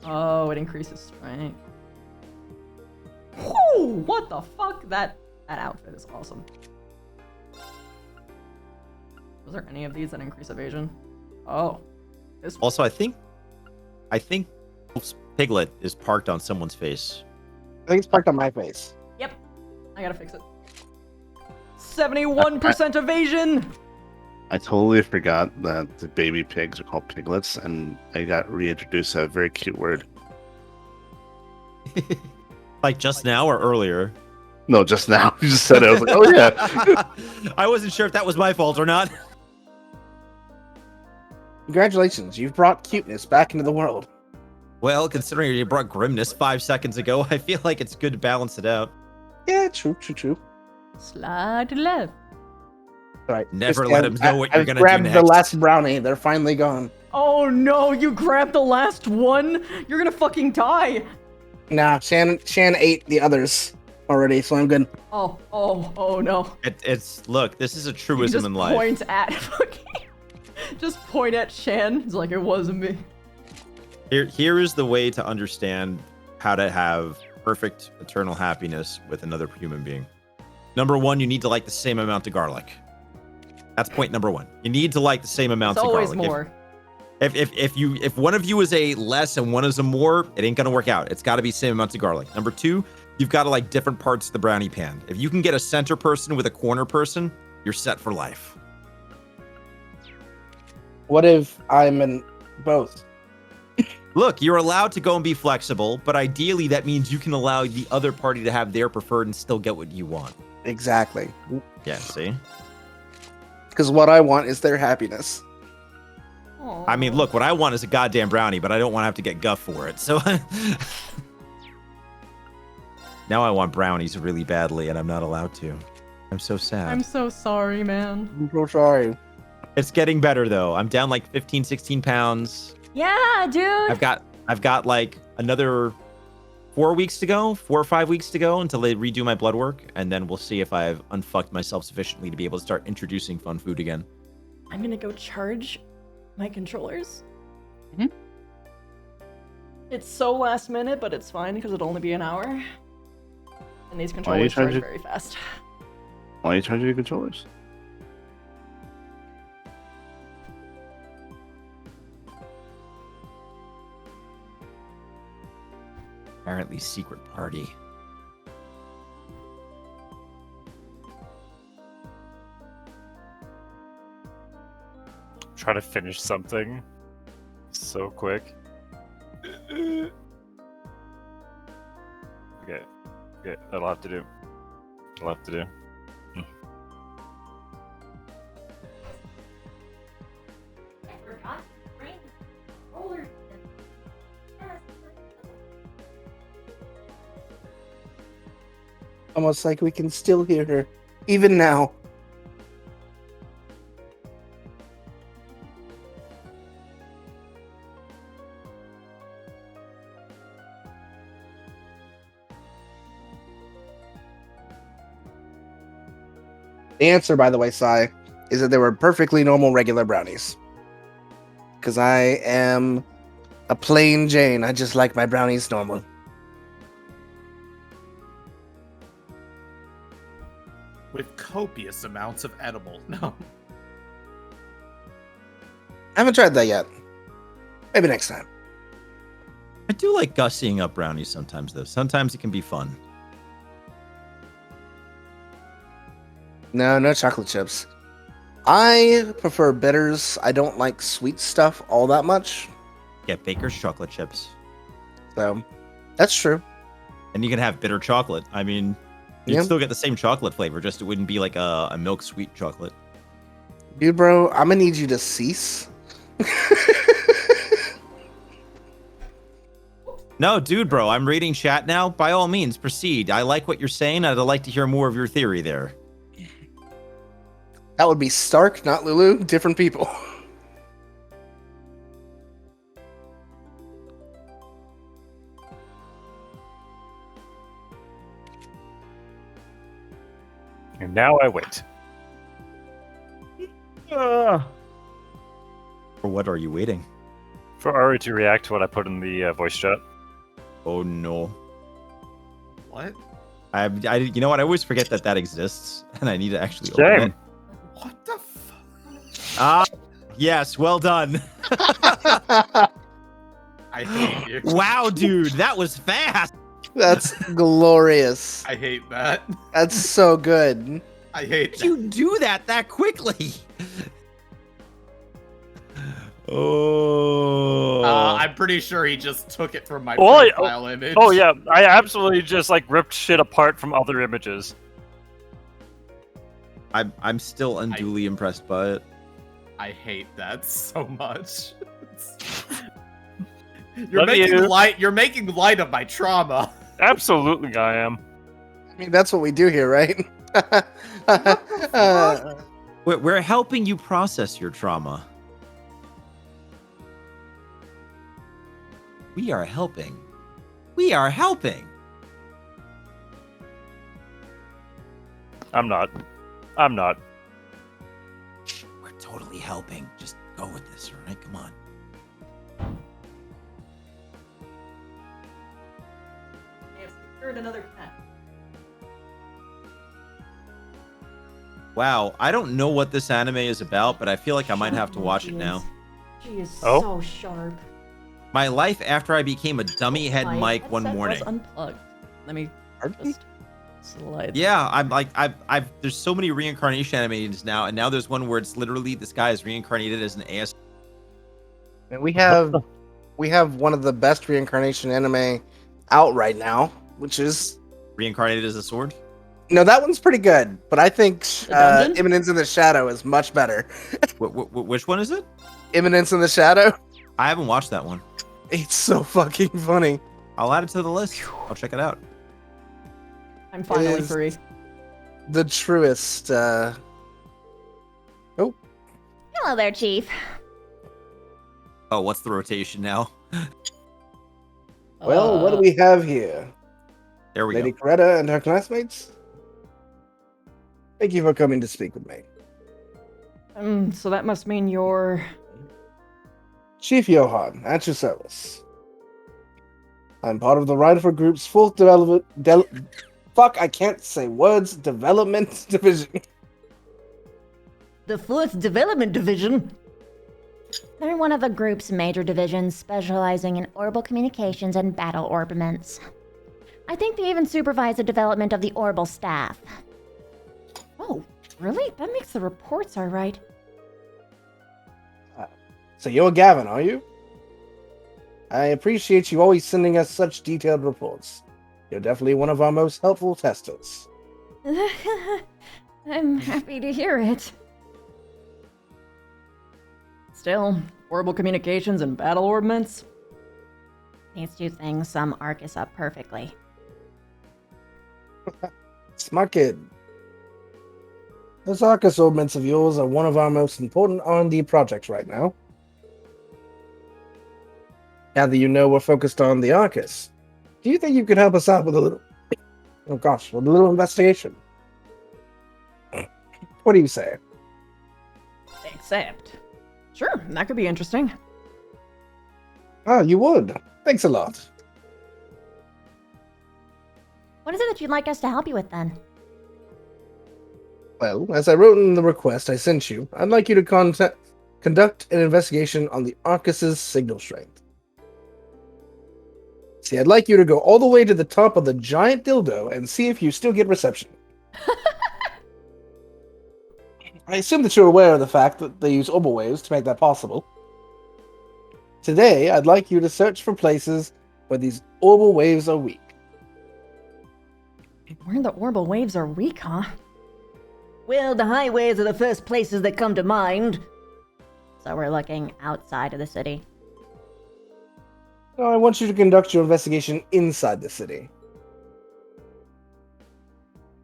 Oh, it increases strength. Whoa, what the fuck? That outfit is awesome. Was there any of these that increase evasion? Oh. This Also, I think Wolf's piglet is parked on someone's face. I think it's parked on my face. Yep. I gotta fix it. 71% evasion! I totally forgot that the baby pigs are called piglets, and I got reintroduced to a very cute word. Like just now or earlier? No, just now. You just said it. I was like, oh yeah. I wasn't sure if that was my fault or not. Congratulations, you've brought cuteness back into the world. Well, considering you brought grimness 5 seconds ago, I feel like it's good to balance it out. Yeah, true. Slide to left. All right. Never let him know what you're gonna do grabbed next. the last brownie. They're finally gone. Oh no, you grabbed the last one? You're gonna fucking die. Nah, Shan ate the others already, so I'm good. Oh no. It's look, this is a He truism just in life. points at just point at Shan. He's like, it wasn't me. Here is the way to understand how to have perfect eternal happiness with another human being. Number one, you need to like the same amount of garlic. That's point number one. You need to like the same amount It's of always garlic. more. If one of you is a less and one is a more, it ain't gonna work out. It's got to be same amounts of garlic. Number two, you've got to like different parts of the brownie pan. If you can get a center person with a corner person, you're set for life. What if I'm in both? Look, you're allowed to go and be flexible, but ideally that means you can allow the other party to have their preferred and still get what you want. Exactly. Yeah, see? Because what I want is their happiness. I mean, look, what I want is a goddamn brownie, but I don't want to have to get guff for it. So Now I want brownies really badly, and I'm not allowed to. I'm so sad. I'm so sorry, man. I'm so sorry. It's getting better though. I'm down like 15, 16 pounds. Yeah, dude. I've got like another 4 weeks to go, 4 or 5 weeks to go until they redo my blood work, and then we'll see if I've unfucked myself sufficiently to be able to start introducing fun food again. I'm gonna go charge my controllers. It's so last minute, but it's fine because it'll only be an hour. And these controllers charge very fast. Why are you charging your controllers? Apparently secret party. Try to finish something so quick. Okay, that'll have to do. I'll have to do. Almost like we can still hear her, even now. The answer, by the way, Sai, is that they were perfectly normal, regular brownies. Because I am a plain Jane. I just like my brownies normal. With copious amounts of edible. No. I haven't tried that yet. Maybe next time. I do like gussying up brownies sometimes, though. Sometimes it can be fun. No chocolate chips. I prefer bitters. I don't like sweet stuff all that much. Get Baker's chocolate chips. So, that's true. And you can have bitter chocolate. I mean, you'd still get the same chocolate flavor, just it wouldn't be like a milk sweet chocolate. Dude, bro, I'm gonna need you to cease. No, dude, bro, I'm reading chat now. By all means, proceed. I like what you're saying. I'd like to hear more of your theory there. That would be Stark, not Lulu. Different people. And now I wait. For what are you waiting? For Ari to react to what I put in the voice chat. Oh no. What? I you know what? I always forget that exists, and I need to actually Shame. open it. What the Ah, yes, well done. I hate you. Wow, dude, that was fast. That's glorious. I hate that. That's so good. I hate Did you do that quickly? Oh. I'm pretty sure he just took it from my profile image. Oh yeah, I absolutely just like ripped shit apart from other images. I'm still unduly impressed by it. I hate that so much. You're making light of my trauma. Absolutely, I am. I mean, that's what we do here, right? We're helping you process your trauma. We are helping. We are helping. I'm not. I'm not. We're totally helping. Just go with this, all right? Come on. I have secured another cat. Wow, I don't know what this anime is about, but I feel like I might have to watch it now. She is so sharp. My life after I became a dummy head My Mike one headset morning. was unplugged. Let me just slide. Yeah, I'm like I've there's so many reincarnation animes now, and now there's one where it's literally this guy is reincarnated as an AS. And we have one of the best reincarnation anime out right now, which is Reincarnated as a sword. no, that one's pretty good, but I think Dungeon? Imminence in the Shadow is much better. Which one is it? Imminence in the Shadow. I haven't watched that one. It's so fucking funny. I'll add it to the list. I'll check it out. I'm finally is free. the truest. Oh, Hello there, Chief. Oh, what's the rotation now? well, what do we have here? There we Lady go. Coretta and her classmates? Thank you for coming to speak with me. So that must mean you're... Chief Johan, at your service. I'm part of the Rhineford Group's full development... Fuck, I can't say words. Development Division. The 4th Development Division? They're one of the group's major divisions specializing in orbital communications and battle orbaments. I think they even supervise the development of the orbital staff. Oh, really? That makes the reports alright. So you're Gavin, are you? I appreciate you always sending us such detailed reports. You're definitely one of our most helpful testers. I'm happy to hear it. Still, orbital communications and battle orbaments? These two things sum Arcus up perfectly. Smart kid. Those Arcus orbaments of yours are one of our most important R&D projects right now. Now that you know we're focused on the Arcus, do you think you could help us out with a little... Oh gosh, with a little investigation? What do you say? Except... Sure, that could be interesting. Oh, you would. Thanks a lot. What is it that you'd like us to help you with, then? Well, as I wrote in the request I sent you, I'd like you to conduct an investigation on the Arcus's signal strength. See, I'd like you to go all the way to the top of the giant dildo and see if you still get reception. I assume that you're aware of the fact that they use orbital waves to make that possible. Today, I'd like you to search for places where these orbital waves are weak. Where the orbital waves are weak, huh? Well, the highways are the first places that come to mind. So we're looking outside of the city. So I want you to conduct your investigation inside the city.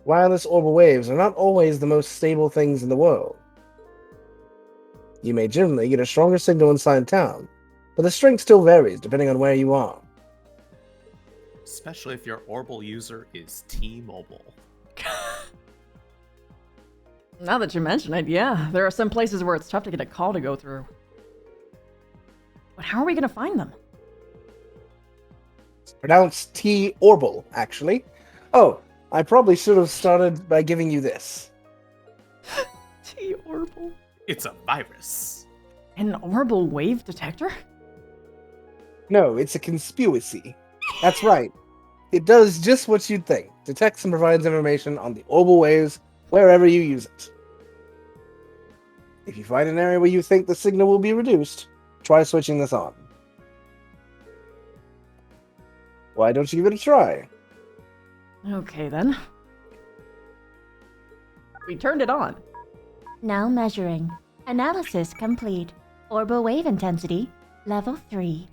Wireless orbital waves are not always the most stable things in the world. You may generally get a stronger signal inside town, but the strength still varies depending on where you are. Especially if your orbital user is T-Mobile. Now that you mention it, yeah, there are some places where it's tough to get a call to go through. But how are we gonna find them? It's pronounced T-Orbital, actually. Oh, I probably should have started by giving you this. T-Orbital? It's a virus. An orbital wave detector? No, it's a conspiracy. That's right. It does just what you'd think. Detects and provides information on the orbital waves wherever you use it. If you find an area where you think the signal will be reduced, try switching this on. Why don't you give it a try? Okay, then. We turned it on. Now measuring. Analysis complete. Orbital wave intensity, level 3.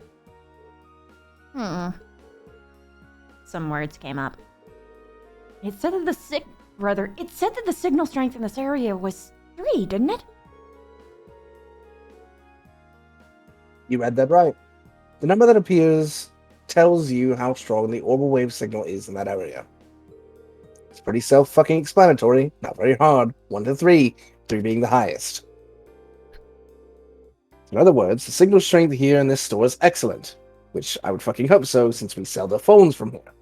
Some words came up. It said that the signal strength in this area was 3, didn't it? You read that right. The number that appears tells you how strong the orbital wave signal is in that area. It's pretty self-fucking-explanatory, not very hard. 1 to 3, 3 being the highest. In other words, the signal strength here in this store is excellent, which I would fucking hope so since we sell the phones from here.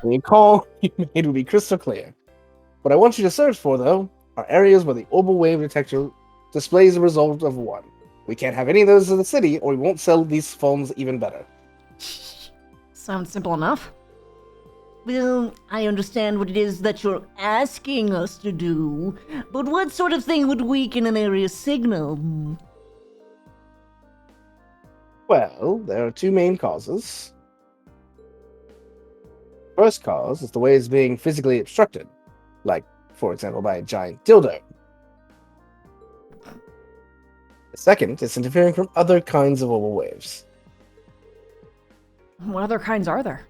The call you made will be crystal clear. What I want you to search for, though, are areas where the orbital wave detector displays the result of 1. We can't have any of those in the city, or we won't sell these phones even better. Sounds simple enough. Well, I understand what it is that you're asking us to do, but what sort of thing would weaken an area's signal? Well, there are 2 main causes. First cause is the waves being physically obstructed, like, for example, by a giant dildo. The second is interfering from other kinds of orbital waves. What other kinds are there?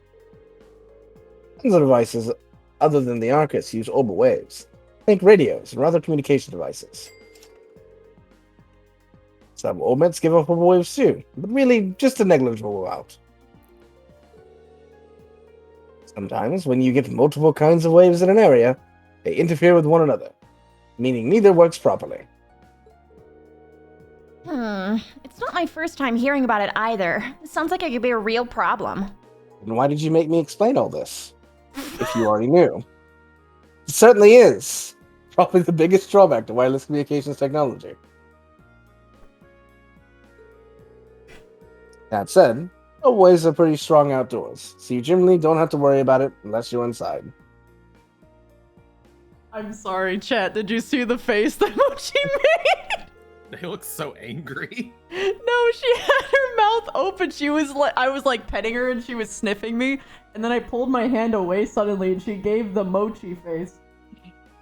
Tons of devices other than the Arcus use orbital waves. Think radios or other communication devices. Some orbits give off orbital waves too, but really just a negligible amount. Sometimes, when you get multiple kinds of waves in an area, they interfere with one another, meaning neither works properly. It's not my first time hearing about it either. It sounds like it could be a real problem. Then why did you make me explain all this? If you already knew. It certainly is. Probably the biggest drawback to wireless communications technology. That said, waves are pretty strong outdoors, so you generally don't have to worry about it unless you're inside. I'm sorry, chat. Did you see the face that Mochi made? They look so angry. No, she had her mouth open. She was like, I was like petting her and she was sniffing me. And then I pulled my hand away suddenly and she gave the Mochi face,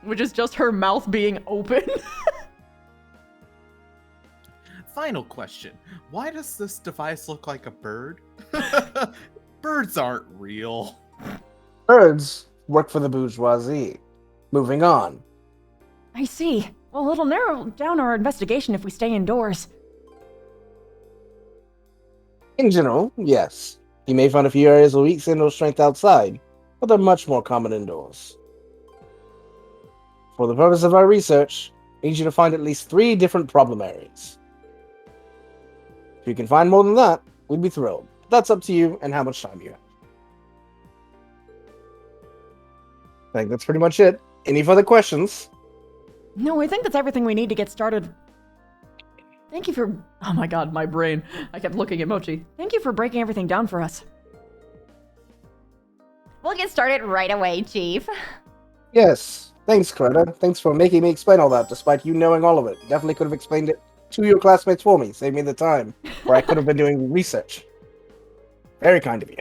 which is just her mouth being open. Final question. Why does this device look like a bird? Birds aren't real. Birds work for the bourgeoisie. Moving on. I see. Well, it'll narrow down our investigation if we stay indoors. In general, yes. You may find a few areas of weak signal strength outside, but they're much more common indoors. For the purpose of our research, I need you to find at least 3 different problem areas. If you can find more than that, we'd be thrilled. That's up to you and how much time you have. I think that's pretty much it. Any further questions? No, I think that's everything we need to get started. Thank you for... Oh my god, my brain. I kept looking at Mochi. Thank you for breaking everything down for us. We'll get started right away, Chief. Yes. Thanks, Coretta. Thanks for making me explain all that, despite you knowing all of it. Definitely could have explained it to your classmates for me. Save me the time, where I could have been doing research. Very kind of you.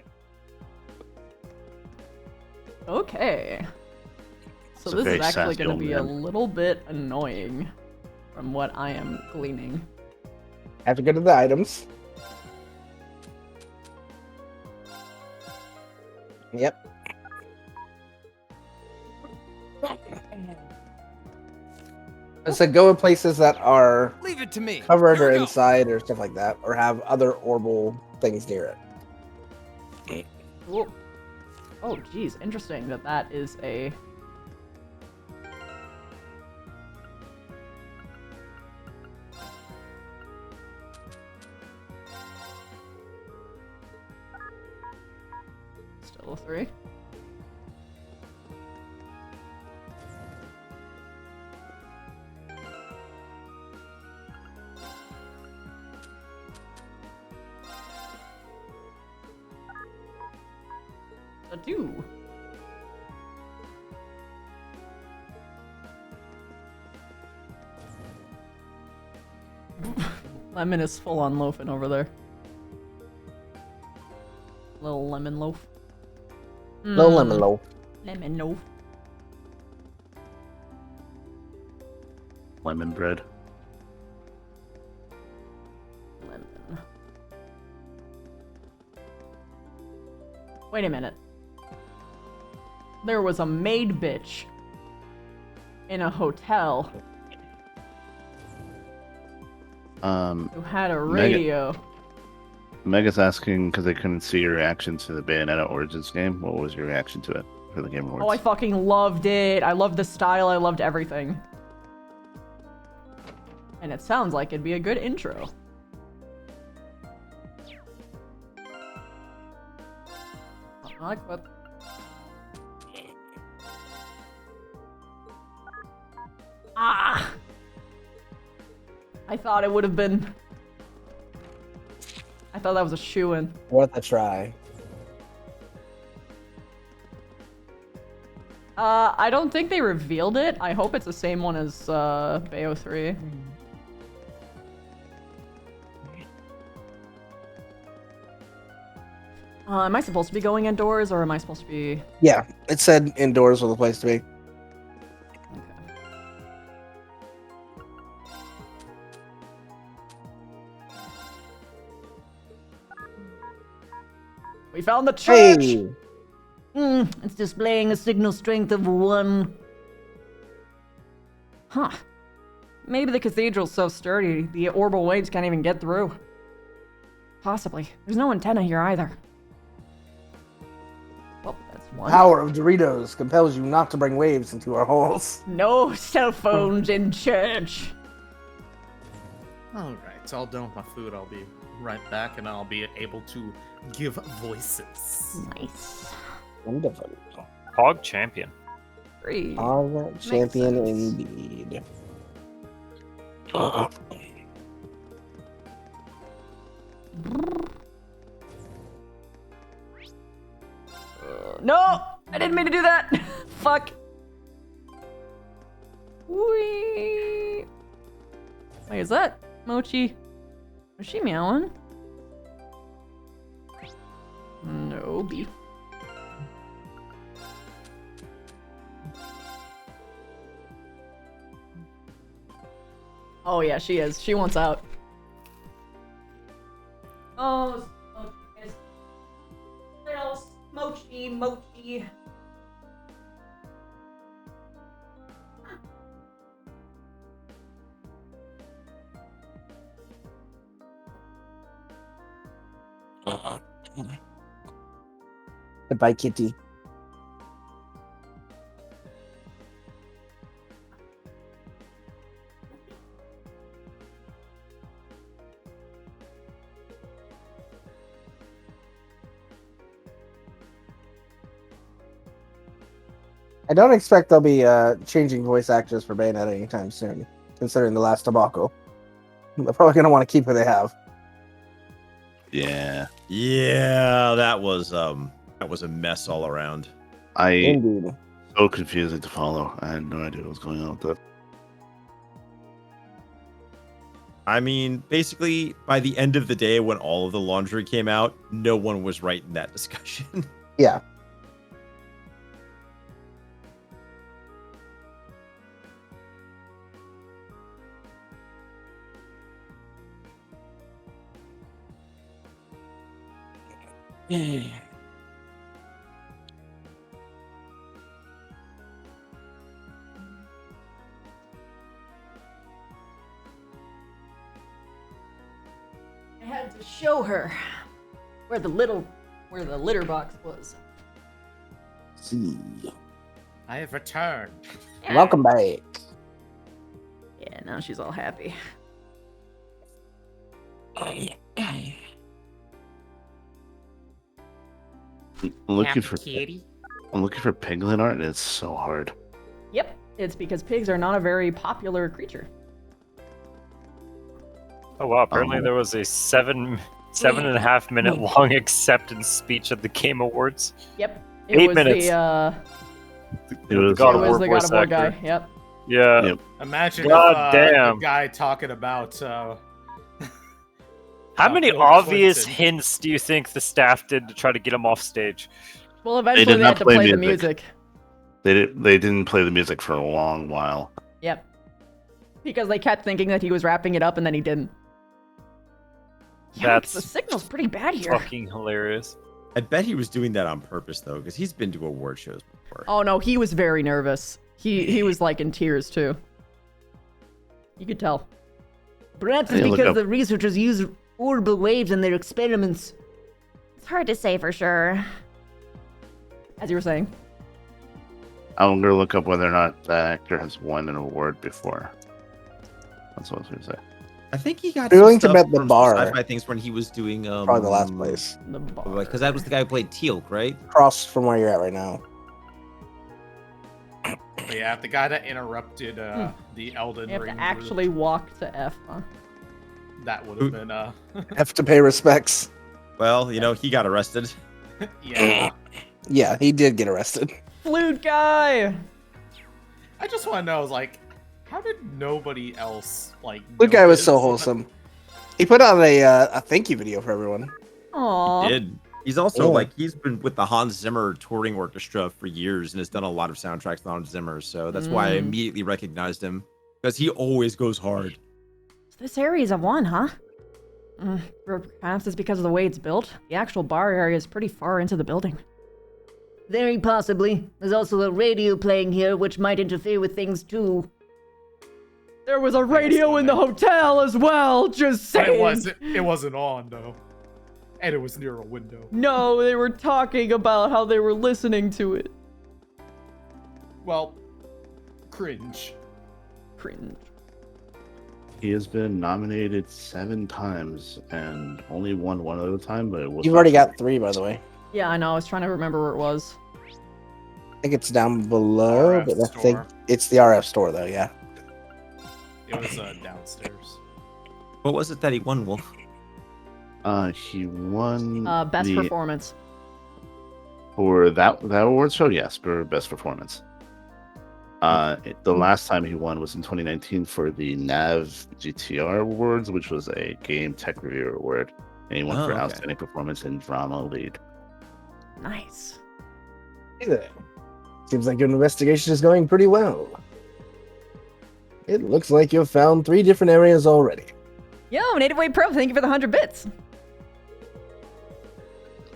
Okay. So this is actually going to be a little bit annoying from what I am gleaning. Have to go to the items. Yep. So go in places that are Leave it to me. covered or inside or stuff like that, or have other orbital things near it. Cool. Oh, geez, interesting that that is a... Still a 3. A 2. Lemon is full on loafing over there. Little lemon loaf. Little lemon loaf. Lemon loaf. Lemon bread. Lemon. Wait a minute. There was a maid bitch in a hotel who had a radio. Mega's asking because they couldn't see your reaction to the Bayonetta Origins game. What was your reaction to it for the Game Awards? Oh, I fucking loved it. I loved the style. I loved everything. And it sounds like it'd be a good intro. I like what... Ah! I thought it would have been... I thought that was a shoo-in. Worth a try. I don't think they revealed it. I hope it's the same one as Bayo 3. Am I supposed to be going indoors, or am I supposed to be... Yeah, it said indoors was the place to be. We found the church! Hey! It's displaying a signal strength of 1. Huh. Maybe the cathedral's so sturdy, the orbital waves can't even get through. Possibly. There's no antenna here either. Well, that's one. Power of Doritos compels you not to bring waves into our halls. No cell phones in church. Alright, so all done with my food. I'll be right back and I'll be able to give voices. Nice. Wonderful. Hog champion. Great. Hog champion indeed. No! I didn't mean to do that! Fuck. Wee. Wait, is that Mochi? Is she meowing? No, B. Oh yeah, she is. She wants out. Oh, little Mochi. Goodbye, kitty. I don't expect they'll be changing voice actors for Bayonetta anytime soon, considering the last debacle. They're probably going to want to keep who they have. Yeah. Yeah, that was a mess all around. Indeed. So confusing to follow. I had no idea what was going on with that. I mean, basically, by the end of the day, when all of the laundry came out, no one was right in that discussion. Yeah. I had to show her where the litter box was. See. I have returned. Welcome back. Yeah, now she's all happy. I'm looking for kitty. I'm looking for Piglet art, and it's so hard. Yep, it's because pigs are not a very popular creature. Oh wow! Apparently there was a 7.5 minute long acceptance speech at the Game Awards. Yep, it 8 was minutes. It was the God of War guy. Yep. Yeah. Yep. Imagine God if, damn. the guy talking about How many Bill obvious Clinton. hints do you think the staff did to try to get him off stage? Well, eventually did they not had to play play the music. music. They didn't play the music for a long while. Yep. Because they kept thinking that he was wrapping it up and then he didn't. That's the signal's pretty bad here. fucking hilarious. I bet he was doing that on purpose, though, because he's been to award shows before. Oh no, he was very nervous. He was like in tears too. You could tell. Perhaps Hey, it's look because up. the researchers use orbital waves in their experiments. It's hard to say for sure. As you were saying. I'm gonna look up whether or not that actor has won an award before. That's what I was gonna say. I think he got You're willing to some bet stuff the for bar. sci-fi things when he was doing Probably the last place. The bar. Like, because that was the guy who played Teal'c, right? Across from where you're at right now. yeah, the guy that interrupted the Elden You have Ring. to actually walk to F, huh? That would have been Have to pay respects. Well, you know, he got arrested. yeah. Yeah, he did get arrested. Flute guy. I just want to know, like, how did nobody else like? The guy was notice? so wholesome. He put out a thank you video for everyone. Aww. He did. He's also Yeah. like he's been with the Hans Zimmer touring orchestra for years and has done a lot of soundtracks with Hans Zimmer. So that's why I immediately recognized him because he always goes hard. This area's a one, huh? Perhaps it's because of the way it's built. The actual bar area is pretty far into the building. Very possibly. There's also a radio playing here, which might interfere with things too. There was a radio in the hotel as well, just But saying. it wasn't on though. And it was near a window. No, they were talking about how they were listening to it. Well, cringe. Cringe. He has been nominated 7 times and only won one other time, but it was. You've already got 3, by the way. Yeah, I know. I was trying to remember where it was. I think it's down below, RF but I think store. it's the RF store, though. Yeah. It was downstairs. What was it that he won, Wolf? He won Best the- performance. for that award show. Yes, for best performance. The last time he won was in 2019 for the NAV GTR Awards, which was a game tech reviewer award, and he won for okay. outstanding performance in drama lead. Nice. Hey there. Seems like your investigation is going pretty well. It looks like you've found 3 different areas already. Yo, Native Way Pro, thank you for the 100 bits.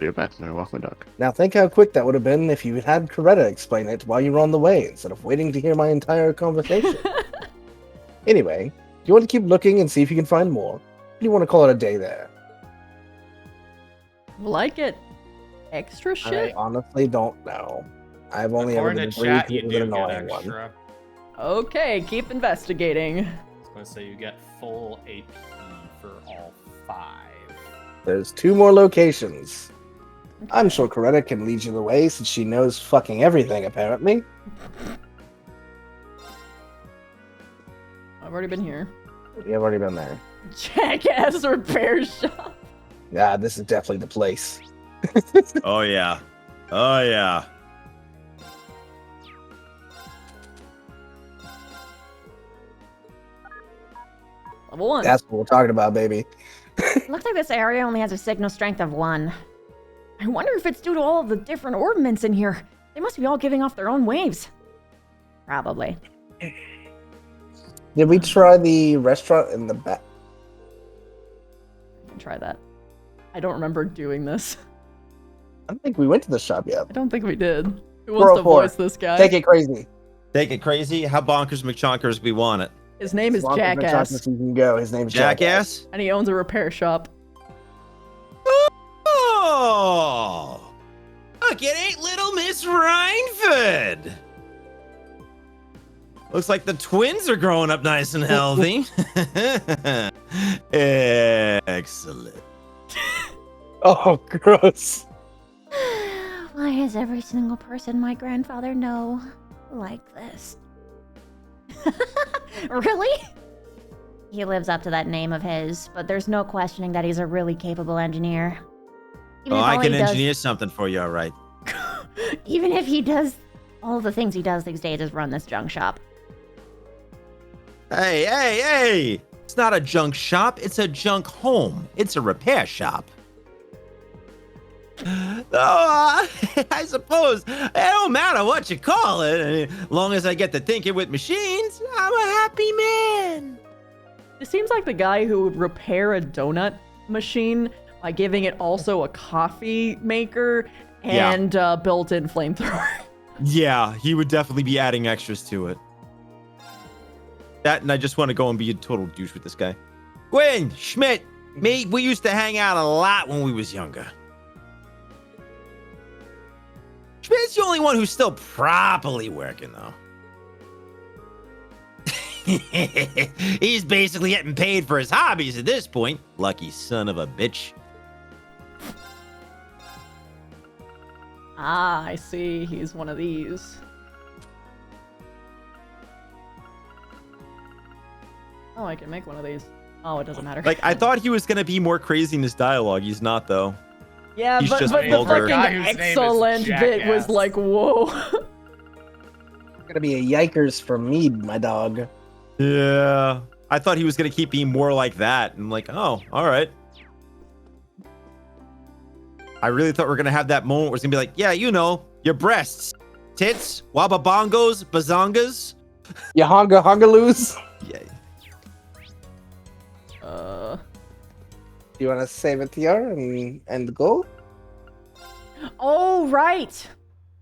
You're back there, walk my dog. Now think how quick that would have been if you had Coretta explain it while you were on the way, instead of waiting to hear my entire conversation. Anyway, do you want to keep looking and see if you can find more? Or do you want to call it a day there? Like it. Extra I shit? honestly don't know. I've only ever According been to briefed chat, you with an do get annoying one. extra. Okay, keep investigating. I was going to say you get full AP for all 5. There's 2 more locations. I'm sure Coretta can lead you the way since she knows fucking everything, apparently. I've already been here. You've already been there. Jackass repair shop. Yeah, this is definitely the place. Oh yeah. Oh yeah. Level 1. That's what we're talking about, baby. Looks like this area only has a signal strength of 1. I wonder if it's due to all of the different orbments in here. They must be all giving off their own waves. Probably. Did we try the restaurant in the back? I can try that. I don't remember doing this. I don't think we went to the shop yet. I don't think we did. Who wants to 404. voice this guy? Take it crazy. Take it crazy. How bonkers McChonkers we want it? His name is As long as the Jackass. chocolate can go. His name's Jackass? And he owns a repair shop. Oh! Look, it ain't little Miss Rhineford! Looks like the twins are growing up nice and healthy. Excellent. Oh, gross. Why is every single person my grandfather know like this? Really? He lives up to that name of his, but there's no questioning that he's a really capable engineer. Even Oh, if I all can he does- engineer something for you, all right. Even if he does all the things he does these days is run this junk shop. Hey, hey, hey! It's not a junk shop, it's a junk home. It's a repair shop. Oh, I suppose it don't matter what you call it. I mean, as long as I get to thinking with machines, I'm a happy man. It seems like the guy who would repair a donut machine by giving it also a coffee maker and built-in flamethrower. Yeah, he would definitely be adding extras to it. That, and I just want to go and be a total douche with this guy. Gwen, Schmidt, me, we used to hang out a lot when we was younger. Schmidt's the only one who's still properly working, though. He's basically getting paid for his hobbies at this point. Lucky son of a bitch. Ah, I see. He's one of these. Oh, I can make one of these. Oh, it doesn't matter. Like, I thought he was going to be more crazy in his dialogue. He's not, though. Yeah, He's but just the vulgar. fucking excellent bit was like, whoa. Gonna be a yikers for me, my dog. Yeah. I thought he was going to keep being more like that. And I'm like, oh, all right. I really thought we were going to have that moment where it's going to be like, yeah, you know, your breasts, tits, wababongos, bazongas. Ya hongaloos. Yeah. Do you want to save it here and go? Oh, right.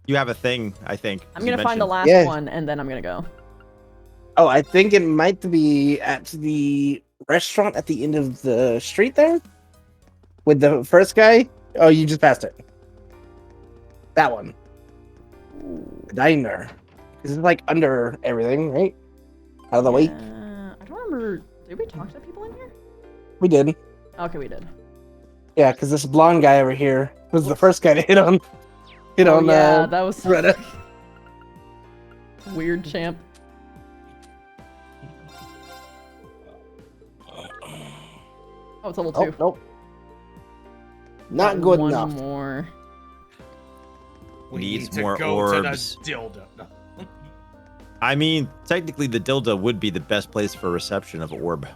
You have a thing, I think. I'm you gonna find the mentioned. last one, and then I'm gonna go. Oh, I think it might be at the restaurant at the end of the street there? With the first guy? Oh, you just passed it. That one. The diner. This is like under everything, right? Out of the way? I don't remember. Did we talk to people in here? We did. Okay, we did. Yeah, because this blonde guy over here was the first guy to hit on. Yeah, that was Reddit. Weird champ. Oh, it's level 2. Nope. Not good one enough. More. We Needs need to more go orbs. to the dildo. No. I mean, technically, the dildo would be the best place for reception of orb.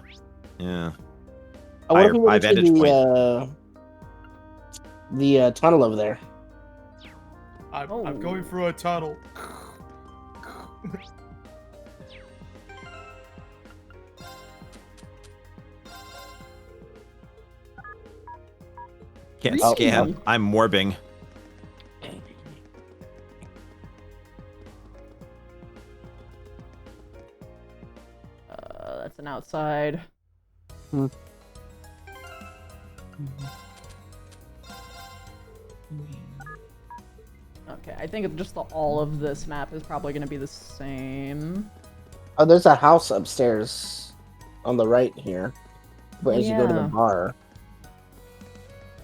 Yeah. I wonder if we High went to vantage point. the tunnel over there. I'm going through a tunnel. Can't Oh, scam. I'm morbing. That's an outside. Okay, I think just all of this map is probably going to be the same. Oh, there's a house upstairs on the right here. But as you go to the Yeah. bar.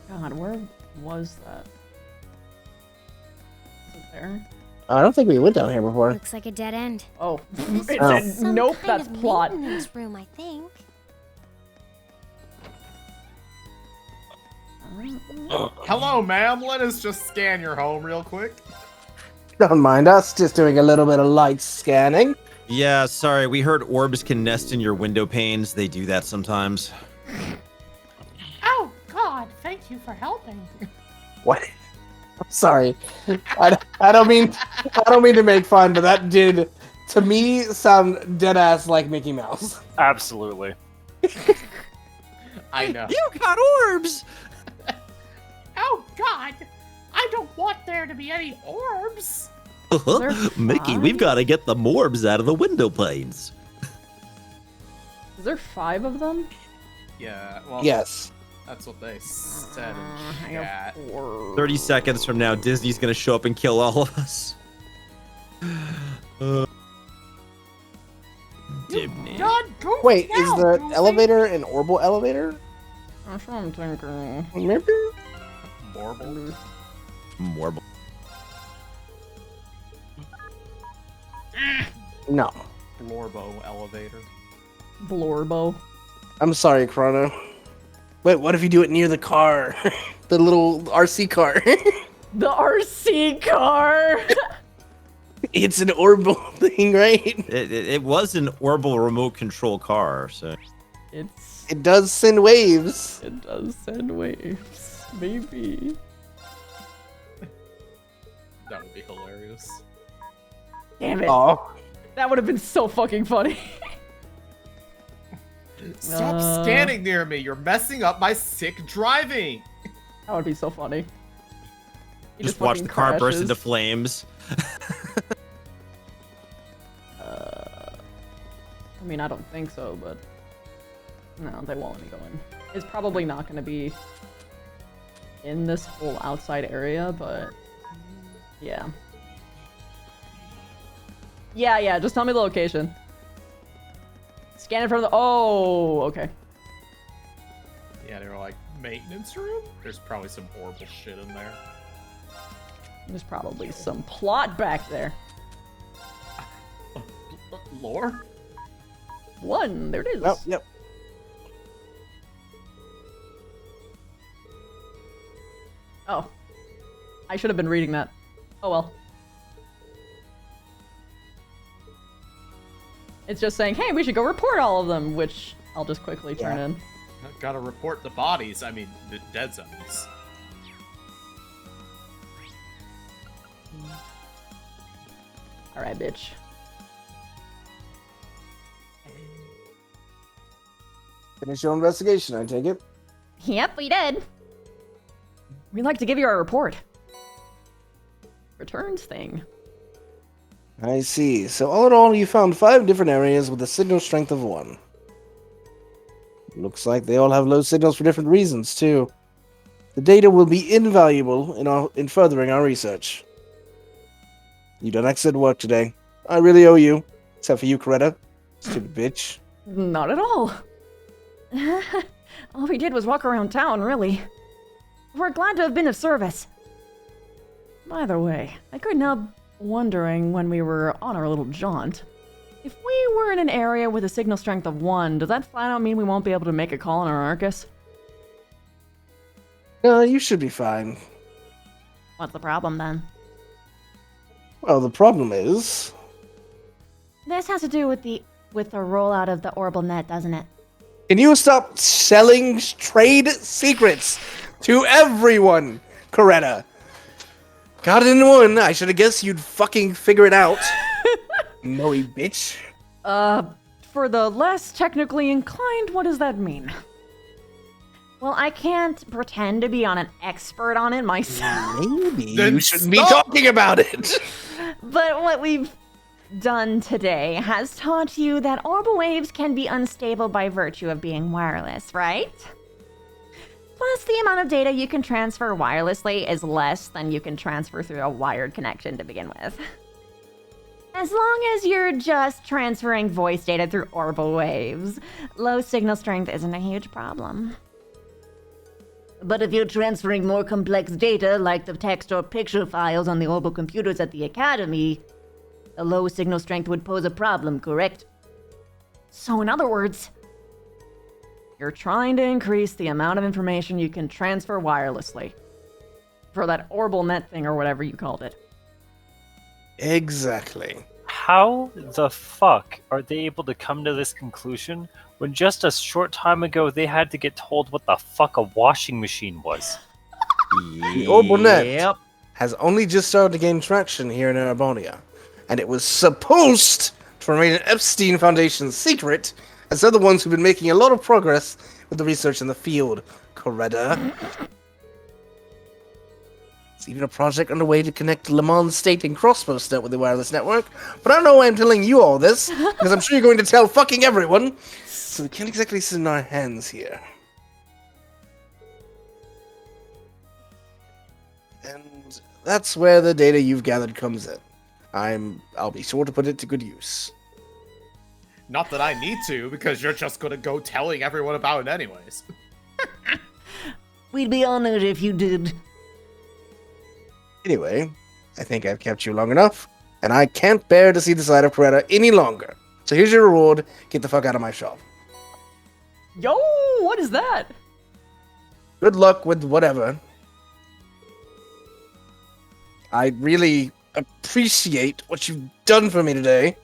God, where was that? Is it there? I don't think we went down here before. Looks like a dead end. Oh, This it Oh. said is some nope, kind that's of plot. maintenance room, I think. Hello, ma'am. Let us just scan your home real quick. Don't mind us, just doing a little bit of light scanning. Yeah, sorry. We heard orbs can nest in your window panes. They do that sometimes. Oh, God, thank you for helping. What? I'm sorry. I don't mean to make fun, but that did to me sound dead ass like Mickey Mouse. Absolutely. I know. You got orbs! Oh, God, I don't want there to be any orbs. Mickey, we've got to get the morbs out of the window panes. Is there 5 of them? Yeah. Well. Yes. That's what they said I in have chat. 4. 30 seconds from now, Disney's going to show up and kill all of us. Disney. God, go Wait, now, is the Goofy. elevator an orbital elevator? That's what I'm thinking. Maybe? Morble. Morble. No. Blorbo elevator. Blorbo. I'm sorry, Chrono. Wait, what if you do it near the car? The little RC car. The RC car! It's an orbital thing, right? It was an orbital remote control car, so. It does send waves. It does send waves. Maybe. That would be hilarious. Damn it. Oh. That would have been so fucking funny. Stop scanning near me. You're messing up my sick driving. That would be so funny. He Just watch fucking the car burst crashes. into flames. I mean, I don't think so, but no, they won't let me go in. It's probably not going to be in this whole outside area, but yeah. Yeah, just tell me the location. Scan it from the... Oh, okay. Yeah, they were like, maintenance room? There's probably some horrible shit in there. There's probably some plot back there. Lore? 1, there it is. Oh, yep. Oh. I should have been reading that. Oh well. It's just saying, hey, we should go report all of them, which I'll just quickly turn in. Gotta report the bodies. I mean, the dead zones. Alright, bitch. Finish your investigation, I take it. Yep, we did. We'd like to give you our report. returns thing. I see. So all in all, you found 5 different areas with a signal strength of 1. Looks like they all have low signals for different reasons, too. The data will be invaluable in furthering our research. You've done excellent work today. I really owe you. Except for you, Coretta. Stupid bitch. Not at all. All we did was walk around town, really. We're glad to have been of service. By the way, I couldn't help wondering when we were on our little jaunt. If we were in an area with a signal strength of 1, does that flat out mean we won't be able to make a call on our Arcus? No, you should be fine. What's the problem then? Well, the problem is... This has to do with the rollout of the Orbital Net, doesn't it? Can you stop selling trade secrets to everyone, Coretta? Got it in one. I should have guessed you'd fucking figure it out. Moe bitch. For the less technically inclined, what does that mean? Well, I can't pretend to be an expert on it myself. Maybe you shouldn't be talking about it. But what we've done today has taught you that orbital waves can be unstable by virtue of being wireless, right? Plus, the amount of data you can transfer wirelessly is less than you can transfer through a wired connection to begin with. As long as you're just transferring voice data through orbital waves, low signal strength isn't a huge problem. But if you're transferring more complex data, like the text or picture files on the orbital computers at the Academy, the low signal strength would pose a problem, correct? So in other words, you're trying to increase the amount of information you can transfer wirelessly. For that orbital net thing or whatever you called it. Exactly. How the fuck are they able to come to this conclusion when just a short time ago they had to get told what the fuck a washing machine was? The Orbital Net has only just started to gain traction here in Arabonia, and it was supposed to remain an Epstein Foundation secret, as they're the ones who've been making a lot of progress with the research in the field, Coretta. There's even a project underway to connect Le Mans State and Crossbow Net with the wireless network, but I don't know why I'm telling you all this, because I'm sure you're going to tell fucking everyone, so we can't exactly sit in our hands here. And that's where the data you've gathered comes in. I'll be sure to put it to good use. Not that I need to, because you're just gonna go telling everyone about it anyways. We'd be honored if you did. Anyway, I think I've kept you long enough, and I can't bear to see the side of Coretta any longer. So here's your reward. Get the fuck out of my shop. Yo, what is that? Good luck with whatever. I really appreciate what you've done for me today.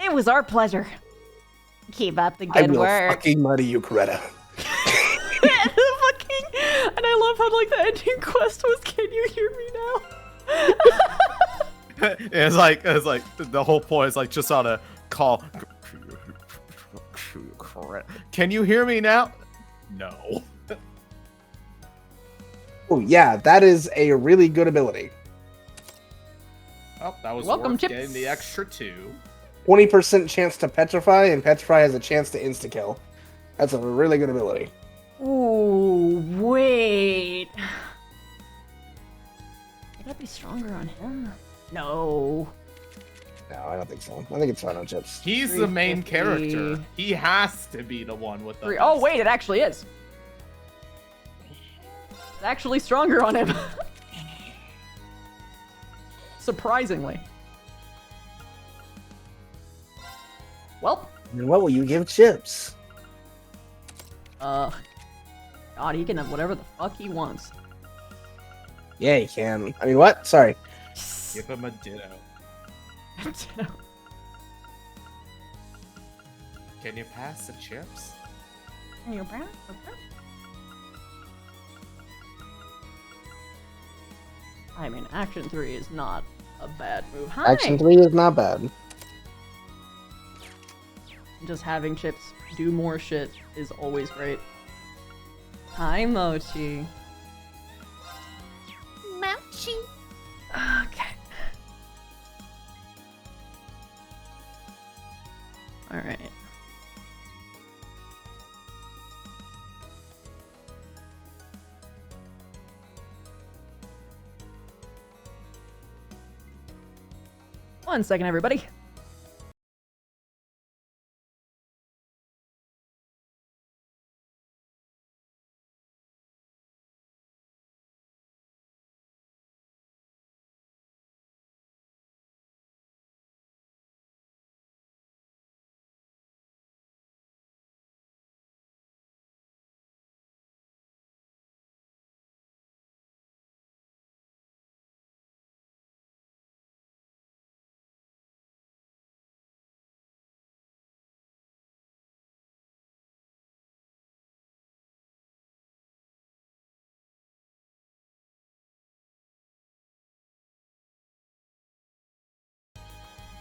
It was our pleasure. Keep up the I good will work. fucking murder you, Coretta. And I love how, like, the ending quest was, can you hear me now? It's like the whole point is like just on a call. Can you hear me now? No. Oh yeah, that is a really good ability. Oh, that was Welcome, worth Chips. getting the extra 2. 20% chance to petrify, and petrify has a chance to insta-kill. That's a really good ability. Ooh, wait. Would that be stronger on him? No. No, I don't think so. I think it's fine on Chips. He's the main 350. character. He has to be the one with the. Oh, wait, it actually is. It's actually stronger on him. Surprisingly. Well. And what will you give Chips? God, he can have whatever the fuck he wants. Yeah, he can. I mean, what? Sorry. Give him a ditto. Can you pass the chips? I mean, Action 3 is not a bad move. Hi! Action 3 is not bad. Just having Chips do more shit is always great. Hi, Mochi. Mochi. Okay. All right. One second, everybody.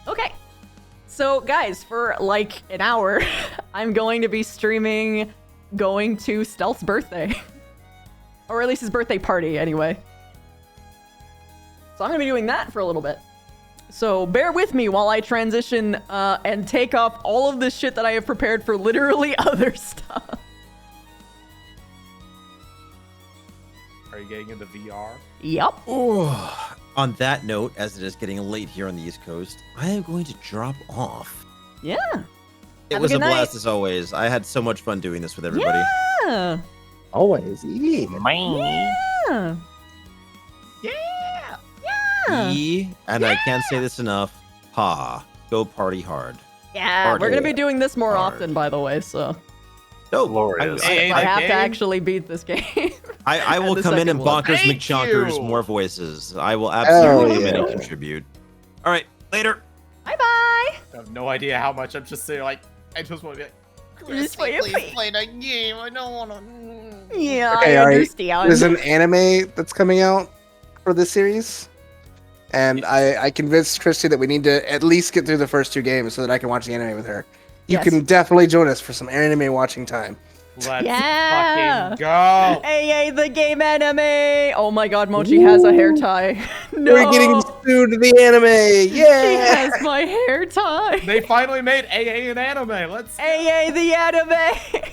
Okay. So, guys, for like an hour, I'm going to be streaming going to Stealth's birthday. Or at least his birthday party, anyway. So I'm going to be doing that for a little bit. So bear with me while I transition and take off all of this shit that I have prepared for literally other stuff. Are you getting into VR? Yep. Oh, on that note, as it is getting late here on the East Coast, I am going to drop off. Yeah. It Have was a a good blast night. as always. I had so much fun doing this with everybody. Yeah. Always. Yeah. Yeah. Yeah. And I can't say this enough. Ha. Go party hard. Yeah, Party we're going to be hard. doing this more often, by the way, so. Oh, Glorious. I have to actually beat this game. I will the come in and second one. bonkers Thank McChonkers you. more voices. I will absolutely come in and yeah. contribute. All right, later. Bye-bye. I have no idea how much. I'm just saying, like, I just want to be like, You just Christy, want to please play that game. I don't want to. Yeah, Okay, I all right. understand. There's an anime that's coming out for this series. And I convinced Christy that we need to at least get through the first 2 games so that I can watch the anime with her. You Yes. can definitely join us for some anime watching time. Let's Yeah. fucking go. Hey, the game anime. Oh my god, Mochi has a hair tie. No. We're getting sued to the anime. She Yeah. has my hair tie. They finally made AA an anime. Let's. Hey, the anime.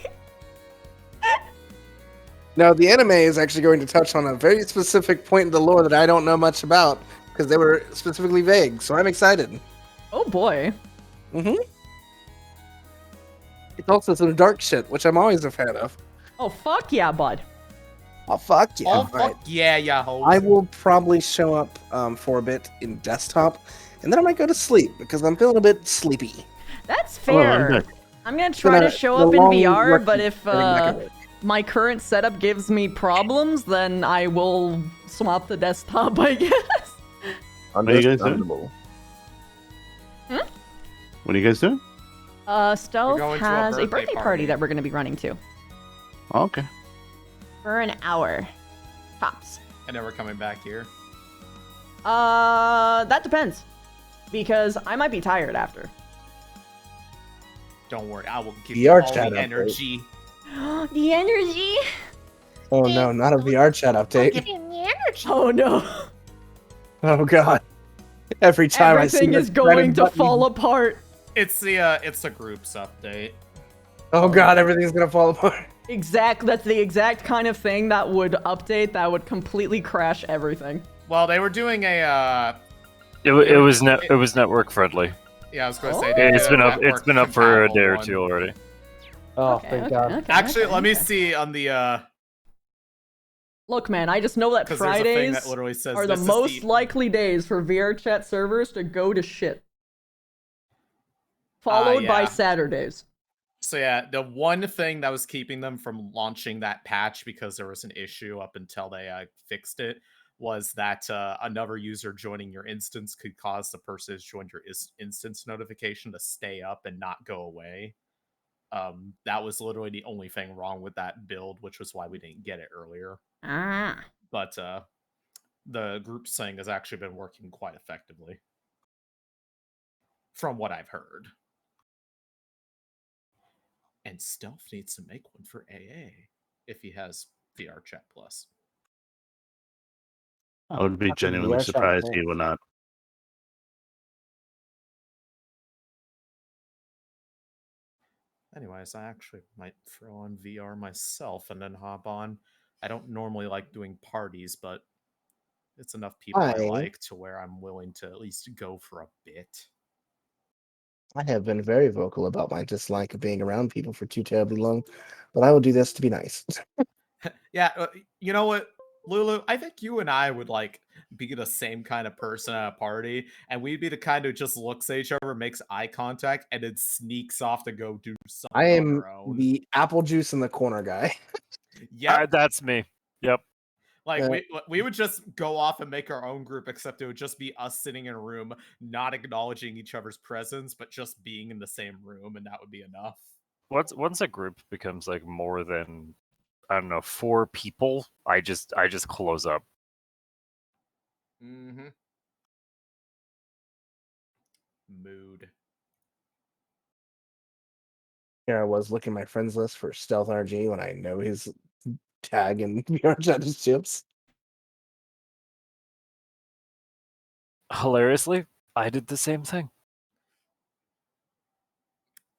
No, the anime is actually going to touch on a very specific point in the lore that I don't know much about because they were specifically vague. So I'm excited. Oh boy. Mm-hmm. It's also some dark shit, which I'm always a fan of. Oh fuck yeah, bud. Oh, fuck yeah. Oh, All right. fuck yeah, Yahoo. I will probably show up for a bit in desktop, and then I might go to sleep because I'm feeling a bit sleepy. That's Hello, I'm fair. back. I'm gonna It's been try to a- show a up in long VR, work but week if getting back at work. my current setup gives me problems, then I will swap the desktop, I guess. What are you guys doing? Hmm? What are you guys doing? Stealth going to a has a birthday birthday party party. that we're gonna be running to Oh, okay. for an hour, tops. And then we're coming back here. That depends, because I might be tired after. Don't worry, I will give VR you all chat the update. energy. The energy. Oh no, not a VR chat update. Oh no. Oh god. Every time Everything I see is this going red to button- fall apart. It's the groups update. Oh god, everything's gonna fall apart. That's the exact kind of thing that would update that would completely crash everything. Well, they were doing a It was network friendly. yeah, I was going to Oh. say they It's did been a up. It's network been up for a compatible day or one. 2 already. Oh, thank god. Actually, let me see on the Look, man, I just know that 'cause there's a thing Fridays that literally says are the this is most the- likely days for VR chat servers to go to shit. Followed by yeah. Saturdays. So yeah, the one thing that was keeping them from launching that patch because there was an issue up until they fixed it was that another user joining your instance could cause the person who's joined your instance notification to stay up and not go away. That was literally the only thing wrong with that build, which was why we didn't get it earlier. Ah. But the group thing has actually been working quite effectively, from what I've heard. And Stealth needs to make one for AA if he has VR Chat Plus. I would be That's a genuinely VR chat surprised thing. he would not. Anyways, I actually might throw on VR myself and then hop on. I don't normally like doing parties, but it's enough people I like to where I'm willing to at least go for a bit. I have been very vocal about my dislike of being around people for too terribly long, but I will do this to be nice. Yeah, you know what, Lulu? I think you and I would like be the same kind of person at a party, and we'd be the kind who just looks at each other, makes eye contact, and then sneaks off to go do something I on am her own. the apple juice in the corner guy. Yeah, that's me. Yep. Like we would just go off and make our own group, except it would just be us sitting in a room, not acknowledging each other's presence, but just being in the same room, and that would be enough. Once a group becomes like more than, I don't know, 4 people, I just close up. Mm-hmm. Mood. Here I was looking at my friends list for Stealth RG when I know his tag and VR chat is chips. Hilariously, I did the same thing.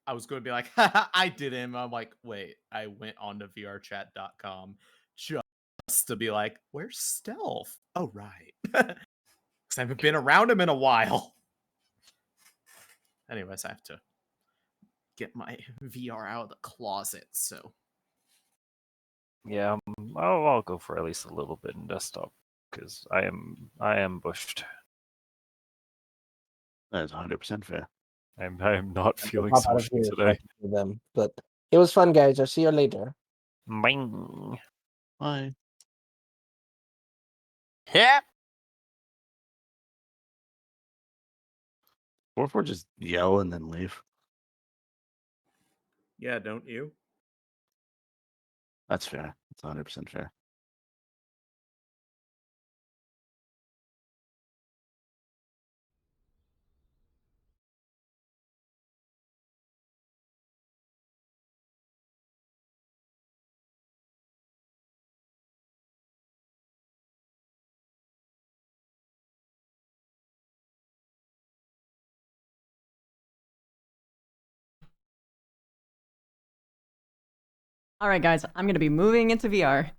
I was going to be like, haha, I did him. I'm like, wait, I went on to vrchat.com just to be like, where's Stealth? Oh, right. Because I haven't been around him in a while. Anyways, I have to get my VR out of the closet, so. Yeah, I'll go for at least a little bit in desktop because I am bushed. That is 100% fair. I'm not feeling Hop out of social here today. with them, but it was fun, guys. I'll see you later. Bing. Bye. Yeah. Or if we're just yell and then leave. Yeah, don't you? That's fair. That's 100% fair. All right, guys, I'm going to be moving into VR.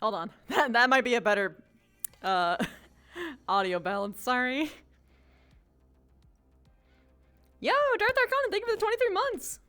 Hold on. That might be a better audio balance. Sorry. Yo, Darth Arcana, thank you for the 23 months.